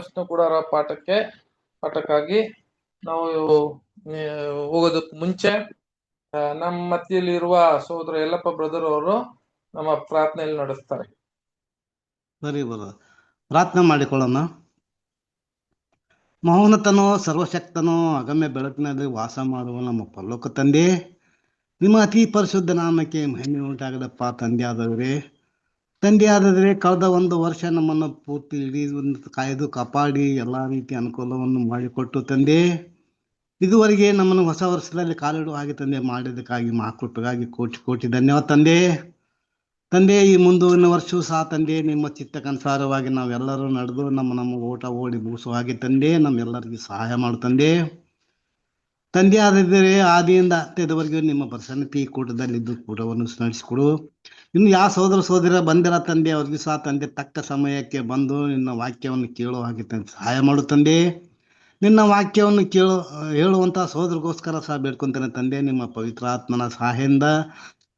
ಪ್ರಶ್ನೆ ಕೂಡರ ಪಾಠಕ್ಕಾಗಿ ನಾವು ಹೋಗೋದಕ್ಕೆ ಮುಂಚೆ ನಮ್ಮ ಮಧ್ಯೆಯಲ್ಲಿರುವ ಸಹೋದರ ಯಲ್ಲಪ್ಪ ಬ್ರದರ್ ಅವರು ನಮ್ಮ ಪ್ರಾರ್ಥನೆಯಲ್ಲಿ ನಡೆಸ್ತಾರೆ. ಸರಿ ಬ್ರದರ್, ಪ್ರಾರ್ಥನೆ ಮಾಡಿಕೊಳ್ಳೋಣ. ಮಹೋನ್ನತನೋ ಸರ್ವಶಕ್ತನೋ ಅಗಮ್ಯ ಬೆಳಕಿನಲ್ಲಿ ವಾಸ ಮಾಡುವ ನಮ್ಮ ಪರಲೋಕ ತಂದೆ, ನಿಮ್ಮ ಅತಿ ಪರಿಶುದ್ಧ ನಾಮಕ್ಕೆ ಮಹಿಮೆ ಉಂಟಾಗದಪ್ಪ. ತಂದೆ ಆದರೆ ಕಳೆದ ಒಂದು ವರ್ಷ ನಮ್ಮನ್ನು ಪೂರ್ತಿ ಇಡೀ ಕಾಯ್ದು ಕಾಪಾಡಿ ಎಲ್ಲ ರೀತಿಯ ಅನುಕೂಲವನ್ನು ಮಾಡಿಕೊಟ್ಟು ತಂದೆ, ಇದುವರೆಗೆ ನಮ್ಮನ್ನು ಹೊಸ ವರ್ಷದಲ್ಲಿ ಕಾಲಿಡುವ ಹಾಗೆ ತಂದೆ ಮಾಡಿದ್ದಕ್ಕಾಗಿ ಮಹಾಕೃಪೆಗಾಗಿ ಕೋಟಿ ಕೋಟಿ ಧನ್ಯವಾದ ತಂದೆ. ಈ ಮುಂದಿನ ವರ್ಷವೂ ಸಹ ತಂದೆ ನಿಮ್ಮ ಚಿತ್ತಕ್ಕನುಸಾರವಾಗಿ ನಾವೆಲ್ಲರೂ ನಡೆದು ನಮ್ಮ ಓಟ ಓಡಿ ಮುಗಿಸುವ ಹಾಗೆ ತಂದೆ ನಮ್ಮೆಲ್ಲರಿಗೂ ಸಹಾಯ ಮಾಡು ತಂದೆ ಆದಿದ್ದರೆ ಆದಿಯಿಂದ ಅಂತ್ಯದವರೆಗೂ ನಿಮ್ಮ ಪ್ರಸನ್ನತೆ ಕೂಟದಲ್ಲಿದ್ದು ಕೂಟವನ್ನು ನಡೆಸಿಕೊಡು. ಇನ್ನು ಯಾವ ಸಹೋದರ ಬಂದಿರ ತಂದೆ ಅವ್ರಿಗೂ ಸಹ ತಂದೆ ತಕ್ಕ ಸಮಯಕ್ಕೆ ಬಂದು ನಿನ್ನ ವಾಕ್ಯವನ್ನು ಕೇಳುವ ಹಾಗೆ ತಂದೆ ಸಹಾಯ ಮಾಡು ತಂದೆ. ನಿನ್ನ ವಾಕ್ಯವನ್ನು ಹೇಳುವಂಥ ಸಹೋದರಿಗೋಸ್ಕರ ಸಹ ಬೇಡ್ಕೊಂತಾನೆ ತಂದೆ. ನಿಮ್ಮ ಪವಿತ್ರ ಆತ್ಮನ ಸಹಾಯದಿಂದ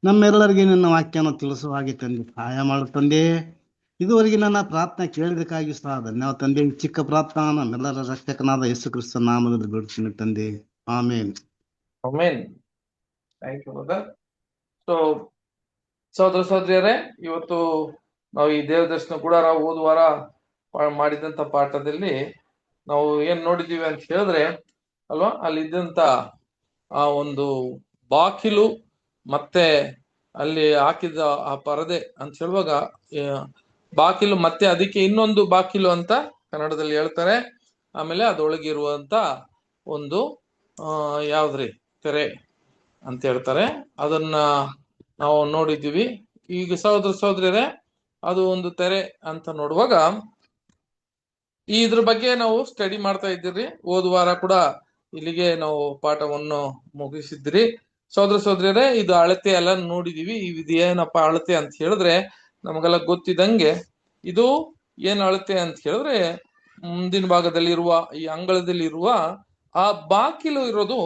ನಮ್ಮೆಲ್ಲರಿಗೆ ನಿನ್ನ ವಾಕ್ಯವನ್ನು ತಿಳಿಸುವ ಹಾಗೆ ತಂದೆ ಸಹಾಯ ಮಾಡು ತಂದೆ. ಇದುವರೆಗೆ ನನ್ನ ಪ್ರಾರ್ಥನೆ ಕೇಳಿದಕ್ಕಾಗಿ ಸಹ ಧನ್ಯವಾದ ತಂದೆ. ಈ ಚಿಕ್ಕ ಪ್ರಾರ್ಥನಾ ನಮ್ಮೆಲ್ಲರ ರಕ್ಷಕನಾದ ಯೇಸು ಕ್ರಿಸ್ತ ನಾಮದಲ್ಲಿ ಬೇಡ್ತೀನಿ ತಂದೆ, amen. Thank you brother. So ಸಹೋದರ ಸಹೋದರಿಯರೇ, ಇವತ್ತು ನಾವು ಈ ದೇವದರ್ಶನ ಗುಡಾರ ಓದುವಾರ ಮಾಡಿದಂತ ಪಾಠದಲ್ಲಿ ನಾವು ಏನ್ ನೋಡಿದೀವಿ ಅಂತ ಹೇಳಿದ್ರೆ ಅಲ್ವಾ, ಅಲ್ಲಿದ್ದಂತ ಆ ಒಂದು ಬಾಕಿಲು ಮತ್ತೆ ಅಲ್ಲಿ ಹಾಕಿದ ಆ ಪರದೆ ಅಂತ ಹೇಳುವಾಗ ಬಾಕಿಲು ಮತ್ತೆ ಅದಕ್ಕೆ ಇನ್ನೊಂದು ಬಾಕಿಲು ಅಂತ ಕನ್ನಡದಲ್ಲಿ ಹೇಳ್ತಾರೆ. ಆಮೇಲೆ ಅದರೊಳಗಿರುವಂತ ಒಂದು ಯಾವ್ದ್ರಿ ತೆರೆ ಅಂತ ಹೇಳ್ತಾರೆ, ಅದನ್ನ ನಾವು ನೋಡಿದ್ದೀವಿ. ಈಗ ಸಹೋದರ ಸಹೋದರಿಯರೇ, ಅದು ಒಂದು ತೆರೆ ಅಂತ ನೋಡುವಾಗ ಇದ್ರ ಬಗ್ಗೆ ನಾವು ಸ್ಟಡಿ ಮಾಡ್ತಾ ಇದ್ದೀರಿ. ಓದುವಾರ ಕೂಡ ಇಲ್ಲಿಗೆ ನಾವು ಪಾಠವನ್ನು ಮುಗಿಸಿದ್ರಿ. ಸಹೋದರ ಸಹೋದರಿಯರೇ, ಇದು ಅಳತೆ ಎಲ್ಲ ನೋಡಿದೀವಿ. ಇದು ಏನಪ್ಪ ಅಳತೆ ಅಂತ ಹೇಳಿದ್ರೆ ನಮಗೆಲ್ಲ ಗೊತ್ತಿದಂಗೆ ಇದು ಏನ್ ಅಳತೆ ಅಂತ ಹೇಳಿದ್ರೆ ಮುಂದಿನ ಭಾಗದಲ್ಲಿರುವ ಈ ಅಂಗಳದಲ್ಲಿರುವ ಆ ಬಾಕಿಲು ಇರೋದು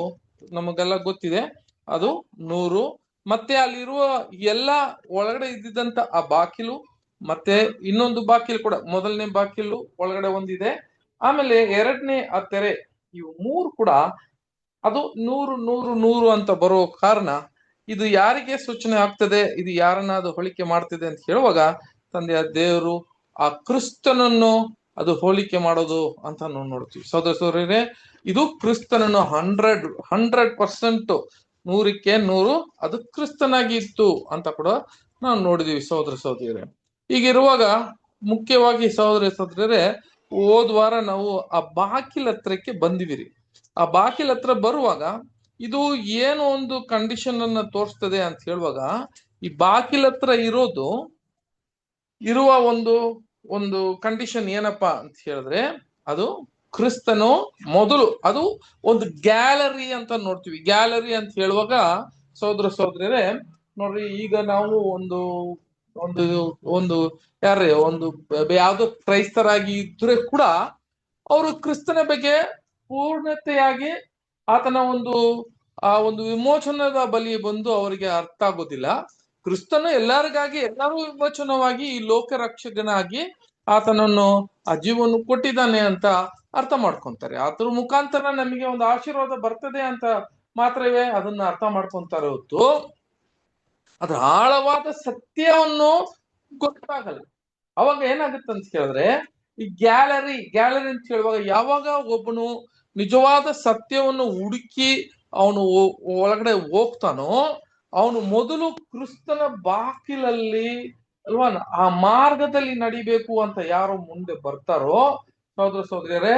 ನಮಗೆಲ್ಲ ಗೊತ್ತಿದೆ, ಅದು 100. ಮತ್ತೆ ಅಲ್ಲಿರುವ ಎಲ್ಲ ಒಳಗಡೆ ಇದ್ದಿದ್ದಂತ ಆ ಬಾಕಿಲು ಮತ್ತೆ ಇನ್ನೊಂದು ಬಾಕಿಲು ಕೂಡ, ಮೊದಲನೇ ಬಾಕಿಲು ಒಳಗಡೆ ಒಂದಿದೆ, ಆಮೇಲೆ ಎರಡನೇ ಆ ತೆರೆ, ಇವು 3 ಕೂಡ ಅದು 100 ಅಂತ ಬರೋ ಕಾರಣ ಇದು ಯಾರಿಗೆ ಸೂಚನೆ ಆಗ್ತದೆ, ಇದು ಯಾರನ್ನ ಅದು ಹೋಲಿಕೆ ಮಾಡ್ತಿದೆ ಅಂತ ಹೇಳುವಾಗ ತಂದೆಯ ದೇವರು ಆ ಕ್ರಿಸ್ತನನ್ನು ಅದು ಹೋಲಿಕೆ ಮಾಡೋದು ಅಂತ ನಾವು ನೋಡ್ತೀವಿ. ಸಹೋದರ ಸಹೋದರರೇ, ಇದು ಕ್ರಿಸ್ತನನ್ನು 100% 100ಕ್ಕೆ 100 ಅದು ಕ್ರಿಸ್ತನಾಗಿ ಇತ್ತು ಅಂತ ಕೂಡ ನಾವು ನೋಡಿದೀವಿ. ಸಹೋದರ ಸಹೋದರಿಯರೇ, ಹೀಗಿರುವಾಗ ಮುಖ್ಯವಾಗಿ ಸಹೋದರ ಸಹೋದರಿಯರೇ, ಹೋದ್ವಾರ ನಾವು ಆ ಬಾಕಿಲ ಹತ್ರಕ್ಕೆ ಬಂದಿವಿರಿ. ಆ ಬಾಕಿಲ ಹತ್ರ ಬರುವಾಗ ಇದು ಏನು ಒಂದು ಕಂಡೀಷನ್ ಅನ್ನ ತೋರಿಸ್ತದೆ ಅಂತ ಹೇಳುವಾಗ, ಈ ಬಾಕಿಲ ಹತ್ರ ಇರುವ ಒಂದು ಕಂಡೀಷನ್ ಏನಪ್ಪಾ ಅಂತ ಹೇಳಿದ್ರೆ, ಅದು ಕ್ರಿಸ್ತನು ಮೊದಲು, ಅದು ಒಂದು ಗ್ಯಾಲರಿ ಅಂತ ನೋಡ್ತೀವಿ. ಗ್ಯಾಲರಿ ಅಂತ ಹೇಳುವಾಗ ಸಹೋದರ ಸಹೋದರಿಯರೇ ನೋಡ್ರಿ, ಈಗ ನಾವು ಒಂದು ಒಂದು ಒಂದು ಯಾರೇ ಒಂದು ಯಾವ್ದೋ ಕ್ರೈಸ್ತರಾಗಿ ಇದ್ರೆ ಕೂಡ ಅವರು ಕ್ರಿಸ್ತನ ಬಗ್ಗೆ ಪೂರ್ಣತೆಯಾಗಿ ಆತನ ಆ ಒಂದು ವಿಮೋಚನದ ಬಲಿ ಬಂದು ಅವರಿಗೆ ಅರ್ಥ ಆಗೋದಿಲ್ಲ. ಕ್ರಿಸ್ತನು ಎಲ್ಲರಿಗಾಗಿ ಎಲ್ಲರೂ ವಿಮೋಚನವಾಗಿ ಈ ಲೋಕ ರಕ್ಷಕನಾಗಿ ಆತನನ್ನು ಆ ಜೀವನ ಕೊಟ್ಟಿದ್ದಾನೆ ಅಂತ ಅರ್ಥ ಮಾಡ್ಕೊಂತಾರೆ. ಅದ್ರ ಮುಖಾಂತರ ನಮಗೆ ಒಂದು ಆಶೀರ್ವಾದ ಬರ್ತದೆ ಅಂತ ಮಾತ್ರವೇ ಅದನ್ನ ಅರ್ಥ ಮಾಡ್ಕೊಂತಾರೆ ಹೊತ್ತು ಅದ್ರ ಆಳವಾದ ಸತ್ಯವನ್ನು ಗೊತ್ತಾಗಲ್ಲ. ಅವಾಗ ಏನಾಗುತ್ತೆ ಅಂತ ಹೇಳಿದ್ರೆ, ಈ ಗ್ಯಾಲರಿ ಅಂತ ಹೇಳುವಾಗ ಯಾವಾಗ ಒಬ್ಬನು ನಿಜವಾದ ಸತ್ಯವನ್ನು ಹುಡುಕಿ ಅವನು ಒಳಗಡೆ ಹೋಗ್ತಾನೋ, ಅವನು ಮೊದಲು ಕ್ರಿಸ್ತನ ಬಾಕಿಲಲ್ಲಿ ಅಲ್ವಾ ಆ ಮಾರ್ಗದಲ್ಲಿ ನಡಿಬೇಕು ಅಂತ ಯಾರು ಮುಂದೆ ಬರ್ತಾರೋ ಸಹೋದರ ಸಹೋದರಿಯರೇ,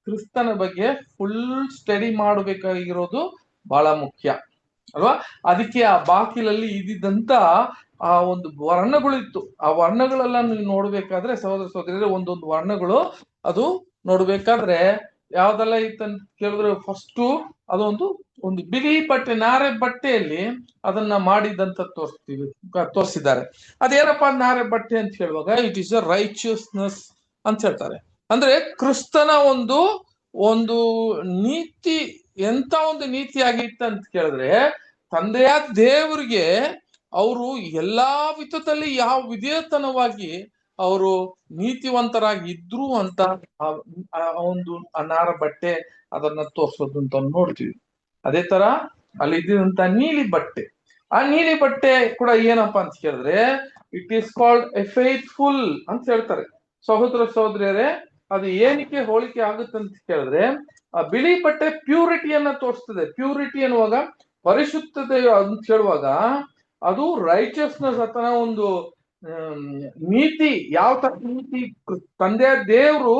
ಕ್ರಿಸ್ತನ ಬಗ್ಗೆ ಫುಲ್ ಸ್ಟಡಿ ಮಾಡಬೇಕಾಗಿರೋದು ಬಹಳ ಮುಖ್ಯ ಅಲ್ವಾ. ಅದಕ್ಕೆ ಆ ಬಾಕಿಲಲ್ಲಿ ಇದ್ದಿದ್ದಂತ ಆ ಒಂದು ವರ್ಣಗಳಿತ್ತು. ಆ ವರ್ಣಗಳೆಲ್ಲ ನೀವು ನೋಡ್ಬೇಕಾದ್ರೆ ಸಹೋದರ ಸಹೋದರಿಯರೇ, ಒಂದೊಂದು ವರ್ಣಗಳು ಅದು ನೋಡ್ಬೇಕಾದ್ರೆ ಯಾವ್ದೆಲ್ಲ ಇತ್ತಂತ ಕೇಳಿದ್ರೆ, ಫಸ್ಟು ಅದೊಂದು ಬಿಳಿ ಬಟ್ಟೆ, ನಾರೆ ಬಟ್ಟೆಯಲ್ಲಿ ಅದನ್ನ ಮಾಡಿದಂತ ತೋರಿಸಿದ್ದಾರೆ. ಅದೇನಪ್ಪಾ ನಾರೆ ಬಟ್ಟೆ ಅಂತ ಹೇಳುವಾಗ, ಇಟ್ ಈಸ್ ಅ ರೈಚಿಯಸ್ನೆಸ್ ಅಂತ ಹೇಳ್ತಾರೆ. ಅಂದ್ರೆ ಕ್ರಿಸ್ತನ ಒಂದು ನೀತಿ ಎಂತ ಒಂದು ನೀತಿ ಆಗಿತ್ತು ಅಂತ ಕೇಳಿದ್ರೆ, ತಂದೆಯಾದ ದೇವರಿಗೆ ಅವರು ಎಲ್ಲಾ ವಿಧದಲ್ಲಿ ಯಾವ ವಿಧೇಯತನವಾಗಿ ಅವರು ನೀತಿವಂತರಾಗಿ ಇದ್ರು ಅಂತ ಆ ಒಂದು ನಾರ ಬಟ್ಟೆ ಅದನ್ನ ತೋರ್ಸೋದು ಅಂತ ನೋಡ್ತೀವಿ. ಅದೇ ತರ ಅಲ್ಲಿ ಇದ್ದಂತ ನೀಲಿ ಬಟ್ಟೆ, ಆ ನೀಲಿ ಬಟ್ಟೆ ಕೂಡ ಏನಪ್ಪಾ ಅಂತ ಕೇಳಿದ್ರೆ it is called A faithful ಅಂತ ಹೇಳ್ತಾರೆ. ಸಹೋದರ ಸಹೋದರಿಯರೇ, ಅದು ಏನಕ್ಕೆ ಹೋಲಿಕೆ ಆಗುತ್ತೆ ಅಂತ ಕೇಳಿದ್ರೆ ಆ ಬಿಳಿ ಬಟ್ಟೆ ಪ್ಯೂರಿಟಿಯನ್ನ ತೋರಿಸ್ತದೆ. ಪ್ಯೂರಿಟಿ ಅನ್ನುವಾಗ ಪರಿಶುದ್ಧತೆ ಅಂತ ಹೇಳುವಾಗ ಅದು ರೈಚಸ್ನೆಸ್ ಅಥವಾ ಒಂದು ನೀತಿ. ಯಾವ ತರ ನೀತಿ ತಂದೆ ದೇವ್ರು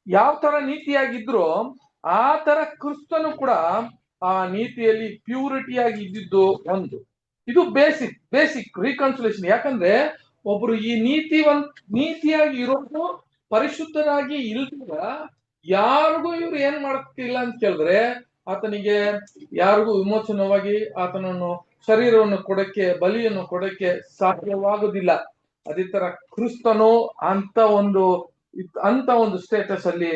ಯಾವ ತರ ನೀತಿಯಾಗಿದ್ರು ಆ ತರ ಕ್ರಿಸ್ತನು ಕೂಡ ಆ ನೀತಿಯಲ್ಲಿ ಪ್ಯೂರಿಟಿಯಾಗಿ ಇದ್ದಿದ್ದು ಒಂದು. ಇದು ಬೇಸಿಕ್ ರಿಕನ್ಸಿಲೇಷನ್. ಯಾಕಂದ್ರೆ ಒಬ್ರು ಈ ನೀತಿಯಾಗಿ ಇರೋದು ಪರಿಶುದ್ಧರಾಗಿ ಇಲ್ದಾಗ ಯಾರಿಗೂ ಇವ್ರು ಏನ್ ಮಾಡ್ತಿಲ್ಲ ಅಂತ ಕೇಳಿದ್ರೆ ಆತನಿಗೆ ಯಾರಿಗೂ ವಿಮೋಚನವಾಗಿ ಆತನನ್ನು ಶರೀರವನ್ನು ಕೊಡಕ್ಕೆ ಬಲಿಯನ್ನು ಕೊಡಕ್ಕೆ ಸಾಧ್ಯವಾಗುದಿಲ್ಲ. ಅದೇ ತರ ಕ್ರಿಸ್ತನು ಅಂತ ಒಂದು ಸ್ಟೇಟಸ್ ಅಲ್ಲಿ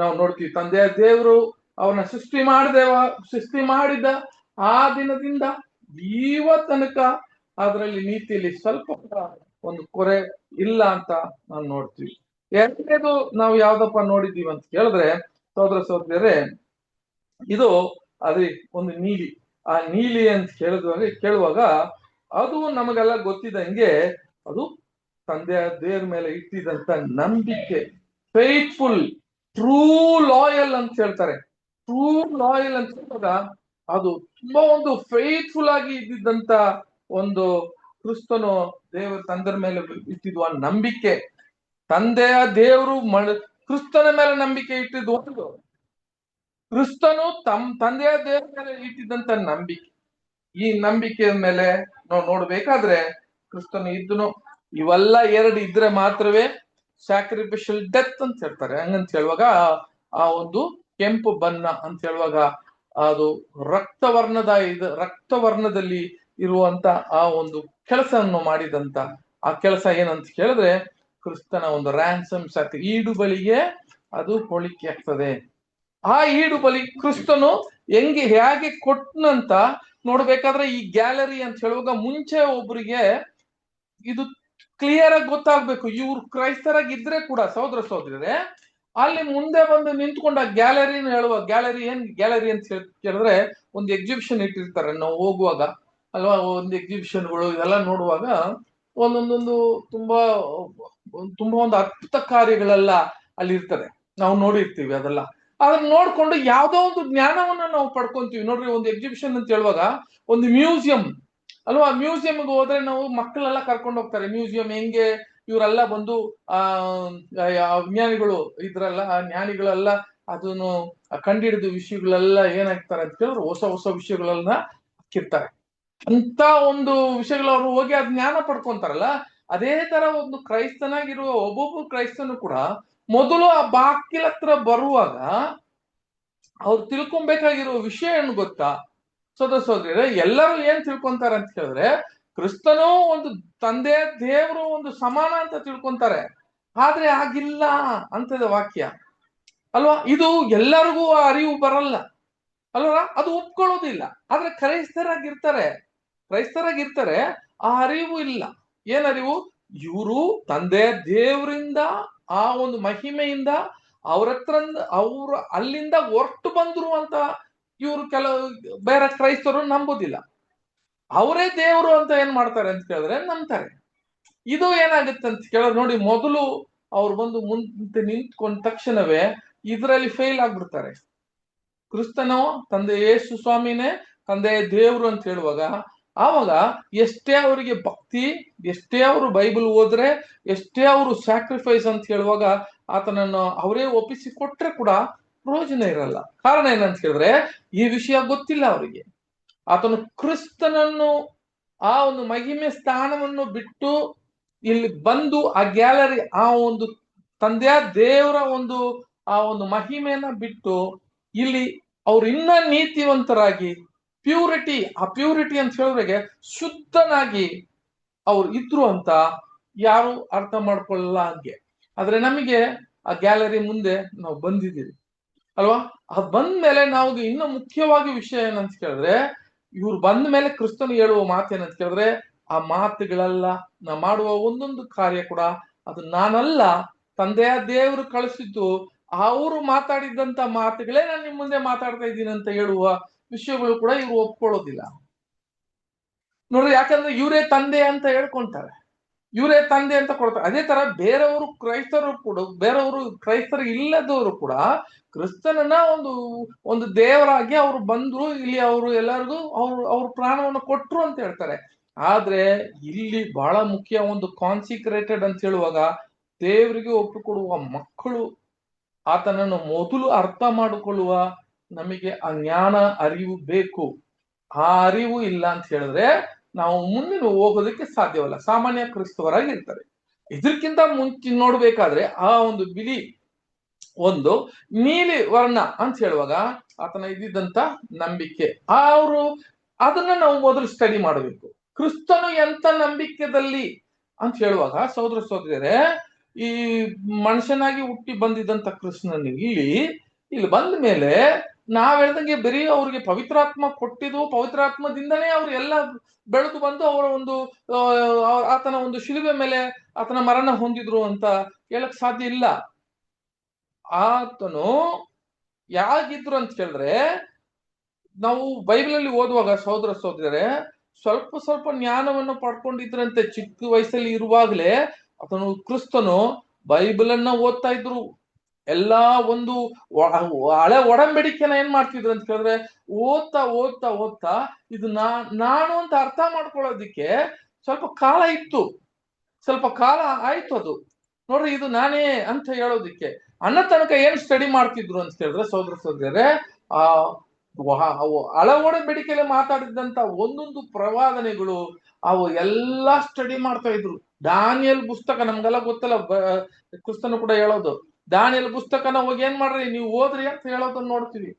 ನಾವು ನೋಡ್ತೀವಿ. ತಂದೆಯ ದೇವರು ಅವನ ಸೃಷ್ಟಿ ಮಾಡಿದ ಆ ದಿನದಿಂದ ತನಕ ಅದರಲ್ಲಿ ನೀತಿಯಲ್ಲಿ ಸ್ವಲ್ಪ ಒಂದು ಕೊರೆ ಇಲ್ಲ ಅಂತ ನಾವು ನೋಡ್ತೀವಿ. ಎರಡನೇದು ನಾವು ಯಾವ್ದಪ್ಪ ನೋಡಿದೀವಿ ಅಂತ ಕೇಳಿದ್ರೆ ಸಹೋದರ ಸಹೋದರಿಯರೇ, ಇದು ಅದೇ ಒಂದು ನೀಲಿ. ಆ ನೀಲಿ ಅಂತ ಕೇಳುವಾಗ ಅದು ನಮಗೆಲ್ಲ ಗೊತ್ತಿದ್ದಂಗೆ ಅದು ತಂದೆಯ ದೇವರ ಮೇಲೆ ಇಟ್ಟಿದಂತ ನಂಬಿಕೆ, ಫೇತ್ಫುಲ್, ಟ್ರೂ ಲಾಯಲ್ ಅಂತ ಹೇಳ್ತಾರೆ. ಟ್ರೂ ಲಾಯಲ್ ಅಂತ ಹೇಳಿದಾಗ ಅದು ತುಂಬಾ ಒಂದು ಫೇತ್ಫುಲ್ ಆಗಿ ಇದ್ದಿದ್ದಂತ ಒಂದು ಕ್ರಿಸ್ತನು ದೇವರ ತಂದೆಯ ಮೇಲೆ ಇಟ್ಟಿರುವ ನಂಬಿಕೆ. ತಂದೆಯ ದೇವರು ಕ್ರಿಸ್ತನ ಮೇಲೆ ನಂಬಿಕೆ ಇಟ್ಟಿದ್ದು ಒಂದು, ಕ್ರಿಸ್ತನು ತಂದೆಯ ದೇವರ ಮೇಲೆ ಇಟ್ಟಿದ್ದಂತ ನಂಬಿಕೆ. ಈ ನಂಬಿಕೆಯ ಮೇಲೆ ನಾವು ನೋಡ್ಬೇಕಾದ್ರೆ ಕ್ರಿಸ್ತನು ಇದ್ದನು. ಇವೆಲ್ಲ ಎರಡು ಇದ್ರೆ ಮಾತ್ರವೇ ಸ್ಯಾಕ್ರಿಫಿಷಿಯಲ್ ಡೆತ್ ಅಂತ ಹೇಳ್ತಾರೆ. ಹಂಗಂತ ಹೇಳುವಾಗ ಆ ಒಂದು ಕೆಂಪು ಬಣ್ಣ ಅಂತ ಹೇಳುವಾಗ ಅದು ರಕ್ತವರ್ಣದಲ್ಲಿ ಇರುವಂತ ಆ ಒಂದು ಕೆಲಸವನ್ನು ಮಾಡಿದಂತ ಆ ಕೆಲಸ ಏನಂತ ಕೇಳಿದ್ರೆ ಕ್ರಿಸ್ತನ ಒಂದು ರ್ಯಾನ್ಸಮ್ ಈಡು ಬಲಿಗೆ ಅದು ಹೋಲಿಕೆ ಆಗ್ತದೆ. ಆ ಈಡು ಬಲಿ ಕ್ರಿಸ್ತನು ಹೇಗೆ ಕೊಟ್ಟನಂತ ನೋಡ್ಬೇಕಾದ್ರೆ ಈ ಗ್ಯಾಲರಿ ಅಂತ ಹೇಳುವಾಗ ಮುಂಚೆ ಒಬ್ರಿಗೆ ಇದು ಕ್ಲಿಯರ್ ಆಗಿ ಗೊತ್ತಾಗ್ಬೇಕು. ಇವ್ರು ಕ್ರೈಸ್ತರಾಗಿ ಇದ್ರೆ ಕೂಡ ಸಹೋದರ ಸಹೋದರರೇ ಅಲ್ಲಿ ಮುಂದೆ ಬಂದು ನಿಂತ್ಕೊಂಡ ಗ್ಯಾಲರಿನ ಗ್ಯಾಲರಿ ಅಂತ ಕೇಳಿದ್ರೆ ಒಂದು ಎಕ್ಸಿಬಿಷನ್ ಇಟ್ಟಿರ್ತಾರೆ. ನಾವು ಹೋಗುವಾಗ ಅಲ್ವಾ, ಒಂದು ಎಕ್ಸಿಬಿಷನ್ಗಳು ಇದೆಲ್ಲ ನೋಡುವಾಗ ಒಂದೊಂದೊಂದು ತುಂಬಾ ಒಂದು ಅದ್ಭುತ ಕಾರ್ಯಗಳೆಲ್ಲ ಅಲ್ಲಿ ಇರ್ತದೆ. ನಾವು ನೋಡಿರ್ತೀವಿ ಅದೆಲ್ಲ. ಅದನ್ನ ನೋಡ್ಕೊಂಡು ಯಾವ್ದೋ ಒಂದು ಜ್ಞಾನವನ್ನ ನಾವು ಪಡ್ಕೊಂತೀವಿ. ನೋಡ್ರಿ, ಒಂದು ಎಕ್ಸಿಬಿಷನ್ ಅಂತ ಹೇಳುವಾಗ ಒಂದು ಮ್ಯೂಸಿಯಂ ಅಲ್ವಾ, ಮ್ಯೂಸಿಯಂಗೆ ಹೋದ್ರೆ ನಾವು ಮಕ್ಕಳೆಲ್ಲ ಕರ್ಕೊಂಡು ಹೋಗ್ತಾರೆ. ಮ್ಯೂಸಿಯಂ ಹೆಂಗೆ ಇವರೆಲ್ಲ ಬಂದು ವಿಜ್ಞಾನಿಗಳು ಜ್ಞಾನಿಗಳೆಲ್ಲ ಅದನ್ನು ಕಂಡಿಡಿದ ವಿಷಯಗಳೆಲ್ಲ ಏನಾಗ್ತಾರೆ ಅಂತ ಕೇಳಿದ್ರೆ ಹೊಸ ವಿಷಯಗಳನ್ನ ಹಾಕಿರ್ತಾರೆ. ಅಂತ ಒಂದು ವಿಷಯಗಳು ಅವ್ರು ಹೋಗಿ ಆ ಜ್ಞಾನ ಪಡ್ಕೊಂತಾರಲ್ಲ, ಅದೇ ತರ ಒಂದು ಕ್ರೈಸ್ತನಾಗಿರುವ ಒಬ್ಬೊಬ್ಬ ಕ್ರೈಸ್ತನು ಕೂಡ ಮೊದಲು ಆ ಬಾಕಿಲ ಹತ್ರ ಬರುವಾಗ ಅವ್ರು ತಿಳ್ಕೊಬೇಕಾಗಿರುವ ವಿಷಯ ಏನು ಗೊತ್ತಾ ಸೋದರ ಸಹೋದರಿಯರೇ? ಎಲ್ಲರೂ ಏನ್ ತಿಳ್ಕೊಂತಾರೆ ಅಂತ ಹೇಳಿದ್ರೆ ಕ್ರಿಸ್ತನೂ ಒಂದು ತಂದೆ ದೇವರು ಒಂದು ಸಮಾನ ಅಂತ ತಿಳ್ಕೊಂತಾರೆ. ಆದ್ರೆ ಆಗಿಲ್ಲ ಅಂತದ ವಾಕ್ಯ ಅಲ್ವಾ. ಇದು ಎಲ್ಲರಿಗೂ ಆ ಅರಿವು ಬರಲ್ಲ ಅಲ್ವಾ, ಅದು ಒಪ್ಕೊಳ್ಳೋದಿಲ್ಲ. ಆದ್ರೆ ಕ್ರೈಸ್ತರಾಗಿರ್ತಾರೆ ಆ ಅರಿವು ಇಲ್ಲ. ಏನರಿವು? ಇವರು ತಂದೆ ದೇವರಿಂದ ಆ ಒಂದು ಮಹಿಮೆಯಿಂದ ಅವ್ರು ಅಲ್ಲಿಂದ ಹೊರಟು ಬಂದ್ರು ಅಂತ ಇವರು ಕೆಲವು ಬೇರೆ ಕ್ರೈಸ್ತರು ನಂಬುದಿಲ್ಲ. ಅವರೇ ದೇವರು ಅಂತ ಏನ್ ಮಾಡ್ತಾರೆ ಅಂತ ಕೇಳಿದ್ರೆ ನಂಬ್ತಾರೆ. ಇದು ಏನಾಗುತ್ತೆ ಅಂತ ಕೇಳಿದ್ರೆ ನೋಡಿ, ಮೊದಲು ಅವ್ರು ಬಂದು ಮುಂದೆ ನಿಂತ್ಕೊಂಡ ತಕ್ಷಣವೇ ಇದರಲ್ಲಿ ಫೇಲ್ ಆಗ್ಬಿಡ್ತಾರೆ. ಕ್ರಿಸ್ತನೋ ತಂದೆ ಯೇಸು ಸ್ವಾಮಿನೇ ತಂದೆಯ ದೇವರು ಅಂತ ಹೇಳುವಾಗ ಆವಾಗ ಎಷ್ಟೇ ಅವರಿಗೆ ಭಕ್ತಿ, ಎಷ್ಟೇ ಅವರು ಬೈಬಲ್ ಓದ್ರೆ, ಎಷ್ಟೇ ಅವರು ಸ್ಯಾಕ್ರಿಫೈಸ್ ಅಂತ ಹೇಳುವಾಗ ಆತನನ್ನು ಅವರೇ ಒಪ್ಪಿಸಿ ಕೊಟ್ರೆ ಕೂಡ ಪ್ರಯೋಜನ ಇರಲ್ಲ. ಕಾರಣ ಏನಂತ ಹೇಳಿದ್ರೆ ಈ ವಿಷಯ ಗೊತ್ತಿಲ್ಲ ಅವರಿಗೆ. ಆತನು ಕ್ರಿಸ್ತನನ್ನು ಆ ಒಂದು ಮಹಿಮೆ ಸ್ಥಾನವನ್ನು ಬಿಟ್ಟು ಇಲ್ಲಿ ಬಂದು ಆ ಗ್ಯಾಲರಿ ಆ ಒಂದು ತಂದೆಯ ದೇವರ ಆ ಒಂದು ಮಹಿಮೆಯನ್ನ ಬಿಟ್ಟು ಇಲ್ಲಿ ಅವ್ರು ಇನ್ನ ನೀತಿವಂತರಾಗಿ ಆ ಪ್ಯೂರಿಟಿ ಅಂತ ಹೇಳಿದ್ರೆ ಶುದ್ಧನಾಗಿ ಅವ್ರು ಇದ್ರು ಅಂತ ಯಾರು ಅರ್ಥ ಮಾಡ್ಕೊಳ್ಳಲ್ಲ ಹಂಗೆ. ಆದ್ರೆ ನಮಗೆ ಆ ಗ್ಯಾಲರಿ ಮುಂದೆ ನಾವು ಬಂದಿದ್ದೀವಿ ಅಲ್ವಾ. ಅದು ಬಂದ್ಮೇಲೆ ನಾವು ಇನ್ನು ಮುಖ್ಯವಾಗಿ ವಿಷಯ ಏನಂತ ಕೇಳಿದ್ರೆ ಇವ್ರು ಬಂದ ಮೇಲೆ ಕ್ರಿಸ್ತನು ಹೇಳುವ ಮಾತೇನಂತ ಕೇಳಿದ್ರೆ ಆ ಮಾತುಗಳೆಲ್ಲ ನಾವು ಮಾಡುವ ಒಂದೊಂದು ಕಾರ್ಯ ಕೂಡ ಅದು ನಾನಲ್ಲ, ತಂದೆಯ ದೇವರು ಕಳಿಸಿದ್ದು, ಅವರು ಮಾತಾಡಿದಂತ ಮಾತುಗಳೇ ನಾನು ನಿಮ್ ಮುಂದೆ ಮಾತಾಡ್ತಾ ಇದ್ದೀನಿ ಅಂತ ಹೇಳುವ ವಿಷಯಗಳು ಕೂಡ ಇವ್ರು ಒಪ್ಕೊಳ್ಳೋದಿಲ್ಲ ನೋಡ್ರಿ. ಯಾಕಂದ್ರೆ ಇವರೇ ತಂದೆ ಅಂತ ಹೇಳ್ಕೊಂತಾರೆ, ಇವರೇ ತಂದೆ ಅಂತ ಕೊಡ್ತಾರೆ. ಅದೇ ತರ ಬೇರೆಯವರು ಕ್ರೈಸ್ತರು ಕೂಡ, ಬೇರೆಯವರು ಕ್ರೈಸ್ತರು ಇಲ್ಲದವರು ಕೂಡ ಕ್ರಿಸ್ತನನ್ನ ಒಂದು ದೇವರಾಗಿ ಅವರು ಬಂದ್ರು, ಇಲ್ಲಿ ಅವರು ಎಲ್ಲರಿಗೂ ಅವ್ರ ಪ್ರಾಣವನ್ನು ಕೊಟ್ರು ಅಂತ ಹೇಳ್ತಾರೆ. ಆದ್ರೆ ಇಲ್ಲಿ ಬಹಳ ಮುಖ್ಯ, ಒಂದು ಕಾನ್ಸಿಕ್ರೇಟೆಡ್ ಅಂತ ಹೇಳುವಾಗ ದೇವರಿಗೆ ಒಪ್ಪಿಕೊಡುವ ಮಕ್ಕಳು ಆತನನ್ನು ಮೊದಲು ಅರ್ಥ ಮಾಡಿಕೊಳ್ಳುವ ನಮಗೆ ಆ ಜ್ಞಾನ ಅರಿವು ಬೇಕು. ಆ ಅರಿವು ಇಲ್ಲ ಅಂತ ಹೇಳಿದ್ರೆ ನಾವು ಮುಂದೆ ಹೋಗೋದಕ್ಕೆ ಸಾಧ್ಯವಲ್ಲ. ಸಾಮಾನ್ಯ ಕ್ರಿಸ್ತವರಾಗಿ ಇರ್ತಾರೆ. ಇದಕ್ಕಿಂತ ಮುಂಚೆ ನೋಡ್ಬೇಕಾದ್ರೆ ಆ ಒಂದು ಬಿಳಿ ಒಂದು ನೀಲಿ ವರ್ಣ ಅಂತ ಹೇಳುವಾಗ ಆತನ ಇದ್ದಿದ್ದಂತ ನಂಬಿಕೆ, ಅವರು ಅದನ್ನ ನಾವು ಮೊದಲು ಸ್ಟಡಿ ಮಾಡಬೇಕು. ಕ್ರಿಸ್ತನು ಎಂತ ನಂಬಿಕೆದಲ್ಲಿ ಅಂತ ಹೇಳುವಾಗ ಸಹೋದರ ಸಹೋದರಿಯರೇ, ಈ ಮನುಷ್ಯನಾಗಿ ಹುಟ್ಟಿ ಬಂದಿದ್ದಂತ ಕೃಷ್ಣನಿಗೆ ಇಲ್ಲಿ ಬಂದ ಮೇಲೆ ನಾವ್ ಹೇಳ್ದಂಗೆ ಬರೀ ಅವ್ರಿಗೆ ಪವಿತ್ರಾತ್ಮ ಕೊಟ್ಟಿದ್ದು, ಪವಿತ್ರಾತ್ಮದಿಂದನೇ ಅವ್ರು ಎಲ್ಲ ಬೆಳೆದು ಬಂದು ಅವರ ಒಂದು ಆತನ ಒಂದು ಶಿಲುಬೆ ಮೇಲೆ ಆತನ ಮರಣ ಹೊಂದಿದ್ರು ಅಂತ ಹೇಳಕ್ ಸಾಧ್ಯ ಇಲ್ಲ. ಆತನು ಯಾಗಿದ್ರು ಅಂತ ಕೇಳಿದ್ರೆ, ನಾವು ಬೈಬಲ್ ಅಲ್ಲಿ ಓದುವಾಗ ಸಹೋದರ ಸಹೋದರರೇ ಸ್ವಲ್ಪ ಜ್ಞಾನವನ್ನು ಪಡ್ಕೊಂಡಿದ್ರಂತೆ. ಚಿಕ್ಕ ವಯಸ್ಸಲ್ಲಿ ಇರುವಾಗಲೇ ಆತನು ಕ್ರಿಸ್ತನು ಬೈಬಲ್ ಅನ್ನ ಓದ್ತಾ ಇದ್ರು. ಎಲ್ಲಾ ಒಂದು ಹಳೆ ಒಡಂಬಡಿಕೆನ ಏನ್ ಮಾಡ್ತಿದ್ರು ಅಂತ ಕೇಳಿದ್ರೆ, ಓದ್ತಾ ಓದ್ತಾ ಓದ್ತಾ ಇದು ನಾನು ಅಂತ ಅರ್ಥ ಮಾಡ್ಕೊಳ್ಳೋದಿಕ್ಕೆ ಸ್ವಲ್ಪ ಕಾಲ ಇತ್ತು, ಸ್ವಲ್ಪ ಕಾಲ ಆಯ್ತು. ಅದು ನೋಡ್ರಿ, ಇದು ನಾನೇ ಅಂತ ಹೇಳೋದಿಕ್ಕೆ ಅನ್ನ ತನಕ ಏನ್ ಸ್ಟಡಿ ಮಾಡ್ತಿದ್ರು ಅಂತ ಕೇಳಿದ್ರೆ ಸಹೋದರ ಸಹೋದರರೇ, ಹಳೆ ಒಡಂಬಡಿಕೆಯಲ್ಲಿ ಮಾತಾಡಿದಂತ ಒಂದೊಂದು ಪ್ರವಾದನೆಗಳು ಅವು ಎಲ್ಲಾ ಸ್ಟಡಿ ಮಾಡ್ತಾ ಇದ್ರು. ದಾನಿಯೇಲ್ ಪುಸ್ತಕ ನಮ್ಗೆಲ್ಲ ಗೊತ್ತಲ್ಲ, ಕ್ರಿಸ್ತನು ಕೂಡ ಹೇಳೋದು, ದಾನಿಯೇಲ್ ಪುಸ್ತಕನ ಹೋಗಿ ಏನ್ ಮಾಡ್ರಿ ನೀವು ಓದ್ರಿ ಅಂತ ಹೇಳೋದನ್ನ ನೋಡ್ತೀವಿ.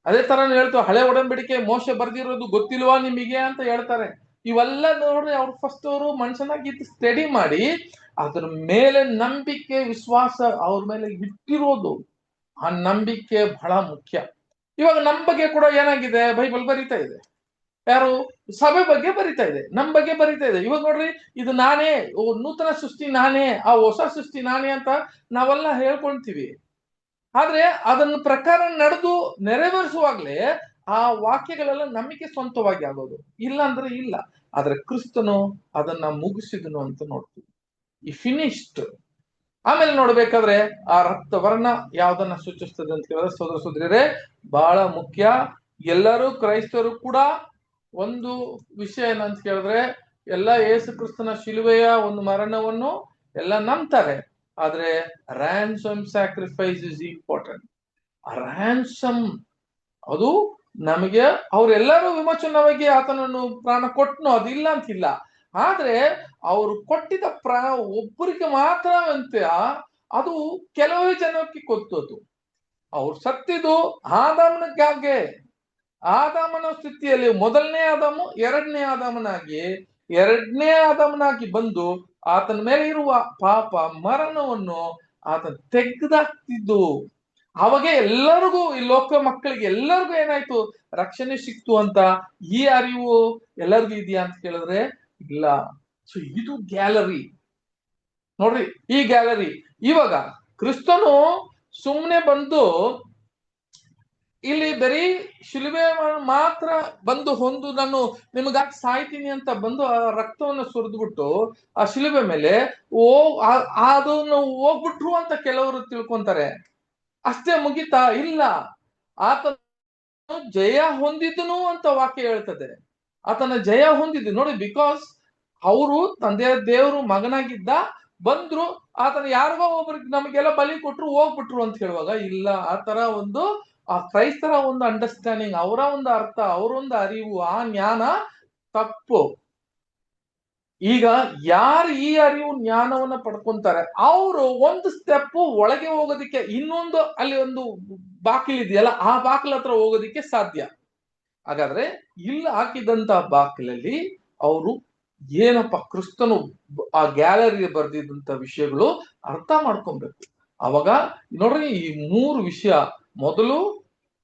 ಅದೇ ತರ ಹೇಳ್ತೀವಿ, ಹಳೆ ಒಡಂಬಡಿಕೆ ಮೋಶೆ ಬರ್ದಿರೋದು ಗೊತ್ತಿಲ್ವಾ ನಿಮಗೆ ಅಂತ ಹೇಳ್ತಾರೆ. ಇವೆಲ್ಲ ನೋಡ್ರಿ, ಅವ್ರು ಫಸ್ಟ್ ಅವರು ಮನುಷ್ಯನಾಗಿ ಸ್ಟಡಿ ಮಾಡಿ ಅದ್ರ ಮೇಲೆ ನಂಬಿಕೆ ವಿಶ್ವಾಸ ಅವ್ರ ಮೇಲೆ ಇಟ್ಟಿರೋದು. ಆ ನಂಬಿಕೆ ಬಹಳ ಮುಖ್ಯ. ಇವಾಗ ನಮ್ ಬಗ್ಗೆ ಕೂಡ ಏನಾಗಿದೆ, ಬೈಬಲ್ ಬರಿತಾ ಇದೆ, ಯಾರು ಸಭೆ ಬಗ್ಗೆ ಬರಿತಾ ಇದೆ, ನಮ್ ಬಗ್ಗೆ ಬರಿತಾ ಇದೆ. ಇವಾಗ ನೋಡ್ರಿ, ಇದು ನಾನೇ, ನೂತನ ಸೃಷ್ಟಿ ನಾನೇ, ಆ ಹೊಸ ಸೃಷ್ಟಿ ನಾನೇ ಅಂತ ನಾವೆಲ್ಲ ಹೇಳ್ಕೊಂತೀವಿ. ಆದ್ರೆ ಅದನ್ನ ಪ್ರಕಾರ ನಡೆದು ನೆರವೇರಿಸುವಾಗ್ಲೇ ಆ ವಾಕ್ಯಗಳೆಲ್ಲ ನಮಗೆ ಸ್ವಂತವಾಗಿ ಆಗೋದು, ಇಲ್ಲ ಅಂದ್ರೆ ಇಲ್ಲ. ಆದ್ರೆ ಕ್ರಿಸ್ತನು ಅದನ್ನ ಮುಗಿಸಿದನು ಅಂತ ನೋಡ್ತೀವಿ, ಈ ಫಿನಿಶ್ಡ್. ಆಮೇಲೆ ನೋಡ್ಬೇಕಾದ್ರೆ ಆ ರಕ್ತ ವರ್ಣ ಯಾವ್ದನ್ನ ಸೂಚಿಸ್ತದೆ ಅಂತ ಕೇಳಿದ್ರೆ ಸೋದರ ಸೋದರಿಯರೇ ಬಹಳ ಮುಖ್ಯ. ಎಲ್ಲರೂ ಕ್ರೈಸ್ತರು ಕೂಡ ಒಂದು ವಿಷಯ ಏನಂತ ಕೇಳಿದ್ರೆ, ಎಲ್ಲ ಯೇಸು ಕ್ರಿಸ್ತನ ಶಿಲುಬೆಯ ಒಂದು ಮರಣವನ್ನು ಎಲ್ಲ ನಂಬ್ತಾರೆ. ಆದ್ರೆ ರ್ಯಾನ್ಸಮ್ ಸ್ಯಾಕ್ರಿಫೈಸ್ ಇಸ್ ಇಂಪಾರ್ಟೆಂಟ್. ಆ ರ್ಯಾನ್ಸಮ್ ಅದು ನಮಗೆ, ಅವರೆಲ್ಲರೂ ವಿಮೋಚನವಾಗಿ ಆತನನ್ನು ಪ್ರಾಣ ಕೊಟ್ಟನು, ಅದಿಲ್ಲ ಅಂತಿಲ್ಲ. ಆದ್ರೆ ಅವರು ಕೊಟ್ಟಿದ್ದ ಪ್ರಾಣ ಒಬ್ಬರಿಗೆ ಮಾತ್ರ ಅಂತ, ಅದು ಕೆಲವೇ ಜನಕ್ಕೆ ಗೊತ್ತದು. ಅವ್ರು ಸತ್ತಿದ್ದು ಆದಾಮನಿಗಾಗಿ, ಆದಾಮನ ಸ್ಥಿತಿಯಲ್ಲಿ ಮೊದಲನೇ ಆದಾಮು ಎರಡನೇ ಆದಾಮನಾಗಿ ಬಂದು ಆತನ ಮೇಲೆ ಇರುವ ಪಾಪ ಮರಣವನ್ನು ಆತ ತೆಗೆದಾಕ್ತಿದ್ದು. ಅವಾಗ ಎಲ್ಲರಿಗೂ, ಈ ಲೋಕ ಮಕ್ಕಳಿಗೆ ಎಲ್ಲರಿಗೂ ಏನಾಯ್ತು, ರಕ್ಷಣೆ ಸಿಕ್ತು ಅಂತ ಈ ಅರಿವು ಎಲ್ಲರಿಗೂ ಇದೆಯಾ ಅಂತ ಕೇಳಿದ್ರೆ ಇಲ್ಲ. ಸೊ ಇದು ಗ್ಯಾಲರಿ ನೋಡ್ರಿ, ಈ ಗ್ಯಾಲರಿ. ಇವಾಗ ಕ್ರಿಸ್ತನು ಸುಮ್ಮನೆ ಬಂದು ಇಲ್ಲಿ ಬರೀ ಶಿಲುಬೆ ಮಾತ್ರ ಬಂದು ಹೊಂದು ನಾನು ನಿಮಗಾಗಿ ಸಾಯ್ತೀನಿ ಅಂತ ಬಂದು ಆ ರಕ್ತವನ್ನು ಸುರಿದ್ಬಿಟ್ಟು ಆ ಶಿಲುಬೆ ಮೇಲೆ ಅದನ್ನು ಹೋಗ್ಬಿಟ್ರು ಅಂತ ಕೆಲವರು ತಿಳ್ಕೊಂತಾರೆ. ಅಷ್ಟೇ ಮುಗಿತಾ? ಇಲ್ಲ, ಆತ ಜಯ ಹೊಂದಿದನು ಅಂತ ವಾಕ್ಯ ಹೇಳ್ತದೆ. ಆತನ ಜಯ ಹೊಂದಿದ್ದು ನೋಡಿ, ಬಿಕಾಸ್ ಅವರು ತಂದೆಯ ದೇವರು ಮಗನಾಗಿದ್ದ, ಬಂದ್ರು, ಆತನ ಯಾರಿಗೋ ಒಬ್ರಿಗೆ ನಮಗೆಲ್ಲ ಬಲಿ ಕೊಟ್ರು ಹೋಗ್ಬಿಟ್ರು ಅಂತ ಹೇಳುವಾಗ ಇಲ್ಲ. ಆ ತರ ಒಂದು ಆ ಕ್ರೈಸ್ತರ ಒಂದು ಅಂಡರ್ಸ್ಟ್ಯಾಂಡಿಂಗ್, ಅವರ ಒಂದು ಅರ್ಥ, ಅವರೊಂದು ಅರಿವು, ಆ ಜ್ಞಾನ ತಪ್ಪು. ಈಗ ಯಾರು ಈ ಅರಿವು ಜ್ಞಾನವನ್ನ ಪಡ್ಕೊಂತಾರೆ, ಅವರು ಒಂದು ಸ್ಟೆಪ್ ಒಳಗೆ ಹೋಗೋದಿಕ್ಕೆ, ಇನ್ನೊಂದು ಅಲ್ಲಿ ಒಂದು ಬಾಗಿಲಿದೆಯಲ್ಲ, ಆ ಬಾಗಿಲ ಹತ್ರ ಹೋಗೋದಿಕ್ಕೆ ಸಾಧ್ಯ. ಹಾಗಾದ್ರೆ ಇಲ್ಲಿ ಹಾಕಿದಂತ ಬಾಗಿಲಲ್ಲಿ ಅವರು ಏನಪ್ಪ ಕ್ರಿಸ್ತನು ಆ ಗ್ಯಾಲರಿ ಬರ್ದಿದ್ದಂತ ವಿಷಯಗಳು ಅರ್ಥ ಮಾಡ್ಕೊಬೇಕು. ಅವಾಗ ನೋಡ್ರಿ, ಈ 3 ವಿಷಯ, ಮೊದಲು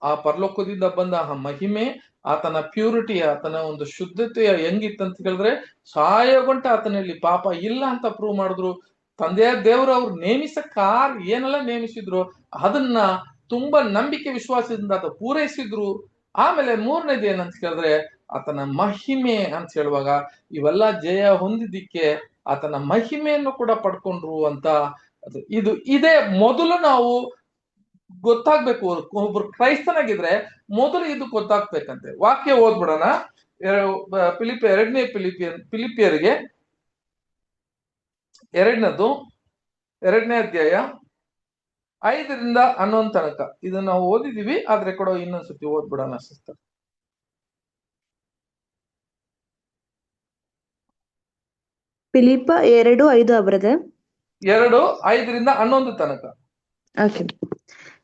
ಆ ಪರಲೋಕದಿಂದ ಬಂದ ಆ ಮಹಿಮೆ, ಆತನ ಪ್ಯೂರಿಟಿ, ಆತನ ಒಂದು ಶುದ್ಧತೆಯ ಹೆಂಗಿತ್ತಂತ ಹೇಳಿದ್ರೆ ಸಾಯೋಗಂಟ ಆತನಲ್ಲಿ ಪಾಪ ಇಲ್ಲ ಅಂತ ಪ್ರೂವ್ ಮಾಡಿದ್ರು. ತಂದೆಯ ದೇವರು ಅವ್ರು ಏನೆಲ್ಲ ನೇಮಿಸಿದ್ರು ಅದನ್ನ ತುಂಬಾ ನಂಬಿಕೆ ವಿಶ್ವಾಸದಿಂದ ಆತ ಪೂರೈಸಿದ್ರು. ಆಮೇಲೆ ಮೂರನೇದು ಏನಂತ ಕೇಳಿದ್ರೆ ಆತನ ಮಹಿಮೆ ಅಂತ ಹೇಳುವಾಗ ಇವೆಲ್ಲ ಜಯ ಹೊಂದಿದ್ದಕ್ಕೆ ಆತನ ಮಹಿಮೆಯನ್ನು ಕೂಡ ಪಡ್ಕೊಂಡ್ರು ಅಂತ ಇದೇ ಮೊದಲು ನಾವು ಗೊತ್ತಾಗ್ಬೇಕು. ಒಬ್ರು ಕ್ರೈಸ್ತನಾಗಿದ್ರೆ ಮೊದಲು ಇದು ಗೊತ್ತಾಗ್ಬೇಕಂತೆ. ವಾಕ್ಯ ಓದ್ಬಿಡೋಣ. ಫಿಲಿಪಿಯರಿಗೆ ಎರಡನೇ ಅಧ್ಯಾಯ 5ರಿಂದ 11 ತನಕ ಇದನ್ನ ನಾವು ಓದಿದೀವಿ, ಆದ್ರೆ ಕೂಡ ಇನ್ನೊಂದ್ಸತಿ ಓದ್ಬಿಡೋಣ ಸಿಸ್ಟರ್. ಫಿಲಿಪ್ಪ 2:5 ಅವರದೇ. 2:5ರಿಂದ 11 ತನಕ. ಓಕೆ.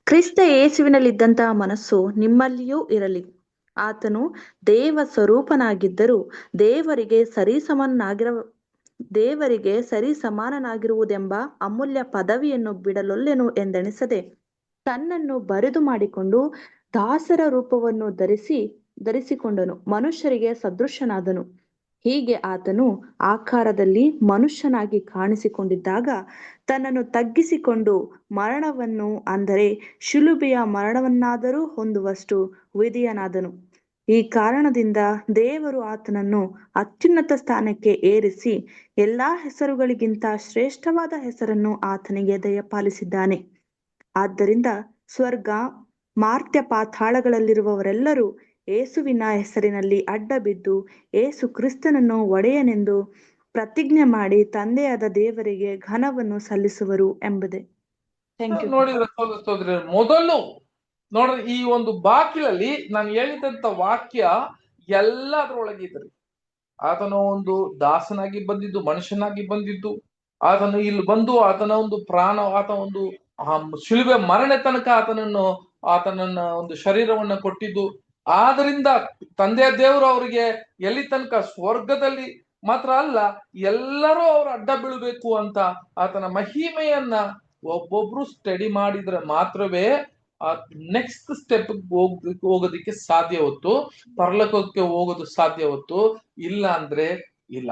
ಕ್ರಿಸ್ತ ಯೇಸುವಿನಲ್ಲಿದ್ದಂತಹ ಮನಸ್ಸು ನಿಮ್ಮಲ್ಲಿಯೂ ಇರಲಿ. ಆತನು ದೇವ ಸ್ವರೂಪನಾಗಿದ್ದರೂ ದೇವರಿಗೆ ಸರಿಸಮಾನನಾಗಿರುವುದೆಂಬ ಅಮೂಲ್ಯ ಪದವಿಯನ್ನು ಬಿಡಲೊಲ್ಲೆನು ಎಂದೆಣಿಸದೆ ತನ್ನನ್ನು ಬರಿದು ಮಾಡಿಕೊಂಡು ದಾಸರ ರೂಪವನ್ನು ಧರಿಸಿಕೊಂಡನು. ಮನುಷ್ಯರಿಗೆ ಸದೃಶನಾದನು. ಹೀಗೆ ಆತನು ಆಕಾರದಲ್ಲಿ ಮನುಷ್ಯನಾಗಿ ಕಾಣಿಸಿಕೊಂಡಿದ್ದಾಗ ತನ್ನನ್ನು ತಗ್ಗಿಸಿಕೊಂಡು ಮರಣವನ್ನು, ಅಂದರೆ ಶಿಲುಬೆಯ ಮರಣವನ್ನಾದರೂ ಹೊಂದುವಷ್ಟು ವಿಧೇಯನಾದನು. ಈ ಕಾರಣದಿಂದ ದೇವರು ಆತನನ್ನು ಅತ್ಯುನ್ನತ ಸ್ಥಾನಕ್ಕೆ ಏರಿಸಿ ಎಲ್ಲಾ ಹೆಸರುಗಳಿಗಿಂತ ಶ್ರೇಷ್ಠವಾದ ಹೆಸರನ್ನು ಆತನಿಗೆ ದಯಪಾಲಿಸಿದ್ದಾನೆ. ಆದ್ದರಿಂದ ಸ್ವರ್ಗ, ಮಾರ್ತ್ಯ, ಪಾತಾಳಗಳಲ್ಲಿರುವವರೆಲ್ಲರೂ ಯೇಸುವಿನ ಹೆಸರಿನಲ್ಲಿ ಅಡ್ಡಬಿದ್ದು ಯೇಸು ಕ್ರಿಸ್ತನನ್ನು ಒಡೆಯನೆಂದು ಪ್ರತಿಜ್ಞೆ ಮಾಡಿ ತಂದೆಯಾದ ದೇವರಿಗೆ ಘನವನ್ನು ಸಲ್ಲಿಸುವರು ಎಂಬುದೇ. ನೋಡಿದ್ರೆ ಮೊದಲು ನೋಡ್ರಿ, ಈ ಒಂದು ಬಾಕಿಲಲ್ಲಿ ನಾನು ಹೇಳಿದಂತ ವಾಕ್ಯ ಎಲ್ಲ ಅದ್ರೊಳಗಿದ್ರಿ. ಆತನ ಒಂದು ದಾಸನಾಗಿ ಬಂದಿದ್ದು, ಮನುಷ್ಯನಾಗಿ ಬಂದಿದ್ದು, ಆತನು ಇಲ್ಲಿ ಬಂದು ಆತನ ಒಂದು ಪ್ರಾಣ, ಆತನ ಒಂದು ಶಿಲುಬೆ ಮರಣ ತನಕ ಆತನನ್ನ ಒಂದು ಶರೀರವನ್ನ ಕೊಟ್ಟಿದ್ದು. ಆದ್ರಿಂದ ತಂದೆಯ ದೇವರು ಅವರಿಗೆ ಎಲ್ಲಿ ತನಕ ಸ್ವರ್ಗದಲ್ಲಿ ಮಾತ್ರ ಅಲ್ಲ, ಎಲ್ಲರೂ ಅವ್ರು ಅಡ್ಡ ಬೀಳ್ಬೇಕು ಅಂತ ಆತನ ಮಹಿಮೆಯನ್ನ ಒಬ್ಬೊಬ್ರು ಸ್ಟಡಿ ಮಾಡಿದ್ರೆ ಮಾತ್ರವೇ ಆ ನೆಕ್ಸ್ಟ್ ಸ್ಟೆಪ್ ಹೋಗೋದಿಕ್ಕೆ ಸಾಧ್ಯ ಹೊತ್ತು, ಪರಲೋಕಕ್ಕೆ ಹೋಗೋದು ಸಾಧ್ಯ ಹೊತ್ತು. ಇಲ್ಲ ಅಂದ್ರೆ ಇಲ್ಲ.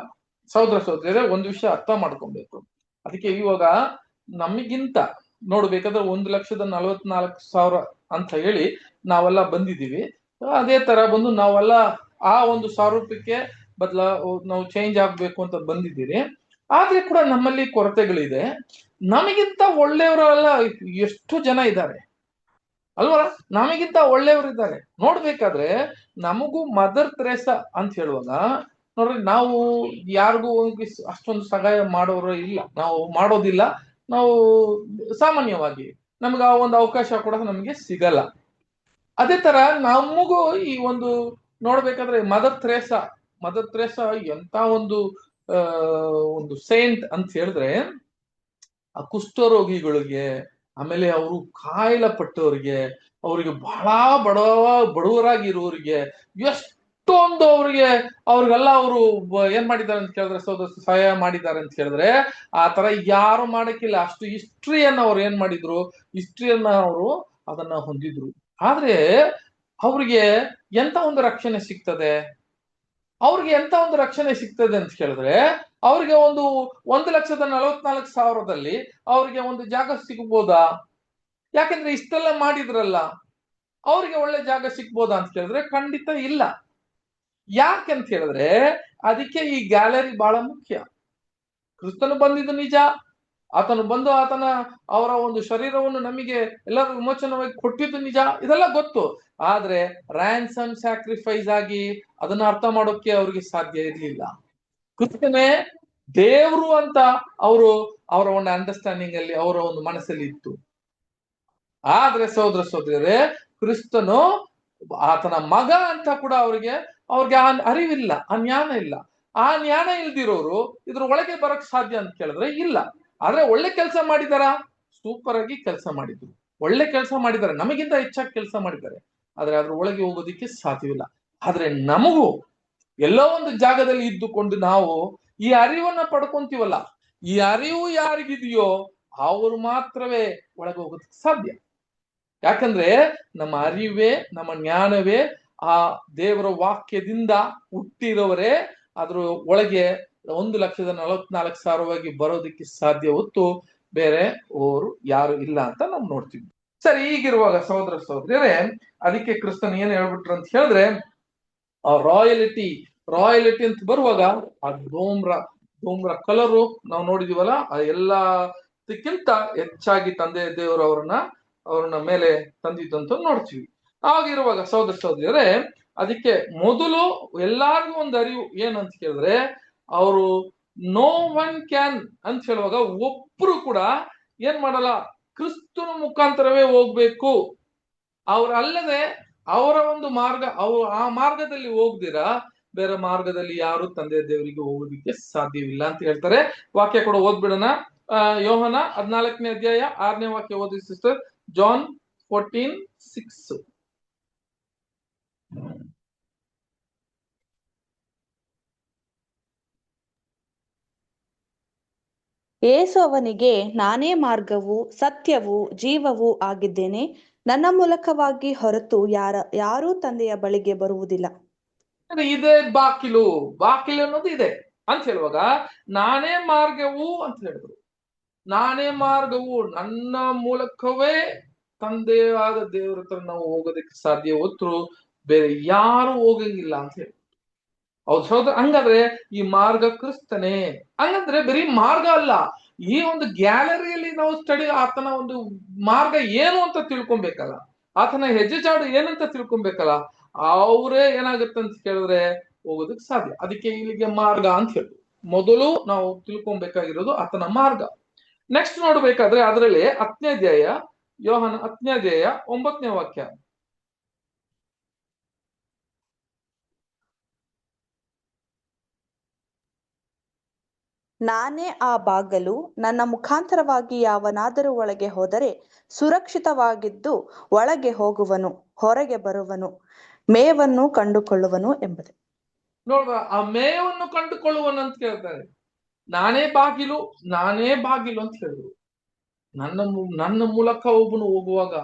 ಸಹೋದರರೇ, ಒಂದು ವಿಷಯ ಅರ್ಥ ಮಾಡ್ಕೊಬೇಕು. ಅದಕ್ಕೆ ಇವಾಗ ನಮಗಿಂತ ನೋಡ್ಬೇಕಾದ್ರೆ 1,44,000 ಅಂತ ಹೇಳಿ ನಾವೆಲ್ಲ ಬಂದಿದ್ದೀವಿ. ಅದೇ ತರ ಬಂದು ನಾವೆಲ್ಲ ಆ ಒಂದು 1,000 ರೂಪಾಯಿಗೆ ನಾವು ಚೇಂಜ್ ಆಗ್ಬೇಕು ಅಂತ ಬಂದಿದ್ದೀರಿ. ಆದ್ರೆ ಕೂಡ ನಮ್ಮಲ್ಲಿ ಕೊರತೆಗಳಿದೆ. ನಮಗಿಂತ ಒಳ್ಳೆಯವರೆಲ್ಲ ಎಷ್ಟು ಜನ ಇದ್ದಾರೆ ಅಲ್ವಾ? ನಮಗಿಂತ ಒಳ್ಳೆಯವರಿದ್ದಾರೆ. ನೋಡ್ಬೇಕಾದ್ರೆ ನಮಗೂ ಮದರ್ ತೆರೇಸಾ ಅಂತ ಹೇಳುವಾಗ ನೋಡ್ರಿ, ನಾವು ಯಾರಿಗೂ ಅಷ್ಟೊಂದು ಸಹಾಯ ಮಾಡೋರು ಇಲ್ಲ, ನಾವು ಮಾಡೋದಿಲ್ಲ. ನಾವು ಸಾಮಾನ್ಯವಾಗಿ ನಮ್ಗೆ ಆ ಒಂದು ಅವಕಾಶ ಕೂಡ ನಮ್ಗೆ ಸಿಗಲ್ಲ. ಅದೇ ತರ ನಮಗೂ ಈ ಒಂದು ನೋಡ್ಬೇಕಾದ್ರೆ ಮದರ್ ತೆರೇಸಾ ಎಂತ ಒಂದು ಸೇಂಟ್ ಅಂತ ಹೇಳಿದ್ರೆ, ಆ ಕುಷ್ಠರೋಗಿಗಳಿಗೆ, ಆಮೇಲೆ ಅವರು ಕಾಯಿಲೆ ಪಟ್ಟವ್ರಿಗೆ, ಅವ್ರಿಗೆ ಬಹಳ ಬಡವರಾಗಿರೋರಿಗೆ ಎಷ್ಟೊಂದು ಅವ್ರಿಗೆಲ್ಲ ಅವರು ಏನ್ ಮಾಡಿದ್ದಾರೆ ಅಂತ ಕೇಳಿದ್ರೆ, ಸಹಾಯ ಮಾಡಿದ್ದಾರೆ ಅಂತ ಹೇಳಿದ್ರೆ, ಆ ತರ ಯಾರು ಮಾಡಕ್ಕಿಲ್ಲ. ಅಷ್ಟು ಹಿಸ್ಟ್ರಿಯನ್ನ ಅವ್ರು ಏನ್ ಮಾಡಿದ್ರು, ಅವರು ಅದನ್ನ ಹೊಂದಿದ್ರು. ಆದ್ರೆ ಅವ್ರಿಗೆ ಎಂತ ಒಂದು ರಕ್ಷಣೆ ಸಿಗ್ತದೆ ಅಂತ ಕೇಳಿದ್ರೆ, ಅವ್ರಿಗೆ 1,44,000 ಅವ್ರಿಗೆ ಒಂದು ಜಾಗ ಸಿಗ್ಬೋದಾ? ಯಾಕಂದ್ರೆ ಇಷ್ಟೆಲ್ಲ ಮಾಡಿದ್ರಲ್ಲ, ಅವ್ರಿಗೆ ಒಳ್ಳೆ ಜಾಗ ಸಿಗ್ಬೋದಾ ಅಂತ ಕೇಳಿದ್ರೆ ಖಂಡಿತ ಇಲ್ಲ. ಯಾಕೆಂತ ಹೇಳಿದ್ರೆ ಅದಕ್ಕೆ ಈ ಗ್ಯಾಲರಿ ಬಹಳ ಮುಖ್ಯ. ಕ್ರಿಸ್ತನು ಬಂದಿದ್ದು ನಿಜ, ಆತನು ಬಂದು ಅವರ ಒಂದು ಶರೀರವನ್ನು ನಮಗೆ ಎಲ್ಲರೂ ವಿಮೋಚನವಾಗಿ ಕೊಟ್ಟಿದ್ದು ನಿಜ, ಇದೆಲ್ಲ ಗೊತ್ತು. ಆದ್ರೆ ರ್ಯಾನ್ಸಮ್ ಸ್ಯಾಕ್ರಿಫೈಸ್ ಆಗಿ ಅದನ್ನ ಅರ್ಥ ಮಾಡೋಕೆ ಅವ್ರಿಗೆ ಸಾಧ್ಯ ಇರ್ಲಿಲ್ಲ. ಕ್ರಿಸ್ತನೇ ದೇವ್ರು ಅಂತ ಅವರ ಒಂದು ಅಂಡರ್ಸ್ಟ್ಯಾಂಡಿಂಗ್ ಅಲ್ಲಿ, ಅವರ ಒಂದು ಮನಸ್ಸಲ್ಲಿ ಇತ್ತು. ಆದ್ರೆ ಸಹೋದರರೇ, ಕ್ರಿಸ್ತನು ಆತನ ಮಗ ಅಂತ ಕೂಡ ಅವ್ರಿಗೆ ಆ ಅರಿವಿಲ್ಲ, ಆ ಜ್ಞಾನ ಇಲ್ಲ. ಆ ಜ್ಞಾನ ಇಲ್ದಿರೋರು ಇದ್ರ ಒಳಗೆ ಬರಕ್ ಸಾಧ್ಯ ಅಂತ ಕೇಳಿದ್ರೆ ಇಲ್ಲ. ಆದ್ರೆ ಒಳ್ಳೆ ಕೆಲಸ ಮಾಡಿದಾರ, ಸೂಪರ್ ಆಗಿ ಕೆಲಸ ಮಾಡಿದ್ರು, ಒಳ್ಳೆ ಕೆಲಸ ಮಾಡಿದ್ದಾರೆ, ನಮಗಿಂತ ಹೆಚ್ಚಾಗಿ ಕೆಲಸ ಮಾಡಿದ್ದಾರೆ. ಆದ್ರೆ ಅದ್ರ ಒಳಗೆ ಹೋಗೋದಿಕ್ಕೆ ಸಾಧ್ಯವಿಲ್ಲ. ಆದ್ರೆ ನಮಗೂ ಎಲ್ಲೋ ಒಂದು ಜಾಗದಲ್ಲಿ ಇದ್ದುಕೊಂಡು ನಾವು ಈ ಅರಿವನ್ನ ಪಡ್ಕೊಂತೀವಲ್ಲ, ಈ ಅರಿವು ಯಾರಿಗಿದೆಯೋ ಅವರು ಮಾತ್ರವೇ ಒಳಗೆ ಹೋಗೋದಕ್ಕೆ ಸಾಧ್ಯ. ಯಾಕಂದ್ರೆ ನಮ್ಮ ಅರಿವೇ, ನಮ್ಮ ಜ್ಞಾನವೇ ಆ ದೇವರ ವಾಕ್ಯದಿಂದ ಹುಟ್ಟಿರೋವರೇ ಅದ್ರ ಒಳಗೆ 1,44,000 ಬರೋದಕ್ಕೆ ಸಾಧ್ಯ ಹೊತ್ತು ಬೇರೆ ಅವರು ಯಾರು ಇಲ್ಲ ಅಂತ ನಾವು ನೋಡ್ತೀವಿ. ಸರಿ, ಹೀಗಿರುವಾಗ ಸಹೋದರ ಸಹೋದರಿಯರೇ, ಅದಕ್ಕೆ ಕ್ರಿಸ್ತನ್ ಏನ್ ಹೇಳ್ಬಿಟ್ರು ಅಂತ ಹೇಳಿದ್ರೆ, ಆ ರಾಯಲಿಟಿ ಅಂತ ಬರುವಾಗ ಆ ಧೂಮ್ರ ಕಲರು ನಾವು ನೋಡಿದೀವಲ್ಲ, ಆ ಎಲ್ಲದಕ್ಕಿಂತ ಹೆಚ್ಚಾಗಿ ತಂದೆ ದೇವರು ಅವ್ರನ್ನ ಮೇಲೆ ತಂದಿದ್ದಂತ ನೋಡ್ತೀವಿ. ಆಗಿರುವಾಗ ಸಹೋದರ ಸಹೋದರಿಯರೇ, ಅದಕ್ಕೆ ಮೊದಲು ಎಲ್ಲಾರ್ಗು ಒಂದು ಅರಿವು ಏನಂತ ಕೇಳಿದ್ರೆ, ಅವರು ನೋ ಒನ್ ಕ್ಯಾನ್ ಅಂತ ಹೇಳುವಾಗ ಒಬ್ರು ಕೂಡ ಏನ್ ಮಾಡಲ್ಲ, ಕ್ರಿಸ್ತನ ಮುಖಾಂತರವೇ ಹೋಗ್ಬೇಕು, ಅವ್ರಲ್ಲದೆ ಅವರ ಒಂದು ಮಾರ್ಗ, ಆ ಮಾರ್ಗದಲ್ಲಿ ಹೋಗ್ದಿರಾ ಬೇರೆ ಮಾರ್ಗದಲ್ಲಿ ಯಾರು ತಂದೆ ದೇವರಿಗೆ ಹೋಗೋದಿಕ್ಕೆ ಸಾಧ್ಯವಿಲ್ಲ ಅಂತ ಹೇಳ್ತಾರೆ. ವಾಕ್ಯ ಕೂಡ ಓದ್ಬಿಡೋಣ. ಯೋಹನ 14ನೇ ಅಧ್ಯಾಯ 6ನೇ ವಾಕ್ಯ ಓದಿ ಸಿಸ್ಟರ್. ಜಾನ್ 14:6. ಯೇಸು ಅವನಿಗೆ, ನಾನೇ ಮಾರ್ಗವೂ ಸತ್ಯವೂ ಜೀವವೂ ಆಗಿದ್ದೇನೆ, ನನ್ನ ಮೂಲಕವಾಗಿ ಹೊರತು ಯಾರೂ ತಂದೆಯ ಬಳಿಗೆ ಬರುವುದಿಲ್ಲ. ಇದೇ ಬಾಕಿಲು ಅನ್ನೋದು ಇದೆ ಅಂತ ಹೇಳುವಾಗ, ನಾನೇ ಮಾರ್ಗವು ಅಂತ ಹೇಳಿದ್ರು. ನಾನೇ ಮಾರ್ಗವು, ನನ್ನ ಮೂಲಕವೇ ತಂದೆಯಾದ ದೇವರ ಹತ್ರ ನಾವು ಹೋಗೋದಕ್ಕೆ ಸಾಧ್ಯ ಹೊತ್ತು ಬೇರೆ ಯಾರು ಹೋಗಂಗಿಲ್ಲ ಅಂತ ಹೇಳಿ. ಹೌದು ಸಹೋದರ, ಹಂಗಾದ್ರೆ ಈ ಮಾರ್ಗ ಕ್ರಿಸ್ತನೇ. ಹಂಗಂದ್ರೆ ಬರೀ ಮಾರ್ಗ ಅಲ್ಲ, ಈ ಒಂದು ಗ್ಯಾಲರಿಯಲ್ಲಿ ನಾವು ಆತನ ಒಂದು ಮಾರ್ಗ ಏನು ಅಂತ ತಿಳ್ಕೊಬೇಕಲ್ಲ, ಆತನ ಹೆಜ್ಜೆಜಾಡು ಏನಂತ ತಿಳ್ಕೊಬೇಕಲ್ಲ, ಅವರೇ ಏನಾಗುತ್ತೆ ಅಂತ ಕೇಳಿದ್ರೆ ಹೋಗೋದಕ್ಕೆ ಸಾಧ್ಯ. ಅದಕ್ಕೆ ಇಲ್ಲಿಗೆ ಮಾರ್ಗ ಅಂತ ಹೇಳಿ ಮೊದಲು ನಾವು ತಿಳ್ಕೊಬೇಕಾಗಿರೋದು ಆತನ ಮಾರ್ಗ. ನೆಕ್ಸ್ಟ್ ನೋಡ್ಬೇಕಾದ್ರೆ ಅದರಲ್ಲಿ 10ನೇ ಅಧ್ಯಾಯ, ಯೋಹನ 10ನೇ ಅಧ್ಯಾಯ 9ನೇ ವಾಕ್ಯ. ನಾನೇ ಆ ಬಾಗಲು, ನನ್ನ ಮುಖಾಂತರವಾಗಿ ಯಾವನಾದರೂ ಒಳಗೆ ಹೋದರೆ ಸುರಕ್ಷಿತವಾಗಿದ್ದು ಒಳಗೆ ಹೋಗುವನು, ಹೊರಗೆ ಬರುವನು, ಮೇವನ್ನು ಕಂಡುಕೊಳ್ಳುವನು ಎಂಬುದೇ. ನೋಡ್ರ, ಆ ಮೇವನ್ನು ಕಂಡುಕೊಳ್ಳುವನು ಅಂತ ಕೇಳ್ತಾರೆ. ನಾನೇ ಬಾಗಿಲು ಅಂತ ಹೇಳಿದ್ರು. ನನ್ನ ಮೂಲಕ ಒಬ್ಬನು ಹೋಗುವಾಗ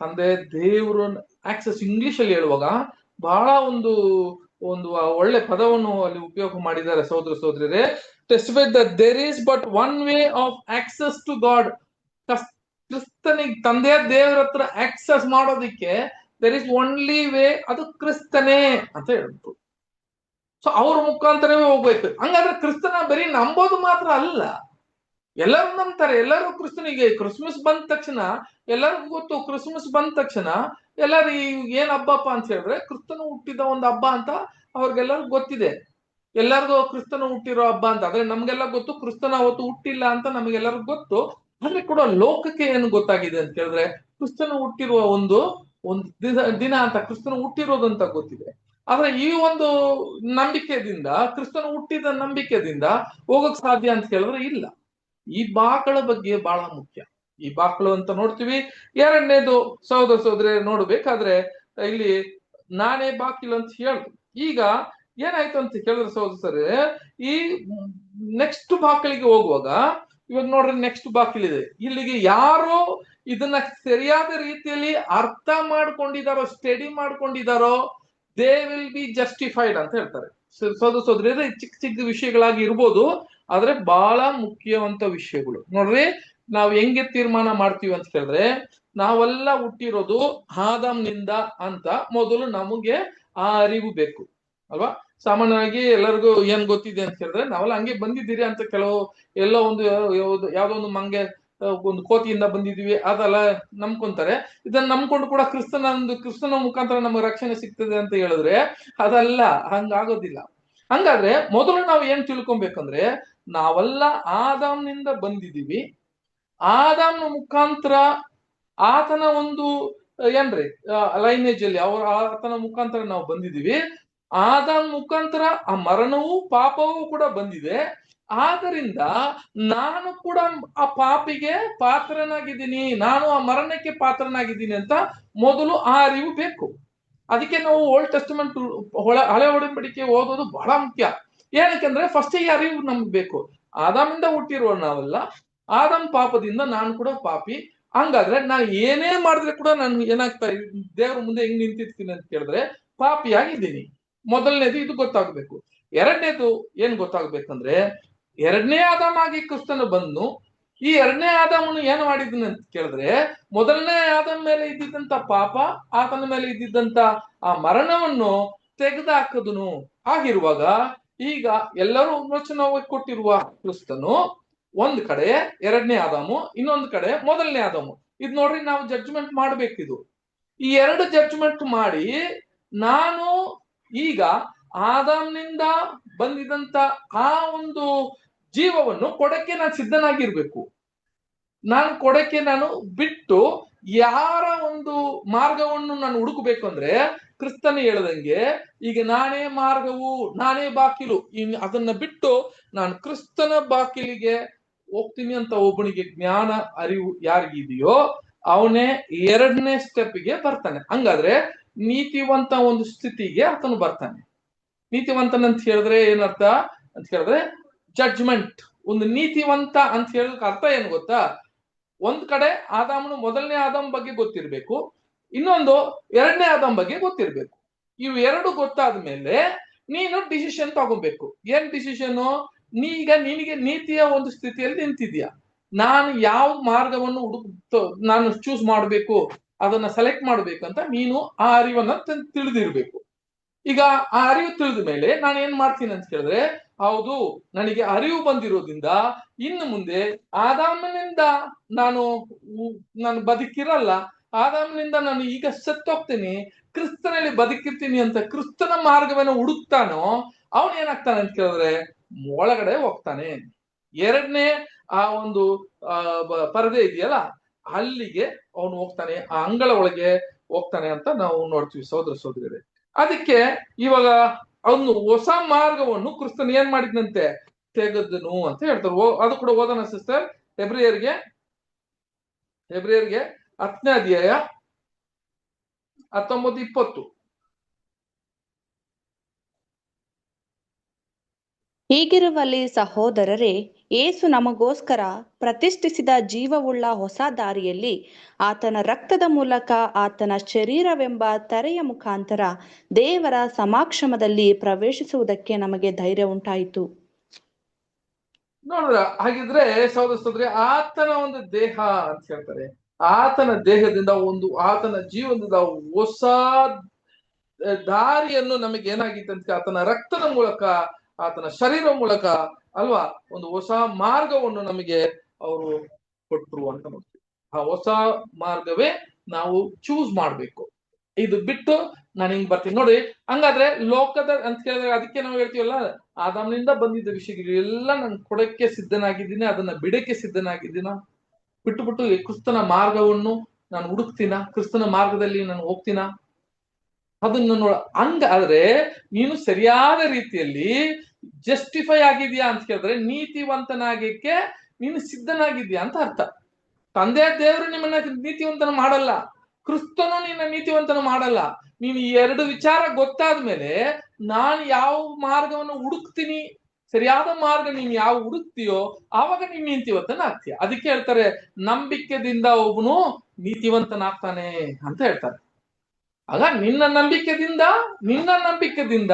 ತಂದೆ ದೇವರು ಆಕ್ಸೆಸ್, ಇಂಗ್ಲಿಷ್ ಅಲ್ಲಿ ಹೇಳುವಾಗ ಬಹಳ ಒಂದು ಒಳ್ಳೆ ಪದವನ್ನು ಅಲ್ಲಿ ಉಪಯೋಗ ಮಾಡಿದ್ದಾರೆ ಸಹೋದರ ಸಹೋದರರೇ. Testified that there is but one way of access to God. ಕ್ರಿಸ್ತನಿಗೆ, ತಂದೆಯ ದೇವರ ಹತ್ರ ಆಕ್ಸೆಸ್ ಮಾಡೋದಿಕ್ಕೆ ದೇರ್ ಇಸ್ ಓನ್ಲಿ ವೇ, ಅದು ಕ್ರಿಸ್ತನೇ ಅಂತ ಹೇಳಿದ್ರು. ಸೊ ಅವ್ರ ಮುಖಾಂತರವೇ ಹೋಗ್ಬೇಕು. ಹಂಗಾದ್ರೆ ಕ್ರಿಸ್ತನ ಬರೀ ನಂಬೋದು ಮಾತ್ರ ಅಲ್ಲ, ಎಲ್ಲರೂ ನಂಬ್ತಾರೆ. ಎಲ್ಲರೂ ಕ್ರಿಸ್ತನಿಗೆ ಕ್ರಿಸ್ಮಸ್ ಬಂದ ತಕ್ಷಣ ಎಲ್ಲರಿಗೂ ಗೊತ್ತು, ಕ್ರಿಸ್ಮಸ್ ಬಂದ ತಕ್ಷಣ ಎಲ್ಲರೂ ಏನ್ ಹಬ್ಬಪ್ಪ ಅಂತ ಹೇಳಿದ್ರೆ ಕ್ರಿಸ್ತನು ಹುಟ್ಟಿದ ಒಂದು ಹಬ್ಬ ಅಂತ ಅವ್ರಿಗೆಲ್ಲರಿಗೂ ಗೊತ್ತಿದೆ. ಎಲ್ಲರಿಗೂ ಕ್ರಿಸ್ತನು ಹುಟ್ಟಿರೋ ಹಬ್ಬ ಅಂತ. ಆದ್ರೆ ನಮ್ಗೆಲ್ಲ ಗೊತ್ತು ಕ್ರಿಸ್ತನ ಅವತ್ತು ಹುಟ್ಟಿಲ್ಲ ಅಂತ ನಮಗೆಲ್ಲರಿಗೂ ಗೊತ್ತು. ಆದ್ರೆ ಕೂಡ ಲೋಕಕ್ಕೆ ಏನು ಗೊತ್ತಾಗಿದೆ ಅಂತ ಹೇಳಿದ್ರೆ ಕ್ರಿಸ್ತನು ಹುಟ್ಟಿರುವ ಒಂದು ದಿನ ಅಂತ, ಕ್ರಿಸ್ತನು ಹುಟ್ಟಿರೋದಂತ ಗೊತ್ತಿದೆ. ಆದ್ರೆ ಈ ಒಂದು ನಂಬಿಕೆದಿಂದ, ಕ್ರಿಸ್ತನು ಹುಟ್ಟಿದ ನಂಬಿಕೆದಿಂದ ಹೋಗಕ್ ಸಾಧ್ಯ ಅಂತ ಹೇಳಿದ್ರೆ ಇಲ್ಲ. ಈ ಬಾಕಳ ಬಗ್ಗೆ ಬಹಳ ಮುಖ್ಯ. ಈ ಬಾಕಳು ಅಂತ ನೋಡ್ತೀವಿ. ಎರಡನೇದು ಸಹೋದರ ಸಹೋದರಿ ನೋಡ್ಬೇಕಾದ್ರೆ ಇಲ್ಲಿ ನಾನೇ ಬಾಕಿಲು ಅಂತ ಹೇಳಿದ್ರು. ಈಗ ಏನಾಯ್ತು ಅಂತ ಕೇಳಿದ್ರೆ ಸಹೋದರ ಸರಿ, ಈ ನೆಕ್ಸ್ಟ್ ಬಾಕಲಿಗೆ ಹೋಗುವಾಗ ಇವಾಗ ನೋಡ್ರಿ, ನೆಕ್ಸ್ಟ್ ಬಾಕಿಲಿದೆ. ಇಲ್ಲಿಗೆ ಯಾರು ಇದನ್ನ ಸರಿಯಾದ ರೀತಿಯಲ್ಲಿ ಅರ್ಥ ಮಾಡ್ಕೊಂಡಿದಾರೋ, ಸ್ಟಡಿ ಮಾಡ್ಕೊಂಡಿದಾರೋ, ದೇ ವಿಲ್ ಬಿ ಜಸ್ಟಿಫೈಡ್ ಅಂತ ಹೇಳ್ತಾರೆ. ಸೋದರ ಸೋದರಿ, ಚಿಕ್ಕ ವಿಷಯಗಳಾಗಿ ಇರ್ಬೋದು, ಆದ್ರೆ ಬಹಳ ಮುಖ್ಯವಂತ ವಿಷಯಗಳು. ನೋಡ್ರಿ, ನಾವ್ ಹೆಂಗೆ ತೀರ್ಮಾನ ಮಾಡ್ತೀವಿ ಅಂತ ಹೇಳಿದ್ರೆ, ನಾವೆಲ್ಲ ಹುಟ್ಟಿರೋದು ಆದಾಮ್ನಿಂದ ಅಂತ ಮೊದಲು ನಮಗೆ ಆ ಅರಿವು ಬೇಕು ಅಲ್ವಾ. ಸಾಮಾನ್ಯವಾಗಿ ಎಲ್ಲರಿಗೂ ಏನ್ ಗೊತ್ತಿದೆ ಅಂತ ಹೇಳಿದ್ರೆ, ನಾವೆಲ್ಲ ಹಂಗೆ ಬಂದಿದ್ದೀರಿ ಅಂತ ಕೆಲವು ಎಲ್ಲೋ ಯಾವ್ದೋ ಒಂದು ಮಂಗೆ ಒಂದು ಕೋತಿಯಿಂದ ಬಂದಿದೀವಿ ಅದೆಲ್ಲ ನಂಬ್ಕೊಂತಾರೆ. ಇದನ್ನ ನಂಬ್ಕೊಂಡು ಕೂಡ ಕ್ರಿಸ್ತನ ಮುಖಾಂತರ ನಮಗೆ ರಕ್ಷಣೆ ಸಿಗ್ತದೆ ಅಂತ ಹೇಳಿದ್ರೆ ಅದೆಲ್ಲ ಹಂಗಾಗೋದಿಲ್ಲ. ಹಂಗಾದ್ರೆ ಮೊದಲು ನಾವು ಏನ್ ತಿಳ್ಕೊಬೇಕಂದ್ರೆ, ನಾವೆಲ್ಲ ಆದಾಮ್ನಿಂದ ಬಂದಿದೀವಿ. ಆದಾಮ್ನ ಮುಖಾಂತರ ಆತನ ಒಂದು ಏನ್ರಿ ಲೈನೇಜ್ ಅಲ್ಲಿ ಆತನ ಮುಖಾಂತರ ನಾವು ಬಂದಿದೀವಿ. ಆದಾಮ್ ಮುಖಾಂತರ ಆ ಮರಣವೂ ಪಾಪವೂ ಕೂಡ ಬಂದಿದೆ. ಆದ್ದರಿಂದ ನಾನು ಕೂಡ ಆ ಪಾಪಿಗೆ ಪಾತ್ರನಾಗಿದ್ದೀನಿ, ನಾನು ಆ ಮರಣಕ್ಕೆ ಪಾತ್ರನಾಗಿದ್ದೀನಿ ಅಂತ ಮೊದಲು ಆ ಅರಿವು ಬೇಕು. ಅದಕ್ಕೆ ನಾವು ಓಲ್ಡ್ ಟೆಸ್ಟಿಮೆಂಟ್, ಹಳೆ ಒಡಂಬಡಿಕೆ ಓದೋದು ಬಹಳ ಮುಖ್ಯ. ಏನಕ್ಕೆಂದ್ರೆ ಫಸ್ಟ್ ಈ ಅರಿವು ನಮ್ಗೆ ಬೇಕು. ಆದಾಮಿಂದ ಹುಟ್ಟಿರುವ ನಾವೆಲ್ಲ, ಆದಾಮ್ ಪಾಪದಿಂದ ನಾನು ಕೂಡ ಪಾಪಿ. ಹಂಗಾದ್ರೆ ನಾನು ಏನೇ ಮಾಡಿದ್ರೆ ಕೂಡ ನಾನು ಏನಾಗ್ತಾ ದೇವ್ರ ಮುಂದೆ ಹೆಂಗ್ ನಿಂತಿರ್ತೀನಿ ಅಂತ ಕೇಳಿದ್ರೆ ಪಾಪಿಯಾಗಿದ್ದೀನಿ. ಮೊದಲನೇದು ಇದು ಗೊತ್ತಾಗ್ಬೇಕು. ಎರಡನೇದು ಏನ್ ಗೊತ್ತಾಗ್ಬೇಕಂದ್ರೆ, ಎರಡನೇ ಆದಾಮಾಗಿ ಕ್ರಿಸ್ತನು ಬಂದು ಈ ಎರಡನೇ ಆದಾಮನು ಏನು ಮಾಡಿದನು ಅಂತ ಕೇಳಿದ್ರೆ, ಮೊದಲನೇ ಆದಾಮ ಮೇಲೆ ಇದ್ದಿದ್ದಂತ ಪಾಪ, ಆತನ ಮೇಲೆ ಇದ್ದಿದ್ದಂತ ಆ ಮರಣವನ್ನು ತೆಗೆದುಹಾಕದನು. ಆಗಿರುವಾಗ ಈಗ ಎಲ್ಲರೂ ವಿಮೋಚನವಾಗಿ ಕೊಟ್ಟಿರುವ ಕ್ರಿಸ್ತನು ಒಂದ್ ಕಡೆ ಎರಡನೇ ಆದಾಮು, ಇನ್ನೊಂದ್ ಕಡೆ ಮೊದಲನೇ ಆದಾಮು. ಇದ್ ನೋಡ್ರಿ, ನಾವು ಜಡ್ಜ್ಮೆಂಟ್ ಮಾಡ್ಬೇಕಿದು. ಈ ಎರಡು ಜಡ್ಜ್ಮೆಂಟ್ ಮಾಡಿ ನಾನು ಈಗ ಆದಾಮ್ನಿಂದ ಬಂದಿದಂತ ಆ ಒಂದು ಜೀವವನ್ನು ಕೊಡಕ್ಕೆ ನಾನು ಸಿದ್ಧನಾಗಿರ್ಬೇಕು. ನಾನು ಬಿಟ್ಟು ಯಾರ ಒಂದು ಮಾರ್ಗವನ್ನು ನಾನು ಹುಡುಕಬೇಕು ಅಂದ್ರೆ, ಕ್ರಿಸ್ತನ ಹೇಳ್ದಂಗೆ ಈಗ ನಾನೇ ಮಾರ್ಗವು, ನಾನೇ ಬಾಕಿಲು, ಅದನ್ನ ಬಿಟ್ಟು ನಾನು ಕ್ರಿಸ್ತನ ಬಾಕಿಲಿಗೆ ಹೋಗ್ತೀನಿ ಅಂತ ಒಬ್ಬನಿಗೆ ಜ್ಞಾನ ಅರಿವು ಯಾರಿಗಿದೆಯೋ ಅವನೇ ಎರಡನೇ ಸ್ಟೆಪ್ಗೆ ಬರ್ತಾನೆ. ಹಂಗಾದ್ರೆ ನೀತಿವಂತ ಒಂದು ಸ್ಥಿತಿಗೆ ಆತನು ಬರ್ತಾನೆ. ನೀತಿವಂತನಂತ ಹೇಳಿದ್ರೆ ಏನರ್ಥ ಅಂತ ಹೇಳಿದ್ರೆ, ಜಡ್ಜ್ಮೆಂಟ್. ಒಂದು ನೀತಿವಂತ ಅಂತ ಹೇಳೋದಕ್ಕೆ ಅರ್ಥ ಏನು ಗೊತ್ತಾ? ಒಂದ್ ಕಡೆ ಆದಾಮನು ಮೊದಲನೇ ಆದಾಮ್ ಬಗ್ಗೆ ಗೊತ್ತಿರ್ಬೇಕು, ಇನ್ನೊಂದು ಎರಡನೇ ಆದಾಮ್ ಬಗ್ಗೆ ಗೊತ್ತಿರ್ಬೇಕು. ಇವು ಎರಡು ಗೊತ್ತಾದ್ಮೇಲೆ ನೀನು ಡಿಸಿಷನ್ ತಗೋಬೇಕು. ಏನ್ ಡಿಸಿಷನ್? ನಿನಗೆ ನೀತಿಯ ಒಂದು ಸ್ಥಿತಿಯಲ್ಲಿ ನಿಂತಿದ್ಯಾ, ನಾನು ಯಾವ ಮಾರ್ಗವನ್ನು ನಾನು ಚೂಸ್ ಮಾಡ್ಬೇಕು, ಅದನ್ನ ಸೆಲೆಕ್ಟ್ ಮಾಡ್ಬೇಕಂತ ನೀನು ಆ ಅರಿವನ್ನ ತಿಳಿದಿರ್ಬೇಕು. ಈಗ ಆ ಅರಿವು ತಿಳಿದ ಮೇಲೆ ನಾನು ಏನ್ ಮಾಡ್ತೀನಿ ಅಂತ ಕೇಳಿದ್ರೆ, ಹೌದು, ನನಗೆ ಅರಿವು ಬಂದಿರೋದ್ರಿಂದ ಇನ್ನು ಮುಂದೆ ಆದಾಮನಿಂದ ನಾನು ಬದುಕಿರಲ್ಲ, ಆದಾಮನಿಂದ ನಾನು ಈಗ ಸತ್ತೋಗ್ತೀನಿ, ಕ್ರಿಸ್ತನಲ್ಲಿ ಬದುಕಿರ್ತೀನಿ ಅಂತ ಕ್ರಿಸ್ತನ ಮಾರ್ಗವನ್ನು ಹುಡುಕ್ತಾನೋ ಅವನ್ ಏನಾಗ್ತಾನೆ ಅಂತ ಕೇಳಿದ್ರೆ ಒಳಗಡೆ ಹೋಗ್ತಾನೆ. ಎರಡನೇ ಆ ಒಂದು ಪರದೆ ಇದೆಯಲ್ಲ, ಅಲ್ಲಿಗೆ ಅವನು ಹೋಗ್ತಾನೆ, ಆ ಅಂಗಳ ಒಳಗೆ ಹೋಗ್ತಾನೆ ಅಂತ ನಾವು ನೋಡ್ತೀವಿ ಸಹೋದರ ಸಹೋದರಿಯರೇ. ಅದಕ್ಕೆ ಇವಾಗ ಅವನು ಹೊಸ ಮಾರ್ಗವನ್ನು ಕ್ರಿಸ್ತನ್ ಏನ್ ಮಾಡಿದ್ನಂತೆ, ತೆಗೆದನು ಅಂತ ಹೇಳ್ತಾರೆ. ಅದು ಕೂಡ ಓದೋಣ ಸಿಸ್ಟರ್. ಹೆಬ್ರಿಯರ್ಗೆ 10ನೇ ಅಧ್ಯಾಯ 19-20. ಹೀಗಿರುವಲ್ಲಿ ಸಹೋದರರೇ, ಯೇಸು ನಮಗೋಸ್ಕರ ಪ್ರತಿಷ್ಠಿಸಿದ ಜೀವವುಳ್ಳ ಹೊಸ ದಾರಿಯಲ್ಲಿ ಆತನ ರಕ್ತದ ಮೂಲಕ ಆತನ ಶರೀರವೆಂಬ ತೆರೆಯ ಮುಖಾಂತರ ದೇವರ ಸಮಾಕ್ಷಮದಲ್ಲಿ ಪ್ರವೇಶಿಸುವುದಕ್ಕೆ ನಮಗೆ ಧೈರ್ಯ ಉಂಟಾಯಿತು. ನೋಡ್ರ, ಹಾಗಿದ್ರೆ ಸಹೋದರ ಸಹೋದರಿ, ಆತನ ಒಂದು ದೇಹ ಅಂತ ಹೇಳ್ತಾರೆ. ಆತನ ದೇಹದಿಂದ ಆತನ ಜೀವನದ ಹೊಸ ದಾರಿಯನ್ನು ನಮಗೆ ಏನಾಗಿತ್ತು ಅಂತ, ಆತನ ರಕ್ತದ ಮೂಲಕ, ಆತನ ಶರೀರ ಮೂಲಕ ಅಲ್ವಾ, ಒಂದು ಹೊಸ ಮಾರ್ಗವನ್ನು ನಮಗೆ ಅವರು ಕೊಟ್ರು ಅಂತ ನೋಡ್ತೀವಿ. ಆ ಹೊಸ ಮಾರ್ಗವೇ ನಾವು ಚೂಸ್ ಮಾಡ್ಬೇಕು. ಇದು ಬಿಟ್ಟು ನಾನು ಹಿಂಗ್ ಬರ್ತೀನಿ ನೋಡಿ. ಹಂಗಾದ್ರೆ ಲೋಕದ ಅಂತ ಕೇಳಿದ್ರೆ ಅದಕ್ಕೆ ನಾವು ಹೇಳ್ತೀವಲ್ಲ, ಆದಾಮ್ನಿಂದ ಬಂದಿದ್ದ ವಿಷಯಗಳು ಎಲ್ಲ ನಾನು ಕೊಡಕ್ಕೆ ಸಿದ್ಧನಾಗಿದ್ದೀನಿ, ಅದನ್ನ ಬಿಡಕ್ಕೆ ಸಿದ್ಧನಾಗಿದ್ದೀನ. ಬಿಟ್ಟು ಕ್ರಿಸ್ತನ ಮಾರ್ಗವನ್ನು ನಾನು ಹುಡುಕ್ತೀನ, ಕ್ರಿಸ್ತನ ಮಾರ್ಗದಲ್ಲಿ ನಾನು ಹೋಗ್ತೀನ, ಅದನ್ನ ಹಂಗಾದ್ರೆ ನೀನು ಸರಿಯಾದ ರೀತಿಯಲ್ಲಿ ಜಸ್ಟಿಫೈ ಆಗಿದ್ಯಾ ಅಂತ ಕೇಳಿದ್ರೆ, ನೀತಿವಂತನಾಗಕ್ಕೆ ನೀನು ಸಿದ್ಧನಾಗಿದ್ಯಾ ಅಂತ ಅರ್ಥ. ತಂದೆ ದೇವರು ನಿಮ್ಮನ್ನ ನೀತಿವಂತನ ಮಾಡಲ್ಲ, ಕ್ರಿಸ್ತನು ನಿನ್ನ ನೀತಿವಂತನ ಮಾಡಲ್ಲ. ನೀನು ಈ ಎರಡು ವಿಚಾರ ಗೊತ್ತಾದ್ಮೇಲೆ ನಾನು ಯಾವ ಮಾರ್ಗವನ್ನು ಹುಡುಕ್ತೀನಿ, ಸರಿಯಾದ ಮಾರ್ಗ ನೀನ್ ಯಾವ ಹುಡುಕ್ತೀಯೋ ಆವಾಗ ನೀನ್ ನೀತಿವಂತನ ಆಗ್ತೀಯ. ಅದಕ್ಕೆ ಹೇಳ್ತಾರೆ, ನಂಬಿಕೆದಿಂದ ಒಬ್ಬನು ನೀತಿವಂತನಾಗ್ತಾನೆ ಅಂತ ಹೇಳ್ತಾರೆ. ಆಗ ನಿನ್ನ ನಂಬಿಕೆದಿಂದ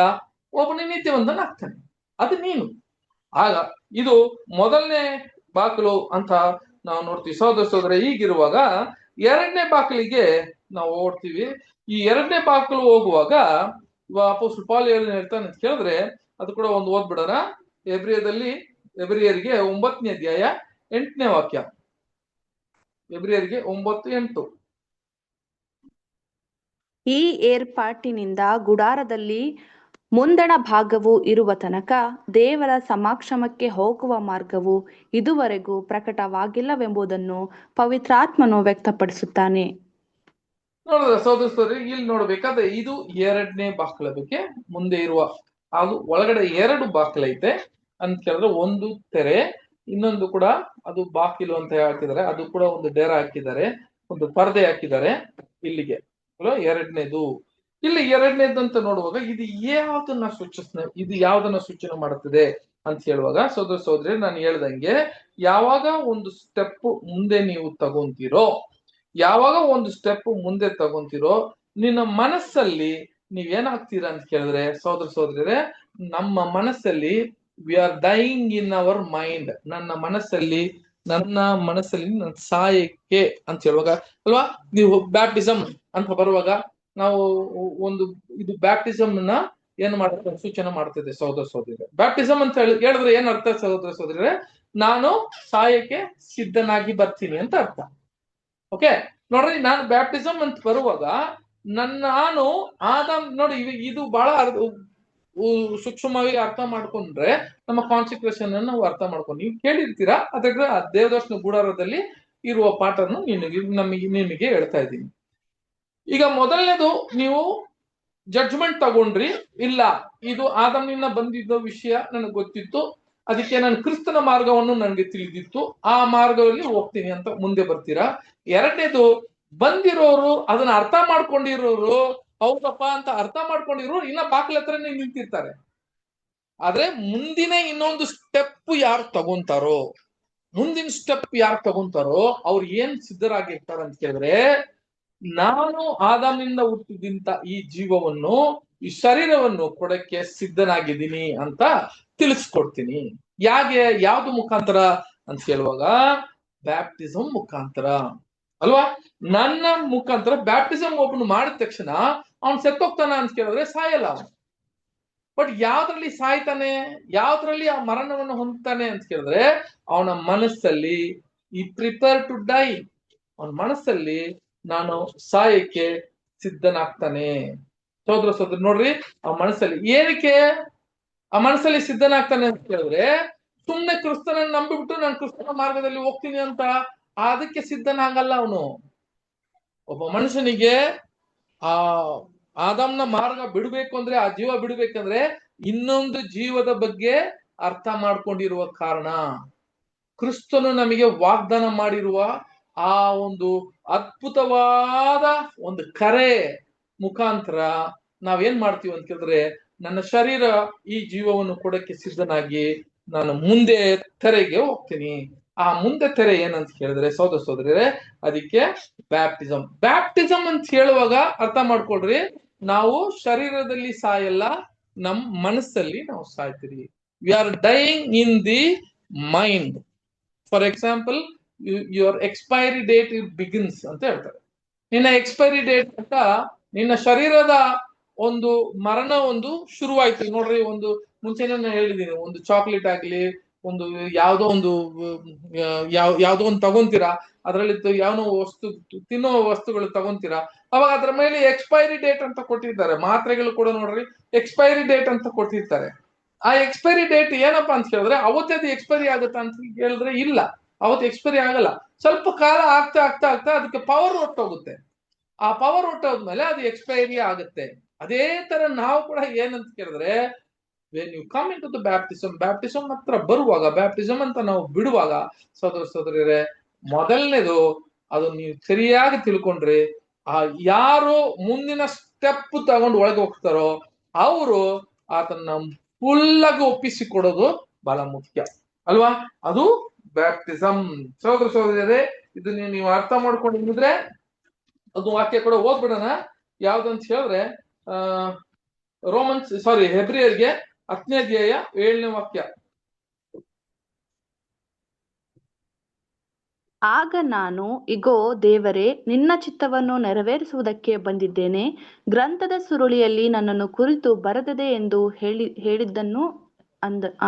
ಒಬ್ಬನು ನೀತಿವಂತನಾಗ್ತಾನೆ, ಅದು ನೀನು. ಆಗ ಇದು ಮೊದಲನೇ ಬಾಗಿಲು ಅಂತ ನಾವು ನೋಡ್ತೀವಿ ಸಹೋದರ ಸಹೋದರ. ಹೀಗಿರುವಾಗ ಎರಡನೇ ಬಾಗಿಲಿಗೆ ನಾವು ಓಡ್ತೀವಿ. ಈ ಎರಡನೇ ಬಾಗಿಲು ಹೋಗುವಾಗ ಅಪೊಸ್ತಲ ಪೌಲ್ ಏನ್ ಹೇಳ್ತಾನೆ ಅಂತ ಕೇಳಿದ್ರೆ, ಅದು ಕೂಡ ಒಂದು ಓದ್ಬಿಡೋಣ. ಹೆಬ್ರಿಯರಿಗೆ 9ನೇ ಅಧ್ಯಾಯ 8ನೇ ವಾಕ್ಯ. ಹೆಬ್ರಿಯರಿಗೆ 9:8. ಈ ಏರ್ಪಾಟಿನಿಂದ ಗುಡಾರದಲ್ಲಿ ಮುಂದಣ ಭಾಗವು ಇರುವ ತನಕ ದೇವರ ಸಮಾಕ್ಷಮಕ್ಕೆ ಹೋಗುವ ಮಾರ್ಗವು ಇದುವರೆಗೂ ಪ್ರಕಟವಾಗಿಲ್ಲವೆಂಬುದನ್ನು ಪವಿತ್ರಾತ್ಮನು ವ್ಯಕ್ತಪಡಿಸುತ್ತಾನೆ. ನೋಡಿದ್ರೆ ಸಹೋದರ ಸಹೋದರಿ, ಇಲ್ಲಿ ನೋಡ್ಬೇಕಾದ್ರೆ ಇದು ಎರಡನೇ ಬಾಗಿಲ ಬಗ್ಗೆ ಮುಂದೆ ಇರುವ, ಅದು ಒಳಗಡೆ 2 ಬಾಗಿಲೈತೆ ಅಂತ ಕೇಳಿದ್ರೆ, ಒಂದು ತೆರೆ, ಇನ್ನೊಂದು ಕೂಡ ಅದು ಬಾಗಿಲು ಅಂತ ಹಾಕಿದ್ದಾರೆ, ಅದು ಕೂಡ ಒಂದು ಡೇರ ಹಾಕಿದ್ದಾರೆ, ಒಂದು ಪರದೆ ಹಾಕಿದ್ದಾರೆ ಇಲ್ಲಿಗೆ. ಎರಡನೇದು ಇಲ್ಲಿ ಎರಡನೇದು ಅಂತ ನೋಡುವಾಗ ಇದು ಯಾವ್ದನ್ನ ಸೂಚನೆ ಮಾಡುತ್ತದೆ ಅಂತ ಹೇಳುವಾಗ ಸಹೋದರ ಸಹೋದರಿ, ನಾನು ಹೇಳ್ದಂಗೆ ಯಾವಾಗ ಒಂದು ಸ್ಟೆಪ್ ಮುಂದೆ ನೀವು ತಗೊಂತೀರೋ, ನಿನ್ನ ಮನಸ್ಸಲ್ಲಿ ನೀವೇನಾಗ್ತೀರಾ ಅಂತ ಕೇಳಿದ್ರೆ ಸಹೋದರ ಸಹೋದರಿಯರೇ, ನಮ್ಮ ಮನಸ್ಸಲ್ಲಿ we are dying in our mind. ನನ್ನ ಮನಸ್ಸಲ್ಲಿ ನನ್ನ ಸಾಯಕ್ಕೆ ಅಂತ ಹೇಳುವಾಗ ಅಲ್ವಾ, ನೀವು ಬ್ಯಾಪ್ಟಿಸಮ್ ಅಂತ ಬರುವಾಗ ನಾವು ಒಂದು ಇದು ಬ್ಯಾಪ್ಟಿಸಮ್ ನ ಏನ್ ಮಾಡುತ್ತೆ, ಸೂಚನೆ ಮಾಡ್ತಿದೆ ಸಹೋದರ ಸಹೋದರಿಯರೇ. ಬ್ಯಾಪ್ಟಿಸಮ್ ಅಂತ ಹೇಳಿದ್ರೆ ಏನ್ ಅರ್ಥ ಸಹೋದರ ಸಹೋದರಿಯರೇ? ನಾನು ಸಾಯಕ್ಕೆ ಸಿದ್ಧನಾಗಿ ಬರ್ತೀನಿ ಅಂತ ಅರ್ಥ. ಓಕೆ ನೋಡ್ರಿ, ನಾನು ಬ್ಯಾಪ್ಟಿಸಮ್ ಅಂತ ಬರುವಾಗ ನಾನು ಆದಾಮ್ ನೋಡಿ, ಇದು ಬಹಳ ಸೂಕ್ಷ್ಮವಾಗಿ ಅರ್ಥ ಮಾಡ್ಕೊಂಡ್ರೆ ನಮ್ಮ ಕಾನ್ಸಿಕ್ರೇಷನ್ ಅನ್ನು ನಾವು ಅರ್ಥ ಮಾಡ್ಕೊಂಡು, ನೀವು ಕೇಳಿರ್ತೀರಾ, ಅದಕ್ಕೆ ದೇವದರ್ಶನ ಗುಡಾರದಲ್ಲಿ ಇರುವ ಪಾಠನ್ನು ನಿಮಗೆ ಹೇಳ್ತಾ ಇದ್ದೀನಿ. ಈಗ ಮೊದಲನೇದು, ನೀವು ಜಡ್ಜ್ಮೆಂಟ್ ತಗೊಂಡ್ರಿ, ಇಲ್ಲ ಇದು ಆದಾಮ್ನಿಂದ ಬಂದಿದ್ದ ವಿಷಯ ನನಗೆ ಗೊತ್ತಿತ್ತು, ಅದಕ್ಕೆ ನಾನು ಕ್ರಿಸ್ತನ ಮಾರ್ಗವನ್ನು ನನಗೆ ತಿಳಿದಿತ್ತು, ಆ ಮಾರ್ಗದಲ್ಲಿ ಹೋಗ್ತೀನಿ ಅಂತ ಮುಂದೆ ಬರ್ತೀರಾ. ಎರಡನೇದು, ಬಂದಿರೋರು ಅದನ್ನ ಅರ್ಥ ಮಾಡ್ಕೊಂಡಿರೋರು, ಹೌದಪ್ಪ ಅಂತ ಅರ್ಥ ಮಾಡ್ಕೊಂಡಿರೋರು ಇನ್ನ ಬಾಕ್ಲ ಹತ್ರನೇ ನಿಂತಿರ್ತಾರೆ. ಆದ್ರೆ ಮುಂದಿನ ಇನ್ನೊಂದು ಸ್ಟೆಪ್ ಯಾರು ತಗೊಂತಾರೋ, ಅವ್ರು ಏನ್ ಸಿದ್ಧರಾಗಿರ್ತಾರ ಅಂತ ಕೇಳಿದ್ರೆ, ನಾನು ಆದಾಮ್ನಿಂದ ಹುಟ್ಟಿದಂತ ಈ ಜೀವವನ್ನು, ಈ ಶರೀರವನ್ನು ಕೊಡಕ್ಕೆ ಸಿದ್ಧನಾಗಿದ್ದೀನಿ ಅಂತ ತಿಳಿಸ್ಕೊಡ್ತೀನಿ. ಯಾವ್ದು ಮುಖಾಂತರ ಅಂತ ಹೇಳುವಾಗ, ಬ್ಯಾಪ್ಟಿಸಮ್ ಮುಖಾಂತರ ಅಲ್ವಾ. ನನ್ನ ಮುಖಾಂತರ ಬ್ಯಾಪ್ಟಿಸಮ್ ಒಬ್ಬನು ಮಾಡಿದ ತಕ್ಷಣ ಅವನ್ ಸತ್ತೋಗ್ತಾನ ಅಂತ ಕೇಳಿದ್ರೆ ಸಾಯಲ್ಲ. ಬಟ್ ಯಾವ್ದ್ರಲ್ಲಿ ಸಾಯ್ತಾನೆ, ಯಾವ್ದ್ರಲ್ಲಿ ಆ ಮರಣವನ್ನು ಹೊಂದ್ತಾನೆ ಅಂತ ಕೇಳಿದ್ರೆ, ಅವನ ಮನಸ್ಸಲ್ಲಿ ಈ ಪ್ರಿಪೇರ್ ಟು ಡೈ, ಅವನ ಮನಸ್ಸಲ್ಲಿ ನಾನು ಸಾಯಕ್ಕೆ ಸಿದ್ಧನಾಗ್ತಾನೆ. ಸಹೋದರ ನೋಡ್ರಿ, ಆ ಮನಸ್ಸಲ್ಲಿ ಏನಕ್ಕೆ ಆ ಮನಸ್ಸಲ್ಲಿ ಸಿದ್ಧನಾಗ್ತಾನೆ ಅಂತ ಕೇಳಿದ್ರೆ, ಸುಮ್ನೆ ಕ್ರಿಸ್ತನ ನಂಬಿಬಿಟ್ಟು ನಾನು ಕ್ರಿಸ್ತನ ಮಾರ್ಗದಲ್ಲಿ ಹೋಗ್ತೀನಿ ಅಂತ ಅದಕ್ಕೆ ಸಿದ್ಧನಾಗಲ್ಲ ಅವನು. ಒಬ್ಬ ಮನುಷ್ಯನಿಗೆ ಆ ಆದಾಮ್ನ ಮಾರ್ಗ ಬಿಡಬೇಕು ಅಂದ್ರೆ, ಆ ಜೀವ ಬಿಡಬೇಕಂದ್ರೆ ಇನ್ನೊಂದು ಜೀವದ ಬಗ್ಗೆ ಅರ್ಥ ಮಾಡ್ಕೊಂಡಿರುವ ಕಾರಣ, ಕ್ರಿಸ್ತನು ನಮಗೆ ವಾಗ್ದಾನ ಮಾಡಿರುವ ಆ ಒಂದು ಅದ್ಭುತವಾದ ಒಂದು ಕರೆ ಮುಖಾಂತರ ನಾವೇನ್ ಮಾಡ್ತೀವಿ ಅಂತ ಕೇಳಿದ್ರೆ, ನನ್ನ ಶರೀರ ಈ ಜೀವವನ್ನು ಕೊಡಕ್ಕೆ ಸಿದ್ಧನಾಗಿ ನಾನು ಮುಂದೆ ತೆರೆಗೆ ಹೋಗ್ತೀನಿ. ಆ ಮುಂದೆ ತೆರೆ ಏನಂತ ಕೇಳಿದ್ರೆ ಸಹೋದರ ಸಹೋದರಿಯರೇ, ಅದಕ್ಕೆ ಬ್ಯಾಪ್ಟಿಸಮ್ ಅಂತ ಹೇಳುವಾಗ ಅರ್ಥ ಮಾಡ್ಕೊಳ್ರಿ, ನಾವು ಶರೀರದಲ್ಲಿ ಸಾಯಲ್ಲ, ನಮ್ ಮನಸ್ಸಲ್ಲಿ ನಾವು ಸಾಯ್ತೀರಿ. We are dying in the mind. For example, your expiry date it begins ಅಂತ ಹೇಳ್ತಾರೆ. ನಿನ್ನ ಎಕ್ಸ್ಪೈರಿ ಡೇಟ್ ಅಂತ ನಿನ್ನ ಶರೀರದ ಒಂದು ಮರಣ ಒಂದು ಶುರುವಾಯ್ತು ನೋಡ್ರಿ. ಒಂದು ಮುಂಚೆನೇ ನಾನು ಹೇಳಿದ್ದೀನಿ, ಒಂದು ಚಾಕ್ಲೇಟ್ ಆಗ್ಲಿ, ಒಂದು ಯಾವ್ದೋ ಒಂದು ತಗೊಂತೀರಾ, ಅದರಲ್ಲಿ ಯಾವನೋ ವಸ್ತು, ತಿನ್ನೋ ವಸ್ತುಗಳು ತಗೊಂತೀರಾ, ಅವಾಗ ಅದ್ರ ಮೇಲೆ ಎಕ್ಸ್ಪೈರಿ ಡೇಟ್ ಅಂತ ಕೊಟ್ಟಿರ್ತಾರೆ. ಮಾತ್ರೆಗಳು ಕೂಡ ನೋಡ್ರಿ ಎಕ್ಸ್ಪೈರಿ ಡೇಟ್ ಅಂತ ಕೊಟ್ಟಿರ್ತಾರೆ. ಆ ಎಕ್ಸ್ಪೈರಿ ಡೇಟ್ ಏನಪ್ಪಾ ಅಂತ ಹೇಳಿದ್ರೆ, ಅವತ್ತೇ ಅದು ಎಕ್ಸ್ಪೈರಿ ಆಗುತ್ತಾ ಅಂತ ಹೇಳಿದ್ರೆ ಇಲ್ಲ, ಅವತ್ತು ಎಕ್ಸ್ಪೈರಿ ಆಗಲ್ಲ. ಸ್ವಲ್ಪ ಕಾಲ ಆಗ್ತಾ ಆಗ್ತಾ ಆಗ್ತಾ ಅದಕ್ಕೆ ಪವರ್ ಹೊಟ್ಟೋಗುತ್ತೆ. ಆ ಪವರ್ ಹೊಟ್ಟೋದ್ಮೇಲೆ ಅದು ಎಕ್ಸ್ಪೈರಿ ಆಗುತ್ತೆ. ಅದೇ ತರ ನಾವು ಕೂಡ ಏನಂತ ಕೇಳಿದ್ರೆ, when you come into the baptism ಹತ್ರ ಬರುವಾಗ, ಬ್ಯಾಪ್ಟಿಸಮ್ ಅಂತ ನಾವು ಬಿಡುವಾಗ ಸಹೋದರ ಸಹೋದರಿಯರೇ, ಮೊದಲನೇದು ಅದು ನೀವು ಸರಿಯಾಗಿ ತಿಳ್ಕೊಂಡ್ರಿ, ಆ ಯಾರು ಮುಂದಿನ ಸ್ಟೆಪ್ ತಗೊಂಡು ಒಳಗೆ ಹೋಗ್ತಾರೋ ಅವರು ಆತನ ಫುಲ್ ಆಗಿ ಒಪ್ಪಿಸಿಕೊಡೋದು ಬಹಳ ಮುಖ್ಯ ಅಲ್ವಾ. ಅದು ಬ್ಯಾಪ್ಟಿಸಮ್. ಸಹೋದರ ಸಹೋದರಿಯರೇ, ಇದನ್ನ ನೀವು ಅರ್ಥ ಮಾಡ್ಕೊಂಡಿದ್ರೆ ಅದು ವಾಕ್ಯ ಕೂಡ ಓದ್ಬಿಡೋಣ. ಯಾವ್ದಂತ ಹೇಳಿದ್ರೆ ಹೆಬ್ರಿಯರ್ಗೆ 10ನೇ ಅಧ್ಯಾಯ 7ನೇ ವಾಕ್ಯ. ಆಗ ನಾನು, ಇಗೋ ದೇವರೇ, ನಿನ್ನ ಚಿತ್ತವನ್ನು ನೆರವೇರಿಸುವುದಕ್ಕೆ ಬಂದಿದ್ದೇನೆ, ಗ್ರಂಥದ ಸುರುಳಿಯಲ್ಲಿ ನನ್ನನ್ನು ಕುರಿತು ಬರೆದದೆ ಎಂದು ಹೇಳಿದ್ದನ್ನು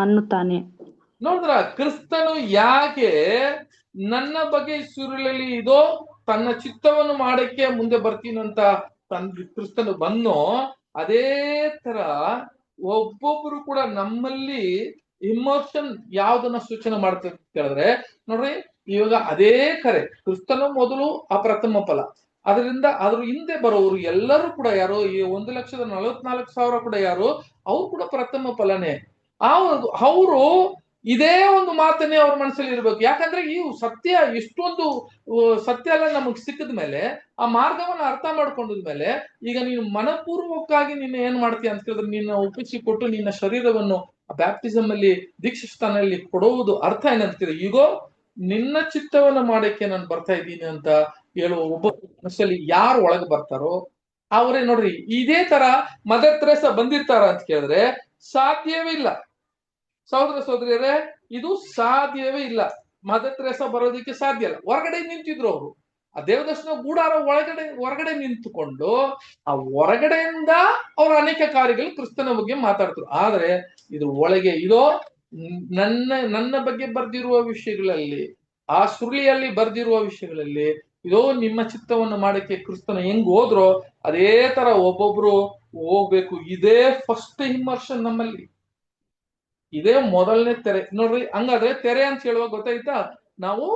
ಅನ್ನುತ್ತಾನೆ. ನೋಡಿದ್ರ, ಕ್ರಿಸ್ತನು ಯಾಕೆ ನನ್ನ ಬಗ್ಗೆ ಸುರುಳಲ್ಲಿ ಇದೋ ತನ್ನ ಚಿತ್ತವನ್ನು ಮಾಡಕ್ಕೆ ಮುಂದೆ ಬರ್ತೀನಂತ ಕ್ರಿಸ್ತನು ಬಂದೋ, ಅದೇ ತರ ಒಬ್ಬೊಬ್ರು ಕೂಡ ನಮ್ಮಲ್ಲಿ ಇಮೋಷನ್ ಯಾವ್ದನ್ನ ಸೂಚನೆ ಮಾಡ್ತಾರೆ ಕೇಳಿದ್ರೆ ನೋಡ್ರಿ, ಇವಾಗ ಅದೇ ಕರೆ, ಕ್ರಿಸ್ತನು ಮೊದಲು ಅಪ್ರಥಮ ಫಲ, ಅದರಿಂದ ಅದ್ರ ಹಿಂದೆ ಬರೋರು ಎಲ್ಲರೂ ಕೂಡ ಯಾರು, ಈ 1,44,000 ಕೂಡ ಯಾರು, ಅವ್ರು ಕೂಡ ಪ್ರಥಮ ಫಲನೇ. ಅವರು ಇದೇ ಒಂದು ಮಾತನ್ನೇ ಅವ್ರ ಮನಸ್ಸಲ್ಲಿ ಇರ್ಬೇಕು. ಯಾಕಂದ್ರೆ ಈ ಸತ್ಯ, ಇಷ್ಟೊಂದು ಸತ್ಯ ಎಲ್ಲ ನಮಗ್ ಸಿಕ್ಕಿದ ಮೇಲೆ, ಆ ಮಾರ್ಗವನ್ನ ಅರ್ಥ ಮಾಡ್ಕೊಂಡ್ಮೇಲೆ, ಈಗ ನೀನು ಮನಪೂರ್ವಕವಾಗಿ ನೀನು ಏನ್ ಮಾಡ್ತೀಯ ಅಂತ ಹೇಳಿದ್ರೆ, ನಿನ್ನ ಒಪ್ಪಿಸಿ ಕೊಟ್ಟು ನಿನ್ನ ಶರೀರವನ್ನು ಬ್ಯಾಪ್ಟಿಸಮ್ ಅಲ್ಲಿ ದೀಕ್ಷಾಸ್ಥಾನದಲ್ಲಿ ಕೊಡುವುದು ಅರ್ಥ ಏನಂತೀರಿ, ಈಗೋ ನಿನ್ನ ಚಿತ್ತವನ್ನು ಮಾಡಕ್ಕೆ ನಾನು ಬರ್ತಾ ಇದ್ದೀನಿ ಅಂತ ಹೇಳುವ ಒಬ್ಬ ಮನಸ್ಸಲ್ಲಿ ಯಾರು ಒಳಗೆ ಬರ್ತಾರೋ ಅವ್ರೇ ನೋಡ್ರಿ, ಇದೇ ತರ ಮದರ್ ತೆರೇಸಾ ಬಂದಿರ್ತಾರ ಅಂತ ಕೇಳಿದ್ರೆ ಸಾಧ್ಯವೇ ಇಲ್ಲ. ಸಹೋದರ ಸಹೋದರಿಯರೇ, ಇದು ಸಾಧ್ಯವೇ ಇಲ್ಲ. ಮದರ್ ತೆರೇಸಾ ಬರೋದಕ್ಕೆ ಸಾಧ್ಯ ಇಲ್ಲ. ಹೊರಗಡೆ ನಿಂತಿದ್ರು ಅವರು, ಆ ದೇವದರ್ಶನ ಗೂಡಾರ ಹೊರಗಡೆ ನಿಂತುಕೊಂಡು ಆ ಹೊರಗಡೆಯಿಂದ ಅವ್ರ ಅನೇಕ ಕಾರ್ಯಗಳು ಕ್ರಿಸ್ತನ ಬಗ್ಗೆ ಮಾತಾಡ್ತಾರೆ. ಆದ್ರೆ ಇದು ಒಳಗೆ ಇದೋ ನನ್ನ ಬಗ್ಗೆ ಬರ್ದಿರುವ ವಿಷಯಗಳಲ್ಲಿ, ಆ ಸುರುಳಿಯಲ್ಲಿ ಬರ್ದಿರುವ ವಿಷಯಗಳಲ್ಲಿ ಇದೋ ನಿಮ್ಮ ಚಿತ್ತವನ್ನು ಮಾಡಕ್ಕೆ ಕ್ರಿಸ್ತನ ಹೆಂಗ್ ಹೋದ್ರೋ ಅದೇ ತರ ಒಬ್ಬೊಬ್ರು ಹೋಗ್ಬೇಕು. ಇದೇ ಫಸ್ಟ್ ಇಮ್ಮರ್ಷನ್ ನಮ್ಮಲ್ಲಿ, ಇದೇ ಮೊದಲನೇ ತೆರೆ ನೋಡ್ರಿ. ಹಂಗಾದ್ರೆ ತೆರೆ ಅಂತ ಹೇಳುವಾಗ ಗೊತ್ತಾಯ್ತಾ, ನಾವು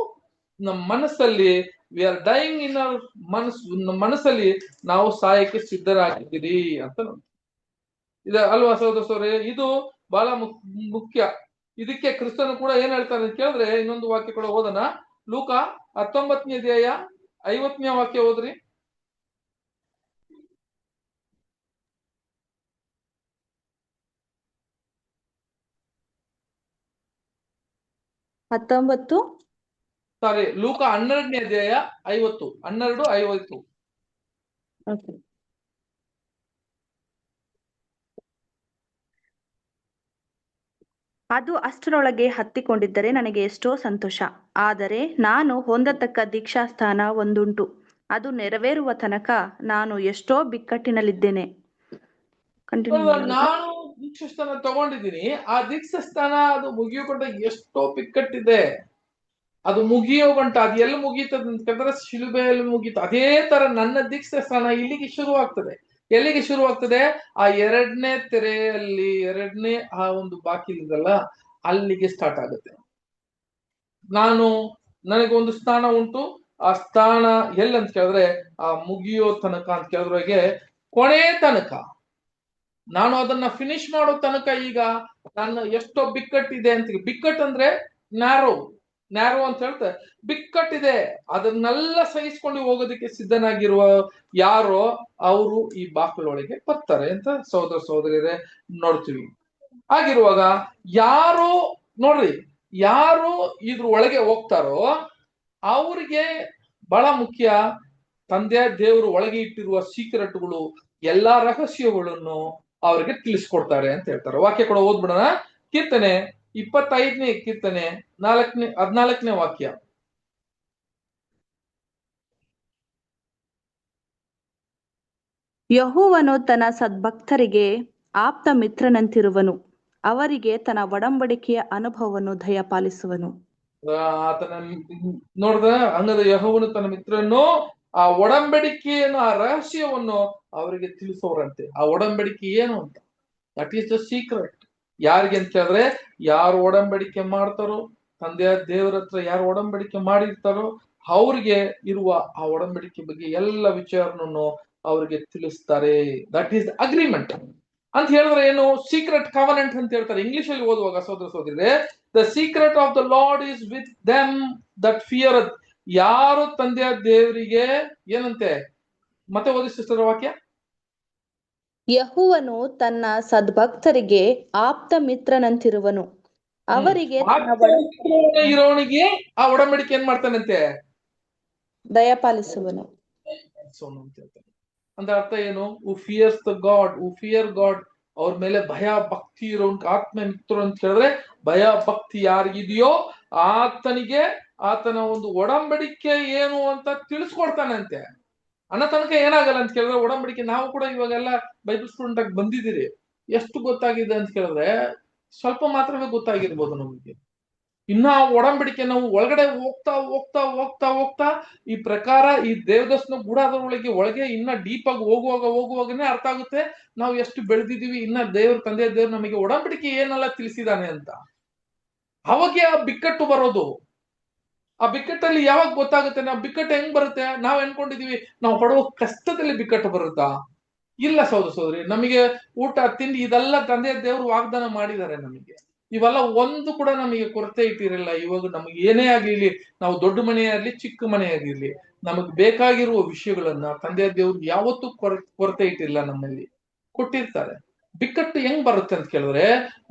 ನಮ್ಮ ಮನಸ್ಸಲ್ಲಿ we are dying in our ಮನಸ್ಸಲ್ಲಿ ನಾವು ಸಾಯಕ್ಕೆ ಸಿದ್ಧರಾಗಿದ್ದೀರಿ ಅಂತ ಇದೆ ಅಲ್ವಾ ಸಹೋದರ ಸಹೋದರರೇ? ಇದು ಬಹಳ ಮುಖ್ಯ. ಇದಕ್ಕೆ ಕ್ರಿಸ್ತನು ಕೂಡ ಏನ್ ಹೇಳ್ತಾರೆ ಅಂತ ಕೇಳಿದ್ರೆ, ಇನ್ನೊಂದು ವಾಕ್ಯ ಕೂಡ ಓದೋಣ. ಲೂಕ 19ನೇ ಅಧ್ಯಾಯ 50ನೇ ವಾಕ್ಯ ಓದ್ರಿ. ಸಾರಿ, ಲೂಕ 12ನೇ ಅಧ್ಯಾಯ 50, 12:50. ಅದು ಅಷ್ಟರೊಳಗೆ ಹತ್ತಿಕೊಂಡಿದ್ದರೆ ನನಗೆ ಎಷ್ಟೋ ಸಂತೋಷ. ಆದರೆ ನಾನು ಹೊಂದತಕ್ಕ ದೀಕ್ಷಾಸ್ಥಾನ ಒಂದುಂಟು, ಅದು ನೆರವೇರುವ ತನಕ ನಾನು ಎಷ್ಟೋ ಬಿಕ್ಕಟ್ಟಿನಲ್ಲಿದ್ದೇನೆ. ನಾನು ದೀಕ್ಷಾಸ್ಥಾನ ತಗೊಂಡಿದ್ದೀನಿ, ಆ ದೀಕ್ಷಾಸ್ಥಾನ ಅದು ಮುಗಿಯೋಗಂಟ ಎಷ್ಟೋ ಬಿಕ್ಕಟ್ಟಿದೆ. ಅದು ಮುಗಿಯೋಗಂಟ ಅದು ಎಲ್ಲಿ ಮುಗೀತದ ಅಂತಂದ್ರೆ ಶಿಲುಬೆಯಲ್ಲಿ ಮುಗೀತು. ಅದೇ ತರ ನನ್ನ ದೀಕ್ಷಾಸ್ಥಾನ ಇಲ್ಲಿಗೆ ಶುರುವಾಗ್ತದೆ. ಎಲ್ಲಿಗೆ ಶುರುವಾಗ್ತದೆ? ಆ ಎರಡನೇ ತೆರೆಯಲ್ಲಿ, ಎರಡನೇ ಆ ಒಂದು ಬಾಕಿಲಿದಲ್ಲ, ಅಲ್ಲಿಗೆ ಸ್ಟಾರ್ಟ್ ಆಗುತ್ತೆ. ನನಗೊಂದು ಸ್ಥಾನ ಉಂಟು. ಆ ಸ್ಥಾನ ಎಲ್ಲಂತ ಕೇಳಿದ್ರೆ ಆ ಮುಗಿಯೋ ತನಕ ಅಂತ ಕೇಳಿದ್ರಾಗೆ ಕೊನೆ ತನಕ ನಾನು ಅದನ್ನ ಫಿನಿಶ್ ಮಾಡೋ ತನಕ. ಈಗ ನಾನು ಎಷ್ಟೋ ಬಿಕ್ಕಟ್ಟಿದೆ ಅಂತ, ಬಿಕ್ಕಟ್ಟು ಅಂದ್ರೆ ನ್ಯಾರೋ ಅಂತ ಹೇಳ್ತಾರೆ, ಬಿಕ್ಕಟ್ಟಿದೆ, ಅದನ್ನೆಲ್ಲ ಸಹಿಸ್ಕೊಂಡು ಹೋಗೋದಕ್ಕೆ ಸಿದ್ಧನಾಗಿರುವ ಯಾರೋ ಅವರು ಈ ಬಾಗಿಲೊಳಗೆ ಬರ್ತಾರೆ ಅಂತ ಸಹೋದರ ಸಹೋದರಿಯರೇ ನೋಡ್ತೀವಿ. ಆಗಿರುವಾಗ ಯಾರು ನೋಡ್ರಿ, ಯಾರು ಇದ್ರ ಒಳಗೆ ಹೋಗ್ತಾರೋ ಅವ್ರಿಗೆ ಬಹಳ ಮುಖ್ಯ, ತಂದೆ ದೇವರು ಒಳಗೆ ಇಟ್ಟಿರುವ ಸೀಕ್ರೆಟ್ಗಳು, ಎಲ್ಲಾ ರಹಸ್ಯಗಳನ್ನು ಅವ್ರಿಗೆ ತಿಳಿಸ್ಕೊಡ್ತಾರೆ ಅಂತ ಹೇಳ್ತಾರೆ. ವಾಕ್ಯ ಕೂಡ ಓದ್ಬಿಡೋಣ. ಕೀರ್ತನೆ 25ನೇ ಕೀರ್ತನೆ 14ನೇ ವಾಕ್ಯ. ಯೆಹೋವನು ತನ್ನ ಸದ್ಭಕ್ತರಿಗೆ ಆಪ್ತ ಮಿತ್ರನಂತಿರುವನು, ಅವರಿಗೆ ತನ್ನ ಒಡಂಬಡಿಕೆಯ ಅನುಭವವನ್ನು ದಯಪಾಲಿಸುವನು. ಆತನ ನೋಡ್ದ ಹಂಗದ ಯೆಹೋವನು ತನ್ನ ಮಿತ್ರನ್ನು, ಆ ಒಡಂಬಡಿಕೆಯನ್ನು, ಆ ರಹಸ್ಯವನ್ನು ಅವರಿಗೆ ತಿಳಿಸೋರಂತೆ. ಆ ಒಡಂಬಡಿಕೆ ಏನು ಅಂತ, ದಟ್ ಈಸ್ ದ ಸೀಕ್ರೆಟ್. ಯಾರಿಗೆ ಅಂತ ಹೇಳಿದ್ರೆ, ಯಾರು ಒಡಂಬಡಿಕೆ ಮಾಡ್ತಾರೋ, ತಂದೆಯ ದೇವರ ಹತ್ರ ಯಾರು ಒಡಂಬಡಿಕೆ ಮಾಡಿರ್ತಾರೋ ಅವ್ರಿಗೆ ಇರುವ ಆ ಒಡಂಬಡಿಕೆ ಬಗ್ಗೆ ಎಲ್ಲ ವಿಚಾರವನ್ನು ಅವ್ರಿಗೆ ತಿಳಿಸ್ತಾರೆ. ದಟ್ ಈಸ್ ಅಗ್ರಿಮೆಂಟ್ ಅಂತ ಹೇಳಿದ್ರೆ ಏನು? ಸೀಕ್ರೆಟ್ ಕವನೆಂಟ್ ಅಂತ ಹೇಳ್ತಾರೆ ಇಂಗ್ಲಿಷ್ ಅಲ್ಲಿ ಓದುವಾಗ. ಸೋದರ ಸೋದರಿದ್ರೆ, the secret of the Lord is with them that fear. ಯಾರು ತಂದೆಯ ದೇವರಿಗೆ ಏನಂತೆ? ಮತ್ತೆ ಓದಿ ಸಿಸ್ಟರ್ ವಾಕ್ಯ. ಯೆಹೋವನು ತನ್ನ ಸದ್ಭಕ್ತರಿಗೆ ಆಪ್ತ ಮಿತ್ರನಂತಿರುವನು, ಅವರಿಗೆ ಇರೋನಿಗೆ ಆ ಒಡಂಬಡಿಕೆ ಏನ್ ಮಾಡ್ತಾನಂತೆ? ದಯಪಾಲಿಸುವನು. ಅಂದ್ರೆ ಅರ್ಥ ಏನು? Who fears the God, who fear God, ಅವ್ರ ಮೇಲೆ ಭಯ ಭಕ್ತಿ ಇರೋನ್ ಆತ್ಮ ಮಿತ್ರರು ಅಂತ ಹೇಳಿದ್ರೆ, ಭಯ ಭಕ್ತಿ ಯಾರಿಗಿದೆಯೋ ಆತನಿಗೆ ಆತನ ಒಂದು ಒಡಂಬಡಿಕೆ ಏನು ಅಂತ ತಿಳಿಸ್ಕೊಡ್ತಾನಂತೆ. ಅನ್ನೋ ತನಕ ಏನಾಗಲ್ಲ ಅಂತ ಕೇಳಿದ್ರೆ, ಒಡಂಬಡಿಕೆ ನಾವು ಕೂಡ ಇವಾಗೆಲ್ಲ ಬೈಬಲ್ ಸ್ಟೂಡೆಂಟ್ ಆಗಿ ಬಂದಿದ್ದೀರಿ. ಎಷ್ಟು ಗೊತ್ತಾಗಿದೆ ಅಂತ ಕೇಳಿದ್ರೆ ಸ್ವಲ್ಪ ಮಾತ್ರವೇ ಗೊತ್ತಾಗಿರ್ಬೋದು ನಮಗೆ. ಇನ್ನ ಒಡಂಬಡಿಕೆ ನಾವು ಒಳಗಡೆ ಹೋಗ್ತಾ ಹೋಗ್ತಾ ಹೋಗ್ತಾ ಹೋಗ್ತಾ ಈ ಪ್ರಕಾರ ಈ ದೇವದರ್ಶನ ಗೂಢಾದರೊಳಗೆ ಒಳಗೆ ಇನ್ನ ಡೀಪ್ ಆಗಿ ಹೋಗುವಾಗನೇ ಅರ್ಥ ಆಗುತ್ತೆ ನಾವು ಎಷ್ಟು ಬೆಳೆದಿದೀವಿ, ಇನ್ನ ತಂದೆ ದೇವ್ರು ನಮಗೆ ಒಡಂಬಡಿಕೆ ಏನೆಲ್ಲ ತಿಳಿಸಿದಾನೆ ಅಂತ. ಅವಾಗೆ ಆ ಬಿಕ್ಕಟ್ಟು ಬರೋದು. ಆ ಬಿಕ್ಕಟ್ಟಲ್ಲಿ ಯಾವಾಗ ಗೊತ್ತಾಗುತ್ತೆ? ನಾವು ಬಿಕ್ಕಟ್ಟು ಹೆಂಗ್ ಬರುತ್ತೆ? ನಾವ್ ಅನ್ಕೊಂಡಿದೀವಿ ನಾವು ಪಡುವ ಕಷ್ಟದಲ್ಲಿ ಬಿಕ್ಕಟ್ಟು ಬರುತ್ತಾ? ಇಲ್ಲ ಸಹೋದರ ಸಹೋದರಿ, ನಮಗೆ ಊಟ ತಿಂಡಿ ಇದೆಲ್ಲ ತಂದೆ ದೇವರು ವಾಗ್ದಾನ ಮಾಡಿದ್ದಾರೆ ನಮಗೆ. ಇವೆಲ್ಲ ಒಂದು ಕೂಡ ನಮಗೆ ಕೊರತೆ ಇಟ್ಟಿರಲಿಲ್ಲ. ಇವಾಗ ನಮಗೆ ಏನೇ ಆಗಿರ್ಲಿ, ನಾವು ದೊಡ್ಡ ಮನೆ ಆಗ್ಲಿ ಚಿಕ್ಕ ಮನೆ ಆಗಿರ್ಲಿ, ನಮಗ್ ಬೇಕಾಗಿರುವ ವಿಷಯಗಳನ್ನ ತಂದೆ ದೇವ್ರು ಯಾವತ್ತೂ ಕೊರತೆ ಇಟ್ಟಿಲ್ಲ, ನಮ್ಮಲ್ಲಿ ಕೊಟ್ಟಿರ್ತಾರೆ. ಬಿಕ್ಕಟ್ಟು ಹೆಂಗ್ ಬರುತ್ತೆ ಅಂತ ಕೇಳಿದ್ರೆ,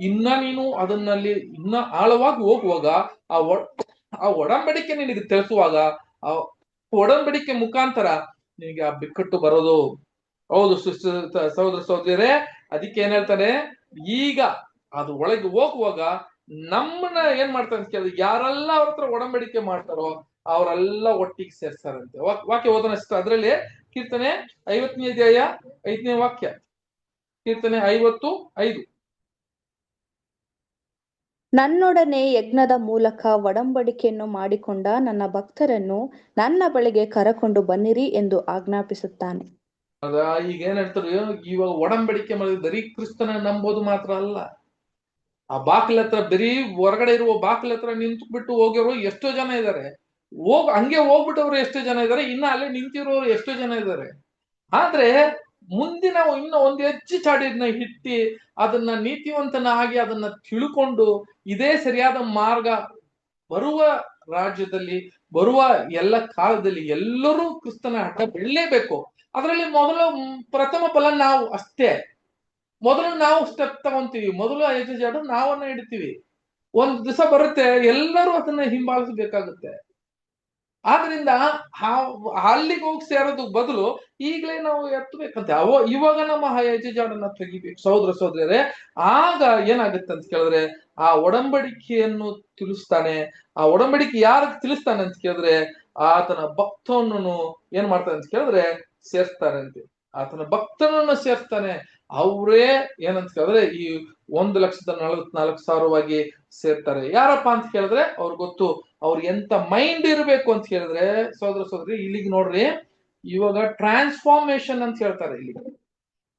ಇನ್ನ ನೀನು ಅದನ್ನಲ್ಲಿ ಇನ್ನ ಆಳವಾಗಿ ಹೋಗುವಾಗ ಆ ಒಡಂಬಡಿಕೆ ನಿನಗೆ ತಿಳಿಸುವಾಗ, ಆ ಒಡಂಬಡಿಕೆ ಮುಖಾಂತರ ನಿನಗೆ ಆ ಬಿಕ್ಕಟ್ಟು ಬರೋದು. ಹೌದು ಸಹೋದರ ಸಹೋದರಿಯರೇ, ಅದಕ್ಕೆ ಏನ್ ಹೇಳ್ತಾರೆ, ಈಗ ಅದು ಒಳಗೆ ಹೋಗುವಾಗ ನಮ್ಮನ್ನ ಏನ್ ಮಾಡ್ತಾರೆ ಅಂತ ಕೇಳಿದ್ರೆ, ಯಾರೆಲ್ಲ ಅವ್ರ ಹತ್ರ ಒಡಂಬಡಿಕೆ ಮಾಡ್ತಾರೋ ಅವರೆಲ್ಲ ಒಟ್ಟಿಗೆ ಸೇರ್ತಾರಂತೆ. ವಾಕ್ಯ ಓದೋಣ ಅದ್ರಲ್ಲಿ ಕೀರ್ತನೆ 50ನೇ ಅಧ್ಯಾಯ 5ನೇ ವಾಕ್ಯ. ಕೀರ್ತನೆ 55. ನನ್ನೊಡನೆ ಯಜ್ಞದ ಮೂಲಕ ಒಡಂಬಡಿಕೆಯನ್ನು ಮಾಡಿಕೊಂಡ ನನ್ನ ಭಕ್ತರನ್ನು ನನ್ನ ಬಳಿಗೆ ಕರಕೊಂಡು ಬನ್ನಿರಿ ಎಂದು ಆಜ್ಞಾಪಿಸುತ್ತಾನೆ. ಈಗ ಏನ್ ಹೇಳ್ತಾರೆ, ಇವಾಗ ಒಡಂಬಡಿಕೆ ಮಾಡಿದ್ರೆ ಬರೀ ಕ್ರಿಸ್ತನ ನಂಬೋದು ಮಾತ್ರ ಅಲ್ಲ, ಆ ಬಾಗಿಲ ಹತ್ರ ಬರೀ ಹೊರಗಡೆ ಇರುವ ಬಾಗಿಲ ಹತ್ರ ನಿಂತು ಬಿಟ್ಟು ಹೋಗಿರೋ ಎಷ್ಟೋ ಜನ ಇದ್ದಾರೆ, ಹಂಗೆ ಹೋಗ್ಬಿಟ್ಟವ್ರು ಎಷ್ಟೋ ಜನ ಇದ್ದಾರೆ, ಇನ್ನ ಅಲ್ಲೇ ನಿಂತಿರೋರು ಎಷ್ಟೋ ಜನ ಇದ್ದಾರೆ. ಆದ್ರೆ ಮುಂದೆ ನಾವು ಇನ್ನು ಒಂದು ಹೆಚ್ಚು ಚಾಡಿನ ಇಟ್ಟಿ ಅದನ್ನ ನೀತಿವಂತನಾಗಿ ಅದನ್ನ ತಿಳ್ಕೊಂಡು ಇದೇ ಸರಿಯಾದ ಮಾರ್ಗ, ಬರುವ ರಾಜ್ಯದಲ್ಲಿ ಬರುವ ಎಲ್ಲ ಕಾಲದಲ್ಲಿ ಎಲ್ಲರೂ ಕ್ರಿಸ್ತನ ಹಠ ಬೆಳ್ಳೇಬೇಕು. ಅದರಲ್ಲಿ ಪ್ರಥಮ ಫಲ ನಾವು ಅಷ್ಟೇ. ಮೊದಲು ನಾವು ಸ್ಟೆಪ್ ತಗೊಂತೀವಿ, ಮೊದಲು ಹೆಜ್ಜೆ ನಾವನ್ನ ಇಡ್ತೀವಿ. ಒಂದ್ ದಿವಸ ಬರುತ್ತೆ ಎಲ್ಲರೂ ಅದನ್ನ ಹಿಂಬಾಲಿಸಬೇಕಾಗುತ್ತೆ. ಆದ್ರಿಂದ ಅಲ್ಲಿಗೆ ಹೋಗಿ ಸೇರೋದು ಬದಲು ಈಗಲೇ ನಾವು ಎತ್ತಬೇಕಂತೆ. ಇವಾಗ ನಮ್ಮ ಹೆಜ್ಜೆಜಾಡನ್ನ ತೆಗಿಬೇಕು ಸಹೋದರ ಸಹೋದರಿಯರೇ. ಆಗ ಏನಾಗುತ್ತೆ ಅಂತ ಕೇಳಿದ್ರೆ, ಆ ಒಡಂಬಡಿಕೆಯನ್ನು ತಿಳಿಸ್ತಾನೆ. ಆ ಒಡಂಬಡಿಕೆ ಯಾರಿಗೆ ತಿಳಿಸ್ತಾನೆ ಅಂತ ಕೇಳಿದ್ರೆ, ಆತನ ಭಕ್ತನನ್ನು ಏನ್ ಮಾಡ್ತಾನೆ ಅಂತ ಕೇಳಿದ್ರೆ ಸೇರ್ಸ್ತಾನೆ ಅಂತೆ. ಆತನ ಭಕ್ತನನ್ನು ಸೇರ್ಸ್ತಾನೆ. ಅವರೇ ಏನಂತ ಕೇಳಿದ್ರೆ ಈ 1,44,000 ಸೇರ್ತಾರೆ. ಯಾರಪ್ಪ ಅಂತ ಕೇಳಿದ್ರೆ ಅವ್ರಿಗೆ ಗೊತ್ತು. ಅವ್ರು ಎಂತ ಮೈಂಡ್ ಇರಬೇಕು ಅಂತ ಹೇಳಿದ್ರೆ ಸಹೋದರ ಸಹೋದರಿ, ಇಲ್ಲಿಗೆ ನೋಡ್ರಿ, ಇವಾಗ ಟ್ರಾನ್ಸ್ಫಾರ್ಮೇಶನ್ ಅಂತ ಹೇಳ್ತಾರೆ. ಇಲ್ಲಿ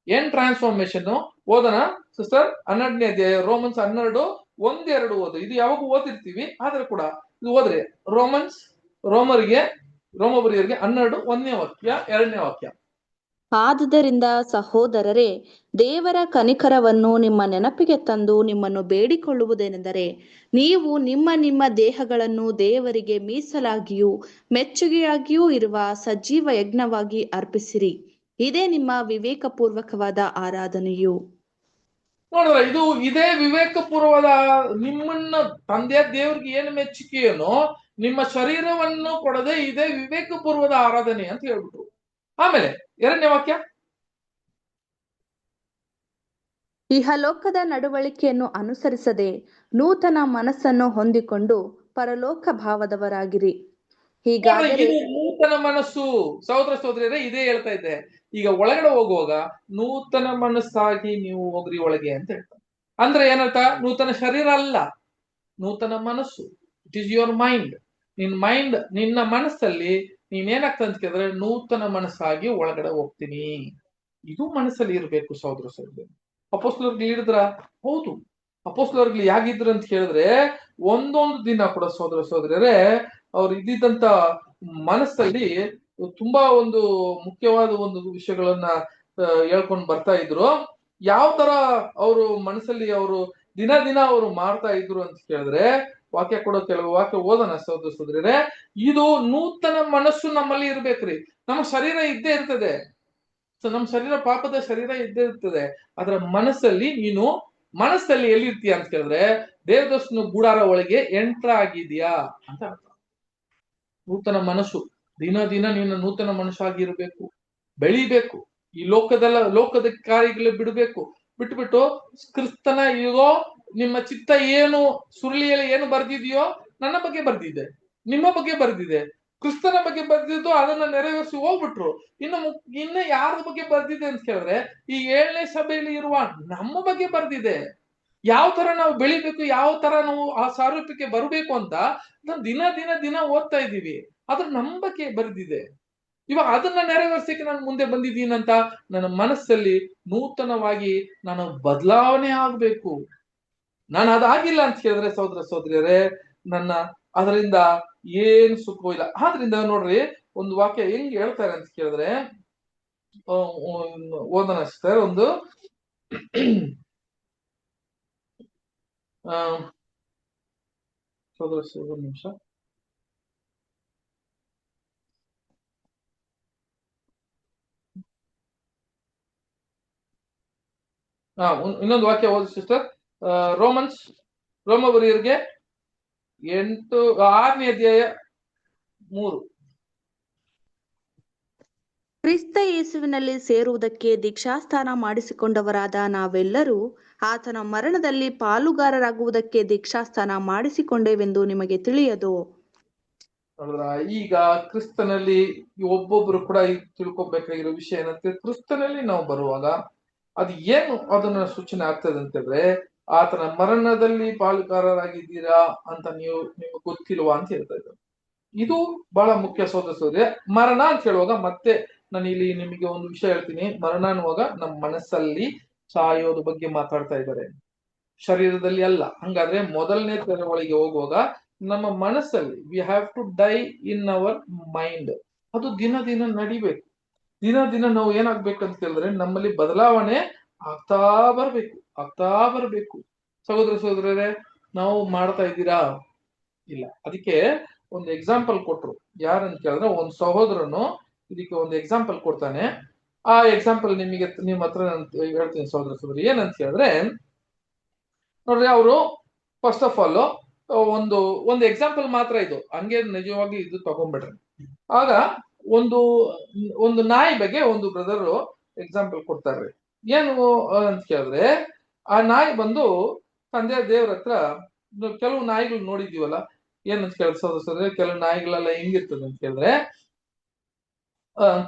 ಏನ್ ಟ್ರಾನ್ಸ್ಫಾರ್ಮೇಶನ್ ಓದೋಣ ಸಿಸ್ಟರ್. 12ನೇ ಅಧ್ಯಾಯ ರೋಮನ್ಸ್ 12:1-2 ಓದು. ಇದು ಯಾವಾಗ ಓದಿರ್ತೀವಿ, ಆದ್ರೆ ಕೂಡ ಇದು ಓದ್ರಿ. ರೋಮಬರಿಯರಿಗೆ 12:1ನೇ ವಾಕ್ಯ 2ನೇ ವಾಕ್ಯ. ಆದುದರಿಂದ ಸಹೋದರರೇ, ದೇವರ ಕನಿಕರವನ್ನು ನಿಮ್ಮ ನೆನಪಿಗೆ ತಂದು ನಿಮ್ಮನ್ನು ಬೇಡಿಕೊಳ್ಳುವುದೇನೆಂದರೆ, ನೀವು ನಿಮ್ಮ ನಿಮ್ಮ ದೇಹಗಳನ್ನು ದೇವರಿಗೆ ಮೀಸಲಾಗಿಯೂ ಮೆಚ್ಚುಗೆಯಾಗಿಯೂ ಇರುವ ಸಜೀವ ಯಜ್ಞವಾಗಿ ಅರ್ಪಿಸಿರಿ. ಇದೇ ನಿಮ್ಮ ವಿವೇಕಪೂರ್ವಕವಾದ ಆರಾಧನೆಯು. ನೋಡಿದ್ರೆ ಇದೇ ವಿವೇಕಪೂರ್ವವಾದ, ನಿಮ್ಮನ್ನ ತಂದೆಯ ದೇವ್ರಿಗೆ ಏನು ಮೆಚ್ಚುಗೆಯೇನೋ ನಿಮ್ಮ ಶರೀರವನ್ನು ಕೊಡದೆ ಇದೇ ವಿವೇಕಪೂರ್ವದ ಆರಾಧನೆ ಅಂತ ಹೇಳ್ಬಿಟ್ರು. ಆಮೇಲೆ 2ನೇ ವಾಕ್ಯ, ಇಹಲೋಕದ ನಡವಳಿಕೆಯನ್ನು ಅನುಸರಿಸದೆ ನೂತನ ಮನಸ್ಸನ್ನು ಹೊಂದಿಕೊಂಡು ಪರಲೋಕ ಭಾವದವರಾಗಿರಿ. ಹೀಗಾದರೆ ನೂತನ ಮನಸ್ಸು ಸಹೋದರ ಸಹೋದರಿಯರೇ, ಇದೇ ಹೇಳ್ತಾ ಇದ್ದೆ. ಈಗ ಒಳಗಡೆ ಹೋಗುವಾಗ ನೂತನ ಮನಸ್ಸಾಗಿ ನೀವು ಹೋಗ್ರಿ ಒಳಗೆ ಅಂತ ಹೇಳ್ತಾರೆ. ಅಂದ್ರೆ ಏನರ್ಥ? ನೂತನ ಶರೀರ ಅಲ್ಲ, ನೂತನ ಮನಸ್ಸು. It is your mind. ನಿನ್ನ ಮನಸ್ಸಲ್ಲಿ ನೀನೇನಾಗ್ತದೆ ಅಂತ ಕೇಳಿದ್ರೆ ನೂತನ ಮನಸ್ಸಾಗಿ ಒಳಗಡೆ ಹೋಗ್ತೀನಿ. ಇದು ಮನಸ್ಸಲ್ಲಿ ಇರ್ಬೇಕು ಸಹೋದರ ಸಹೋದರಿ. ಅಪೊಸ್ತಲರಿಗೆ ಹೇಳಿದ್ರ? ಹೌದು, ಅಪೊಸ್ತಲರಿಗೆ ಯಾಗಿದ್ರು ಅಂತ ಹೇಳಿದ್ರೆ ಒಂದೊಂದು ದಿನ ಕೂಡ ಸಹೋದರ ಸಹೋದರಿಯರೇ ಅವ್ರು ಇದ್ದಿದ್ದಂತ ಮನಸ್ಸಲ್ಲಿ ತುಂಬಾ ಒಂದು ಮುಖ್ಯವಾದ ಒಂದು ವಿಷಯಗಳನ್ನ ಹೇಳ್ಕೊಂಡು ಬರ್ತಾ ಇದ್ರು. ಯಾವ ತರ ಅವರು ಮನಸ್ಸಲ್ಲಿ ಅವರು ದಿನ ಅವರು ಮಾಡ್ತಾ ಇದ್ರು ಅಂತ ಕೇಳಿದ್ರೆ, ವಾಕ್ಯ ಕೂಡ ಕೆಲವು ವಾಕ್ಯ ಓದೋಣ ಸಹೋದರ ಸಹೋದರಿಯರೇ. ಇದು ನೂತನ ಮನಸ್ಸು ನಮ್ಮಲ್ಲಿ ಇರ್ಬೇಕ್ರಿ. ನಮ್ಮ ಶರೀರ ಇದ್ದೇ ಇರ್ತದೆ, ನಮ್ಮ ಶರೀರ ಪಾಪದ ಶರೀರ ಇದ್ದೇ ಇರ್ತದೆ. ಅದರ ಮನಸ್ಸಲ್ಲಿ ಎಲ್ಲಿರ್ತೀಯ ಅಂತ ಕೇಳಿದ್ರೆ ದೇವದರ್ಶನ ಗುಡಾರ ಒಳಗೆ ಎಂಟ್ರ್ ಆಗಿದ್ಯಾ ಅಂತ ಅರ್ಥ. ನೂತನ ಮನಸ್ಸು ದಿನ ನೀನು ನೂತನ ಮನಸ್ಸಾಗಿರ್ಬೇಕು, ಬೆಳಿಬೇಕು. ಈ ಲೋಕದ ಕಾರ್ಯಗಳು ಬಿಟ್ಬಿಟ್ಟು ಕ್ರಿಸ್ತನ ಈಗೋ ನಿಮ್ಮ ಚಿತ್ತ ಏನು ಸುರುಳಿಯಲ್ಲಿ ಏನು ಬರ್ದಿದೆಯೋ, ನನ್ನ ಬಗ್ಗೆ ಬರ್ದಿದೆ, ನಿಮ್ಮ ಬಗ್ಗೆ ಬರ್ದಿದೆ, ಕ್ರಿಸ್ತನ ಬಗ್ಗೆ ಬರ್ದಿದ್ದು, ಅದನ್ನ ನೆರವೇರಿಸಿ ಹೋಗ್ಬಿಟ್ರು. ಇನ್ನು ಯಾರ ಬಗ್ಗೆ ಬರ್ದಿದೆ ಅಂತ ಕೇಳಿದ್ರೆ ಈ 7ನೇ ಸಭೆಯಲ್ಲಿ ಇರುವ ನಮ್ಮ ಬಗ್ಗೆ ಬರ್ದಿದೆ. ಯಾವ ತರ ನಾವು ಬೆಳಿಬೇಕು, ಯಾವ ತರ ನಾವು ಆ ಸಾರೂಪ್ಯಕ್ಕೆ ಬರಬೇಕು ಅಂತ ನಾವು ದಿನ ಓದ್ತಾ ಇದ್ದೀವಿ. ಅದ್ರ ನಮ್ಮ ಬಗ್ಗೆ ಬರ್ದಿದೆ. ಇವಾಗ ಅದನ್ನ ನೆರವೇರಿಸಕ್ಕೆ ನಾನು ಮುಂದೆ ಬಂದಿದ್ದೀನಂತ ನನ್ನ ಮನಸ್ಸಲ್ಲಿ ನೂತನವಾಗಿ ನಾನು ಬದಲಾವಣೆ ಆಗ್ಬೇಕು. ನಾನು ಅದಾಗಿಲ್ಲ ಅಂತ ಕೇಳಿದ್ರೆ ಸಹೋದರ ಸಹೋದರಿಯರೇ, ಅದರಿಂದ ಏನು ಸುಖವಿಲ್ಲ. ಆದ್ರಿಂದ ನೋಡ್ರಿ, ಒಂದು ವಾಕ್ಯ ಹೆಂಗ್ ಹೇಳ್ತಾರೆ ಅಂತ ಕೇಳಿದ್ರೆ ಓದೋಣ ಸರ್. ಒಂದು ಸಹೋದರ ನಿಮಿಷ. ಇನ್ನೊಂದು ವಾಕ್ಯ ಓದಿ ಸಿಸ್ಟರ್. ರೋಮಬರಿಯರಿಗೆ 6ನೇ ಅಧ್ಯಾಯ 3. ಕ್ರಿಸ್ತ ಯೇಸುವಿನಲ್ಲಿ ಸೇರುವುದಕ್ಕೆ ದೀಕ್ಷಾಸ್ನಾನ ಮಾಡಿಸಿಕೊಂಡವರಾದ ನಾವೆಲ್ಲರೂ ಆತನ ಮರಣದಲ್ಲಿ ಪಾಲುಗಾರರಾಗುವುದಕ್ಕೆ ದೀಕ್ಷಾಸ್ನಾನ ಮಾಡಿಸಿಕೊಂಡೇವೆಂದು ನಿಮಗೆ ತಿಳಿಯದೋ? ನೋಡಿದ್ರ, ಈಗ ಕ್ರಿಸ್ತನಲ್ಲಿ ಒಬ್ಬೊಬ್ರು ಕೂಡ ತಿಳ್ಕೊಬೇಕಾಗಿರೋ ವಿಷಯ ಏನಂತ, ಕ್ರಿಸ್ತನಲ್ಲಿ ನಾವು ಬರುವಾಗ ಅದು ಏನು ಅದನ್ನ ಸೂಚನೆ ಆಗ್ತದೆ ಅಂತಂದ್ರೆ, ಆತನ ಮರಣದಲ್ಲಿ ಪಾಲುಗಾರರಾಗಿದ್ದೀರಾ ಅಂತ ನಿಮ್ಗೆ ಗೊತ್ತಿಲ್ವಾ ಅಂತ ಹೇಳ್ತಾ ಇದ್ದಾರೆ. ಇದು ಬಹಳ ಮುಖ್ಯ ಸೋದರ. ಮರಣ ಅಂತ ಹೇಳುವಾಗ ಮತ್ತೆ ನಾನು ಇಲ್ಲಿ ನಿಮಗೆ ಒಂದು ವಿಷಯ ಹೇಳ್ತೀನಿ. ಮರಣ ಅನ್ನುವಾಗ ನಮ್ಮ ಮನಸ್ಸಲ್ಲಿ ಸಾಯೋದು ಬಗ್ಗೆ ಮಾತಾಡ್ತಾ ಇದ್ದಾರೆ, ಶರೀರದಲ್ಲಿ ಅಲ್ಲ. ಹಂಗಾದ್ರೆ ಮೊದಲನೇ ಒಳಗೆ ಹೋಗುವಾಗ ನಮ್ಮ ಮನಸ್ಸಲ್ಲಿ we have to die in our mind. ಅದು ದಿನ ದಿನ ನಡಿಬೇಕು. ದಿನ ದಿನ ನಾವು ಏನಾಗ್ಬೇಕಂತ ಕೇಳಿದ್ರೆ ನಮ್ಮಲ್ಲಿ ಬದಲಾವಣೆ ಆಗ್ತಾ ಬರ್ಬೇಕು. ಸಹೋದರರೇ, ನಾವು ಮಾಡ್ತಾ ಇದ್ದೀರಾ? ಇಲ್ಲ. ಅದಕ್ಕೆ ಒಂದು ಎಕ್ಸಾಂಪಲ್ ಕೊಟ್ರು. ಯಾರಂತ ಕೇಳಿದ್ರೆ ಒಂದು ಸಹೋದರನು ಇದಕ್ಕೆ ಒಂದು ಎಕ್ಸಾಂಪಲ್ ಕೊಡ್ತಾನೆ. ಆ ಎಕ್ಸಾಂಪಲ್ ನಿಮ್ಮ ಹತ್ರ ನಾನು ಹೇಳ್ತೀನಿ ಸಹೋದರಿ. ಏನಂತ ಹೇಳಿದ್ರೆ ನೋಡ್ರಿ, ಅವರು ಫಸ್ಟ್ ಆಫ್ ಆಲ್ ಒಂದು ಎಕ್ಸಾಂಪಲ್ ಮಾತ್ರ ಇದು, ಹಂಗೆ ನಿಜವಾಗಿ ಇದು ತಗೊಂಡ್ಬಿಡ್ರಿ. ಆಗ ಒಂದು ನಾಯಿ ಬಗ್ಗೆ ಒಂದು ಬ್ರದರ್ ಎಕ್ಸಾಂಪಲ್ ಕೊಡ್ತಾರ್ರಿ. ಏನು ಅಂತ ಕೇಳಿದ್ರೆ, ಆ ನಾಯಿ ಬಂದು ತಂದೆ ದೇವ್ರ ಹತ್ರ, ಕೆಲವು ನಾಯಿಗಳು ನೋಡಿದೀವಲ್ಲ, ಏನಂತ ಕೇಳಿದ್ರೆ ಕೆಲವು ನಾಯಿಗಳೆಲ್ಲ ಹೆಂಗಿರ್ತದೆ ಅಂತ ಕೇಳಿದ್ರೆ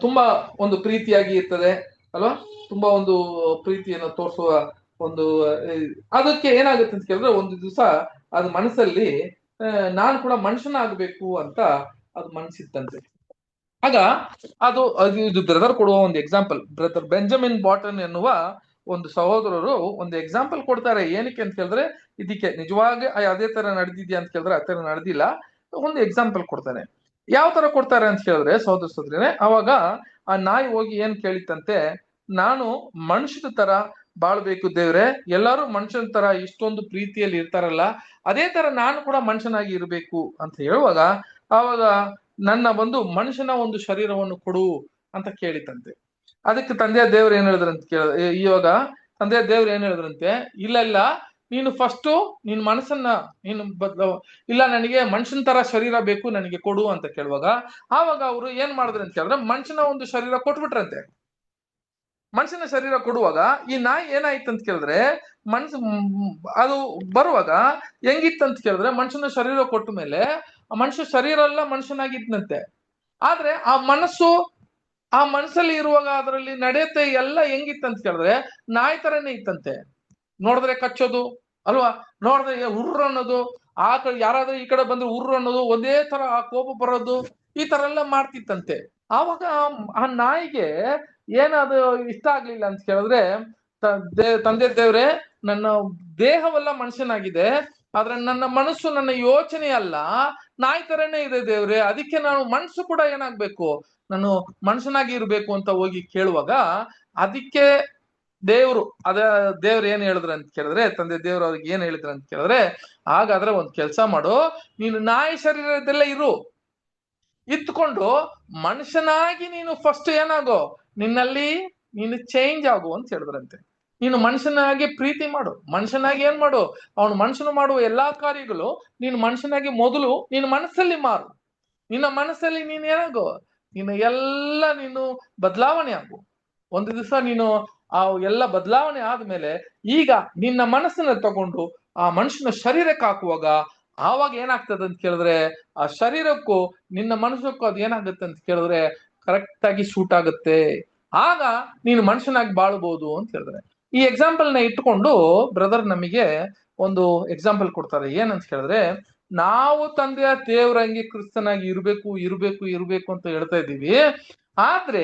ತುಂಬಾ ಒಂದು ಪ್ರೀತಿಯಾಗಿ ಇರ್ತದೆ ಅಲ್ವಾ, ತುಂಬಾ ಒಂದು ಪ್ರೀತಿಯನ್ನು ತೋರಿಸುವ ಒಂದು. ಅದಕ್ಕೆ ಏನಾಗುತ್ತೆ ಅಂತ ಕೇಳಿದ್ರೆ, ಒಂದು ದಿವಸ ಅದು ಮನಸ್ಸಲ್ಲಿ ನಾನು ಕೂಡ ಮನುಷ್ಯನಾಗಬೇಕು ಅಂತ ಅದು ಮನಸ್ಸಿತ್ತಂತೆ. ಆಗ ಇದು ಬ್ರದರ್ ಕೊಡುವ ಒಂದು ಎಕ್ಸಾಂಪಲ್. ಬ್ರದರ್ ಬೆಂಜಮಿನ್ ಬಾಟನ್ ಎನ್ನುವ ಒಂದು ಸಹೋದರರು ಒಂದು ಎಕ್ಸಾಂಪಲ್ ಕೊಡ್ತಾರೆ. ಏನಕ್ಕೆ ಅಂತ ಕೇಳಿದ್ರೆ, ಇದಕ್ಕೆ ನಿಜವಾಗಿ ಅದೇ ತರ ನಡೆದಿದ್ಯಾ ಅಂತ ಕೇಳಿದ್ರೆ ಆ ತರ ನಡೆದಿಲ್ಲ. ಒಂದು ಎಕ್ಸಾಂಪಲ್ ಕೊಡ್ತಾನೆ. ಯಾವ ತರ ಕೊಡ್ತಾರೆ ಅಂತ ಕೇಳಿದ್ರೆ ಸಹೋದರನೇ, ಅವಾಗ ಆ ನಾಯಿ ಹೋಗಿ ಏನ್ ಕೇಳಿತ್ತಂತೆ, ನಾನು ಮನುಷ್ಯನ ತರ ಬಾಳ್ಬೇಕು ದೇವ್ರೆ, ಎಲ್ಲರೂ ಮನುಷ್ಯನ ತರ ಇಷ್ಟೊಂದು ಪ್ರೀತಿಯಲ್ಲಿ ಇರ್ತಾರಲ್ಲ, ಅದೇ ತರ ನಾನು ಕೂಡ ಮನುಷ್ಯನಾಗಿ ಇರ್ಬೇಕು ಅಂತ ಹೇಳುವಾಗ, ಆವಾಗ ನನ್ನ ಮನುಷ್ಯನ ಒಂದು ಶರೀರವನ್ನು ಕೊಡು ಅಂತ ಕೇಳಿತಂತೆ. ಅದಕ್ಕೆ ತಂದೆಯ ದೇವ್ರು ಏನ್ ಹೇಳಿದ್ರಂತ ಇವಾಗ ತಂದೆಯ ದೇವ್ರು ಏನ್ ಹೇಳಿದ್ರಂತೆ, ಇಲ್ಲ ನೀನು ಫಸ್ಟ್ ನಿನ್ ಮನಸ್ಸನ್ನ ಇಲ್ಲ, ನನಗೆ ಮನುಷ್ಯನ ತರ ಶರೀರ ಬೇಕು, ನನಗೆ ಕೊಡು ಅಂತ ಕೇಳುವಾಗ, ಆವಾಗ ಅವರು ಏನ್ ಮಾಡಿದ್ರು ಅಂತ ಕೇಳಿದ್ರೆ ಮನುಷ್ಯನ ಒಂದು ಶರೀರ ಕೊಟ್ಬಿಟ್ರಂತೆ. ಮನುಷ್ಯನ ಶರೀರ ಕೊಡುವಾಗ ಈ ನಾಯಿ ಏನಾಯ್ತು ಅಂತ ಕೇಳಿದ್ರೆ, ಅದು ಬರುವಾಗ ಹೆಂಗಿತ್ತಂತ ಕೇಳಿದ್ರೆ, ಮನುಷ್ಯನ ಶರೀರ ಕೊಟ್ಟ ಮೇಲೆ ಮನುಷ್ಯ ಶರೀರ ಎಲ್ಲ ಮನುಷ್ಯನಾಗಿದ್ನಂತೆ. ಆದ್ರೆ ಆ ಮನಸ್ಸಲ್ಲಿ ಇರುವಾಗ ಅದರಲ್ಲಿ ನಡೆಯುತ್ತೆ ಎಲ್ಲ ಹೆಂಗಿತ್ತಂತ ಕೇಳಿದ್ರೆ ನಾಯಿ ತರನೇ ಇತ್ತಂತೆ. ನೋಡಿದ್ರೆ ಕಚ್ಚೋದು ಅಲ್ವಾ, ನೋಡಿದ್ರೆ ಉರ್ರು ಅನ್ನೋದು, ಯಾರಾದ್ರೂ ಈ ಕಡೆ ಬಂದ್ರೆ ಉರ್ರು ಅನ್ನೋದು, ಒಂದೇ ತರ ಆ ಕೋಪ ಬರೋದು, ಈ ತರ ಎಲ್ಲ ಮಾಡ್ತಿತ್ತಂತೆ. ಆವಾಗ ಆ ನಾಯಿಗೆ ಏನದು ಇಷ್ಟ ಆಗ್ಲಿಲ್ಲ ಅಂತ ಕೇಳಿದ್ರೆ, ತಂದೆ ದೇವ್ರೆ, ನನ್ನ ದೇಹವೆಲ್ಲ ಮನುಷ್ಯನಾಗಿದೆ, ಆದ್ರೆ ನನ್ನ ಮನಸ್ಸು, ನನ್ನ ಯೋಚನೆ ಅಲ್ಲ ನಾಯಿ ತರನೇ ಇದೆ ದೇವ್ರೆ, ಅದಕ್ಕೆ ನಾನು ಮನಸ್ಸು ಕೂಡ ಏನಾಗ್ಬೇಕು, ನಾನು ಮನುಷ್ಯನಾಗಿ ಇರ್ಬೇಕು ಅಂತ ಹೋಗಿ ಕೇಳುವಾಗ, ಅದಕ್ಕೆ ದೇವ್ರು ಏನ್ ಹೇಳಿದ್ರು ಅಂತ ಕೇಳಿದ್ರೆ, ತಂದೆ ದೇವ್ರು ಅವ್ರಿಗೆ ಏನ್ ಹೇಳಿದ್ರು ಅಂತ ಕೇಳಿದ್ರೆ, ಹಾಗಾದ್ರೆ ಒಂದ್ ಕೆಲ್ಸ ಮಾಡು, ನೀನು ನಾಯಿ ಶರೀರದಲ್ಲೇ ಇತ್ಕೊಂಡು ಮನುಷ್ಯನಾಗಿ ನೀನು ಫಸ್ಟ್ ಏನಾಗೋ, ನಿನ್ನಲ್ಲಿ ನೀನು ಚೇಂಜ್ ಆಗು ಅಂತ ಹೇಳಿದ್ರಂತೆ. ನೀನು ಮನುಷ್ಯನಾಗಿ ಪ್ರೀತಿ ಮಾಡು, ಮನುಷ್ಯನಾಗಿ ಏನ್ ಮಾಡು, ಅವನು ಮನುಷ್ಯನು ಮಾಡುವ ಎಲ್ಲಾ ಕಾರ್ಯಗಳು ನೀನು ಮನುಷ್ಯನಾಗಿ ಮೊದಲು ನಿನ್ನ ಮನಸ್ಸಲ್ಲಿ ಮಾರು. ನಿನ್ನ ಮನಸ್ಸಲ್ಲಿ ನೀನ್ ಏನಾಗೋ, ನೀನು ಬದಲಾವಣೆ ಆಗು. ಒಂದು ದಿವಸ ನೀನು ಆ ಎಲ್ಲ ಬದಲಾವಣೆ ಆದ್ಮೇಲೆ ಈಗ ನಿನ್ನ ಮನಸ್ಸನ್ನ ತಗೊಂಡು ಆ ಮನುಷ್ಯನ ಶರೀರಕ್ಕೆ ಹಾಕುವಾಗ, ಆವಾಗ ಏನಾಗ್ತದೆ ಅಂತ ಕೇಳಿದ್ರೆ, ಆ ಶರೀರಕ್ಕೂ ನಿನ್ನ ಮನಸ್ಸಕ್ಕೂ ಅದು ಏನಾಗುತ್ತೆ ಅಂತ ಕೇಳಿದ್ರೆ ಕರೆಕ್ಟ್ ಆಗಿ ಸೂಟ್ ಆಗುತ್ತೆ. ಆಗ ನೀನು ಮನುಷ್ಯನಾಗಿ ಬಾಳ್ಬಹುದು ಅಂತ ಹೇಳಿದ್ರೆ, ಈ ಎಕ್ಸಾಂಪಲ್ ನ ಇಟ್ಕೊಂಡು ಬ್ರದರ್ ನಮಗೆ ಒಂದು ಎಕ್ಸಾಂಪಲ್ ಕೊಡ್ತಾರೆ. ಏನಂತ ಕೇಳಿದ್ರೆ, ನಾವು ತಂದೆಯ ದೇವರಂಗೆ ಕ್ರಿಸ್ತನಾಗಿ ಇರ್ಬೇಕು ಅಂತ ಹೇಳ್ತಾ ಇದ್ದೀವಿ. ಆದ್ರೆ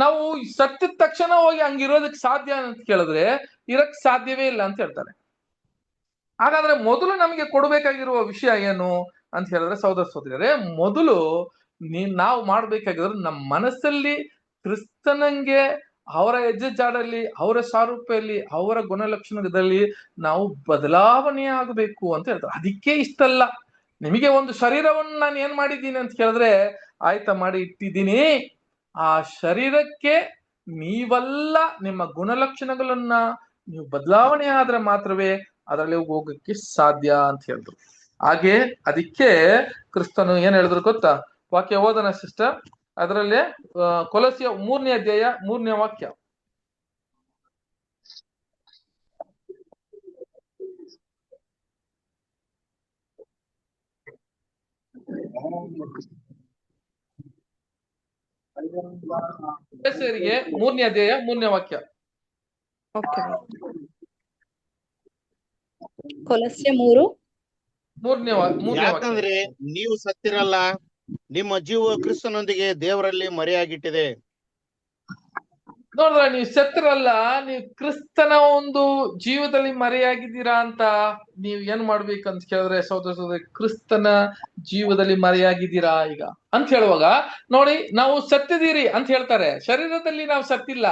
ನಾವು ಸತ್ತಿದ ತಕ್ಷಣ ಹೋಗಿ ಹಂಗಿರೋದಕ್ಕೆ ಸಾಧ್ಯ ಅಂತ ಕೇಳಿದ್ರೆ ಇರಕ್ ಸಾಧ್ಯವೇ ಇಲ್ಲ ಅಂತ ಹೇಳ್ತಾರೆ. ಹಾಗಾದ್ರೆ ಮೊದಲು ನಮಗೆ ಕೊಡ್ಬೇಕಾಗಿರುವ ವಿಷಯ ಏನು ಅಂತ ಹೇಳಿದ್ರೆ ಸಹೋದರರೇ, ಮೊದಲು ನಾವು ಮಾಡ್ಬೇಕಾಗಿರೋದು ನಮ್ಮ ಮನಸ್ಸಲ್ಲಿ ಕ್ರಿಸ್ತನಂಗೆ, ಅವರ ಹೆಜ್ಜೆ ಜಾಡಲ್ಲಿ, ಅವರ ಸಾರೂಪ್ಯಲ್ಲಿ, ಅವರ ಗುಣಲಕ್ಷಣದಲ್ಲಿ ನಾವು ಬದಲಾವಣೆ ಆಗಬೇಕು ಅಂತ ಹೇಳ್ತಾರೆ. ಅದಕ್ಕೆ ಇಷ್ಟಲ್ಲ, ನಿಮಗೆ ಒಂದು ಶರೀರವನ್ನು ನಾನು ಏನ್ ಮಾಡಿದ್ದೀನಿ ಅಂತ ಕೇಳಿದ್ರೆ, ಆಯ್ತಾ ಮಾಡಿ ಇಟ್ಟಿದ್ದೀನಿ, ಆ ಶರೀರಕ್ಕೆ ನೀವೆಲ್ಲ ನಿಮ್ಮ ಗುಣಲಕ್ಷಣಗಳನ್ನ ನೀವು ಬದಲಾವಣೆ ಆದ್ರೆ ಮಾತ್ರವೇ ಅದರಲ್ಲಿ ಹೋಗಕ್ಕೆ ಸಾಧ್ಯ ಅಂತ ಹೇಳಿದ್ರು. ಹಾಗೆ ಅದಕ್ಕೆ ಕ್ರಿಸ್ತನು ಏನ್ ಹೇಳಿದ್ರು ಗೊತ್ತಾ? ವಾಕ್ಯ ಓದನ ಸಿಸ್ಟರ್. ಅದರಲ್ಲಿ ಕೊಲಸಿಯ 3ನೇ ಅಧ್ಯಾಯ 3ನೇ ವಾಕ್ಯ. ಕೊಲಸ್ಯರಿಗೆ 3ನೇ ಅಧ್ಯಾಯ 3ನೇ ವಾಕ್ಯ. ಓಕೆ. ಕೊಲಸ್ಯ 3 3ನೇ ವಾಕ್ಯ. ಯಾಕಂದ್ರೆ ನೀವು ಸತ್ತಿರಲ್ಲ, ನಿಮ್ಮ ಜೀವ ಕ್ರಿಸ್ತನೊಂದಿಗೆ ದೇವರಲ್ಲಿ ಮರೆಯಾಗಿಟ್ಟಿದೆ. ನೋಡಿದ್ರ, ನೀವು ಸತ್ತಿರಲ್ಲ, ನೀವು ಕ್ರಿಸ್ತನ ಒಂದು ಜೀವದಲ್ಲಿ ಮರೆಯಾಗಿದ್ದೀರಾ ಅಂತ ನೀವು ಏನ್ ಮಾಡ್ಬೇಕಂತ ಕೇಳಿದ್ರೆ ಸಹೋದರ ಸಹೋದರಿ, ಕ್ರಿಸ್ತನ ಜೀವದಲ್ಲಿ ಮರೆಯಾಗಿದ್ದೀರಾ ಈಗ ಅಂತ ಹೇಳುವಾಗ ನೋಡಿ, ನಾವು ಸತ್ತಿದ್ದೀರಿ ಅಂತ ಹೇಳ್ತಾರೆ. ಶರೀರದಲ್ಲಿ ನಾವು ಸತ್ತಿಲ್ಲ,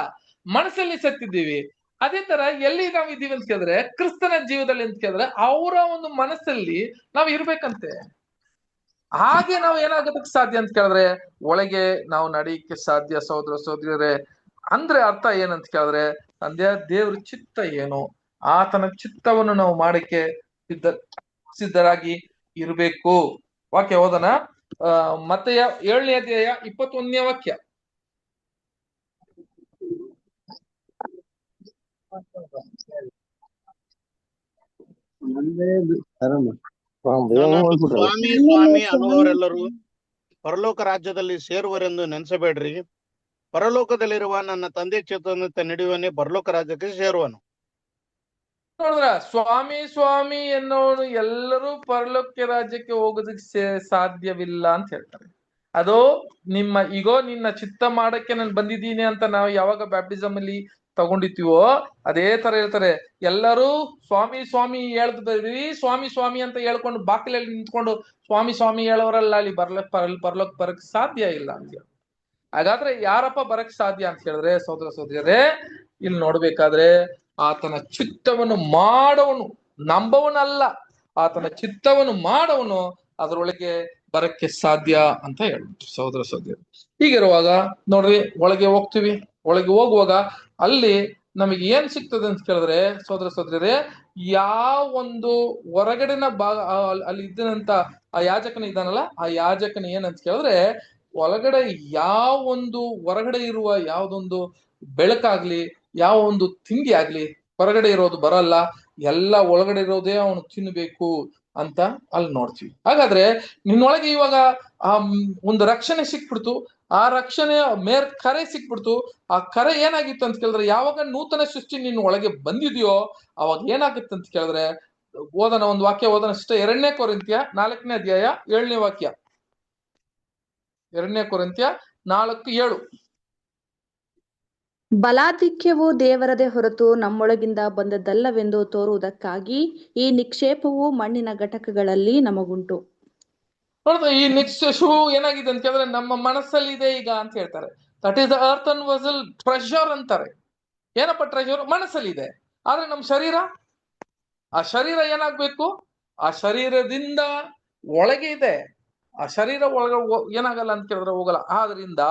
ಮನಸ್ಸಲ್ಲಿ ಸತ್ತಿದ್ದೀವಿ. ಅದೇ ತರ ಎಲ್ಲಿ ನಾವು ಇದ್ದೀವಿ ಅಂತ ಕೇಳಿದ್ರೆ ಕ್ರಿಸ್ತನ ಜೀವದಲ್ಲಿ ಅಂತ ಕೇಳಿದ್ರೆ ಅವರ ಒಂದು ಮನಸ್ಸಲ್ಲಿ ನಾವು ಇರ್ಬೇಕಂತೆ. ಹಾಗೆ ನಾವು ಏನಾಗೋದಕ್ಕೆ ಸಾಧ್ಯ ಅಂತ ಕೇಳಿದ್ರೆ ಒಳಗೆ ನಾವು ನಡೆಯಕ್ಕೆ ಸಾಧ್ಯ ಸಹೋದರ ಸಹೋದರಿಯರೇ. ಅಂದ್ರೆ ಅರ್ಥ ಏನಂತ ಕೇಳಿದ್ರೆ ದೇವ್ರ ಚಿತ್ತ ಏನು, ಆತನ ಚಿತ್ತವನ್ನು ನಾವು ಮಾಡಕ್ಕೆ ಸಿದ್ಧರಾಗಿ ಇರಬೇಕು. ವಾಕ್ಯ ಓದೋಣ. ಮತ್ತೆಯ 7ನೇ ಅಧ್ಯಾಯ 21ನೇ ವಾಕ್ಯ. ಸ್ವಾಮಿ ಸ್ವಾಮಿ ಅನ್ನುವರೆಲ್ಲರೂ ಪರಲೋಕ ರಾಜ್ಯದಲ್ಲಿ ಸೇರುವರೆಂದು ನೆನೆಸಬೇಡ್ರಿ. ಪರಲೋಕದಲ್ಲಿರುವ ನನ್ನ ತಂದೆ ಚಿತ್ತದಂತೆ ನಡೆಯುವನೇ ಪರಲೋಕ ರಾಜ್ಯಕ್ಕೆ ಸೇರುವನು. ನೋಡಿದ್ರ, ಸ್ವಾಮಿ ಸ್ವಾಮಿ ಎನ್ನುವನು ಎಲ್ಲರೂ ಪರಲೋಕ ರಾಜ್ಯಕ್ಕೆ ಹೋಗೋದಕ್ಕೆ ಸಾಧ್ಯವಿಲ್ಲ ಅಂತ ಹೇಳ್ತಾರೆ. ಅದು ನಿನ್ನ ಚಿತ್ತ ಮಾಡಕ್ಕೆ ನಾನು ಬಂದಿದ್ದೀನಿ ಅಂತ ನಾವು ಯಾವಾಗ ಬ್ಯಾಪ್ಟಿಸಮ್ ಅಲ್ಲಿ ತಗೊಂಡಿರ್ತೀವೋ ಅದೇ ತರ ಹೇಳ್ತಾರೆ. ಎಲ್ಲರೂ ಸ್ವಾಮಿ ಸ್ವಾಮಿ ಹೇಳ್ತಿದ್ದೀವಿ, ಸ್ವಾಮಿ ಸ್ವಾಮಿ ಅಂತ ಹೇಳ್ಕೊಂಡು ಬಾಗಿಲಲ್ಲಿ ನಿಂತ್ಕೊಂಡು ಸ್ವಾಮಿ ಸ್ವಾಮಿ ಹೇಳೋರಲ್ಲ ಅಲ್ಲಿ ಪರಲೋಕ ಬರಕ್ ಸಾಧ್ಯ ಇಲ್ಲ ಅಂತ. ಹಾಗಾದ್ರೆ ಯಾರಪ್ಪ ಬರಕ್ ಸಾಧ್ಯ ಅಂತ ಹೇಳಿದ್ರೆ ಸಹೋದರ ಸಹೋದರಿಯರೇ, ಇಲ್ಲಿ ನೋಡ್ಬೇಕಾದ್ರೆ ಆತನ ಚಿತ್ತವನ್ನು ಮಾಡವನು, ನಂಬವನಲ್ಲ, ಆತನ ಚಿತ್ತವನ್ನು ಮಾಡವನು ಅದರೊಳಗೆ ಬರಕ್ಕೆ ಸಾಧ್ಯ ಅಂತ ಹೇಳ್ಬಿಟ್ಟು ಸಹೋದರ ಸಹೋದರಿ. ಹೀಗಿರುವಾಗ ನೋಡ್ರಿ, ಒಳಗೆ ಹೋಗ್ತೀವಿ. ಒಳಗೆ ಹೋಗುವಾಗ ಅಲ್ಲಿ ನಮಗೆ ಏನ್ ಸಿಗ್ತದೆ ಅಂತ ಕೇಳಿದ್ರೆ ಸಹೋದರ ಸಹೋದರಿಯರೇ, ಯಾವ ಒಂದು ಹೊರಗಡೆನ ಭಾಗ ಅಲ್ಲಿ ಇದ್ದಂತ ಆ ಯಾಜಕನ ಇದ್ದಾನಲ್ಲ, ಆ ಯಾಜಕನ ಏನಂತ ಕೇಳಿದ್ರೆ ಒಳಗಡೆ ಹೊರಗಡೆ ಇರುವ ಯಾವ್ದೊಂದು ಬೆಳಕಾಗ್ಲಿ, ಯಾವ ಒಂದು ತಿಂಡಿ ಆಗ್ಲಿ ಹೊರಗಡೆ ಇರೋದು ಬರಲ್ಲ, ಎಲ್ಲ ಒಳಗಡೆ ಇರೋದೇ ಅವನು ತಿನ್ಬೇಕು ಅಂತ ಅಲ್ಲಿ ನೋಡ್ತೀವಿ. ಹಾಗಾದ್ರೆ ನಿನ್ನೊಳಗೆ ಇವಾಗ ಆ ಒಂದು ರಕ್ಷಣೆ ಸಿಕ್ಬಿಡ್ತು, ಆ ರಕ್ಷಣೆ ಕರೆ ಸಿಕ್ಬಿಡ್ತು. ಆ ಕರೆ ಏನಾಗಿತ್ತು ಅಂತ ಕೇಳಿದ್ರೆ ಯಾವಾಗ ನೂತನ ಸೃಷ್ಟಿ ನಿನ್ನ ಒಳಗೆ ಬಂದಿದೆಯೋ ಅವಾಗ ಏನಾಗುತ್ತೆ ಅಂತ ಕೇಳಿದ್ರೆ, ಓದನ ಒಂದು ವಾಕ್ಯ ಓದನ ಅಷ್ಟೇ. 2ನೇ ಕೊರಿಂಥ್ಯ 4ನೇ ಅಧ್ಯಾಯ 7ನೇ ವಾಕ್ಯ. 2ನೇ ಕೊರಿಂಥ್ಯ 4:7. ಬಲಾಧಿಕ್ಯವು ದೇವರದೇ ಹೊರತು ನಮ್ಮೊಳಗಿಂದ ಬಂದದ್ದಲ್ಲವೆಂದು ತೋರುವುದಕ್ಕಾಗಿ ಈ ನಿಕ್ಷೇಪವು ಮಣ್ಣಿನ ಘಟಕಗಳಲ್ಲಿ ನಮಗುಂಟು. ನೋಡಿದ್ರೆ ಈ ನಿಕ್ಷೇಪವು ಏನಾಗಿದೆ ಅಂತ ಕೇಳಿದ್ರೆ ನಮ್ಮ ಮನಸ್ಸಲ್ಲಿ ಇದೆ ಈಗ ಅಂತ ಹೇಳ್ತಾರೆ. That is the earthen vessel treasure ಅಂತಾರೆ. ಏನಪ್ಪ ಟ್ರೆಷರ್? ಮನಸ್ಸಲ್ಲಿ ಇದೆ. ಆದ್ರೆ ನಮ್ಮ ಶರೀರ, ಆ ಶರೀರ ಏನಾಗ್ಬೇಕು? ಆ ಶರೀರದಿಂದ ಒಳಗೆ ಇದೆ. ಆ ಶರೀರ ಒಳಗೆ ಏನಾಗಲ್ಲ ಅಂತ ಕೇಳಿದ್ರೆ ಹೋಗಲ್ಲ. ಆದ್ರಿಂದ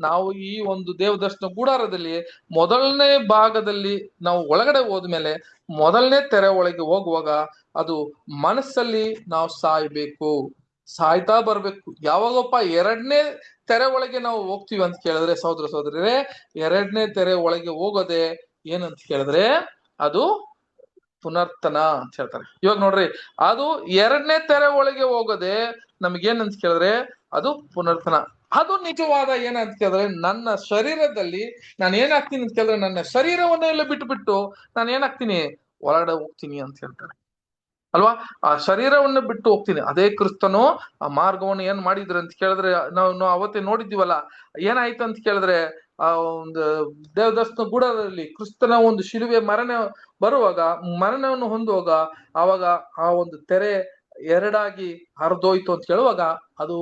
ನಾವು ಈ ಒಂದು ದೇವದರ್ಶನ ಗುಡಾರದಲ್ಲಿ ಮೊದಲನೇ ಭಾಗದಲ್ಲಿ ನಾವು ಒಳಗಡೆ ಹೋದ್ಮೇಲೆ ಮೊದಲನೇ ತೆರೆ ಒಳಗೆ ಹೋಗುವಾಗ ಅದು ಮನಸ್ಸಲ್ಲಿ ನಾವು ಸಾಯ್ತಾ ಬರ್ಬೇಕು. ಯಾವಾಗಪ್ಪ 2ನೇ ತೆರೆ ಒಳಗೆ ನಾವು ಹೋಗ್ತೀವಿ ಅಂತ ಕೇಳಿದ್ರೆ ಸಹೋದರ ಸಹೋದರರೇ, 2ನೇ ತೆರೆ ಒಳಗೆ ಹೋಗೋದೆ ಏನಂತ ಕೇಳಿದ್ರೆ ಅದು ಪುನರ್ತನ ಅಂತ ಹೇಳ್ತಾರೆ. ಇವಾಗ ನೋಡ್ರಿ, ಅದು 2ನೇ ತೆರೆ ಒಳಗೆ ಹೋಗೋದೆ ನಮಗೇನಂತ ಕೇಳಿದ್ರೆ ಅದು ಪುನರ್ತನ. ಅದು ನಿಜವಾದ ಏನಂತ ಕೇಳಿದ್ರೆ ನನ್ನ ಶರೀರದಲ್ಲಿ ನಾನು ಏನಾಗ್ತೀನಿ ಅಂತ ಕೇಳಿದ್ರೆ ನನ್ನ ಶರೀರವನ್ನೆಲ್ಲ ಬಿಟ್ಟು ನಾನು ಏನಾಗ್ತೀನಿ, ಒಳಗಡೆ ಹೋಗ್ತೀನಿ ಅಂತ ಹೇಳ್ತಾರೆ ಅಲ್ವಾ. ಆ ಶರೀರವನ್ನು ಬಿಟ್ಟು ಹೋಗ್ತೀನಿ. ಅದೇ ಕ್ರಿಸ್ತನು ಆ ಮಾರ್ಗವನ್ನು ಏನ್ ಮಾಡಿದ್ರು ಅಂತ ಕೇಳಿದ್ರೆ ನಾವು ಅವತ್ತೇ ನೋಡಿದ್ದೀವಲ್ಲ, ಏನಾಯ್ತು ಅಂತ ಕೇಳಿದ್ರೆ ಆ ಒಂದು ದೇವದರ್ಶನ ಗುಡಾರದಲ್ಲಿ ಕ್ರಿಸ್ತನ ಒಂದು ಶಿಲುಬೆ ಮರಣವನ್ನು ಹೊಂದುವಾಗ ಆವಾಗ ಆ ಒಂದು ತೆರೆ 2ಆಗಿ ಹರಿದೋಯ್ತು ಅಂತ ಹೇಳುವಾಗ ಅದು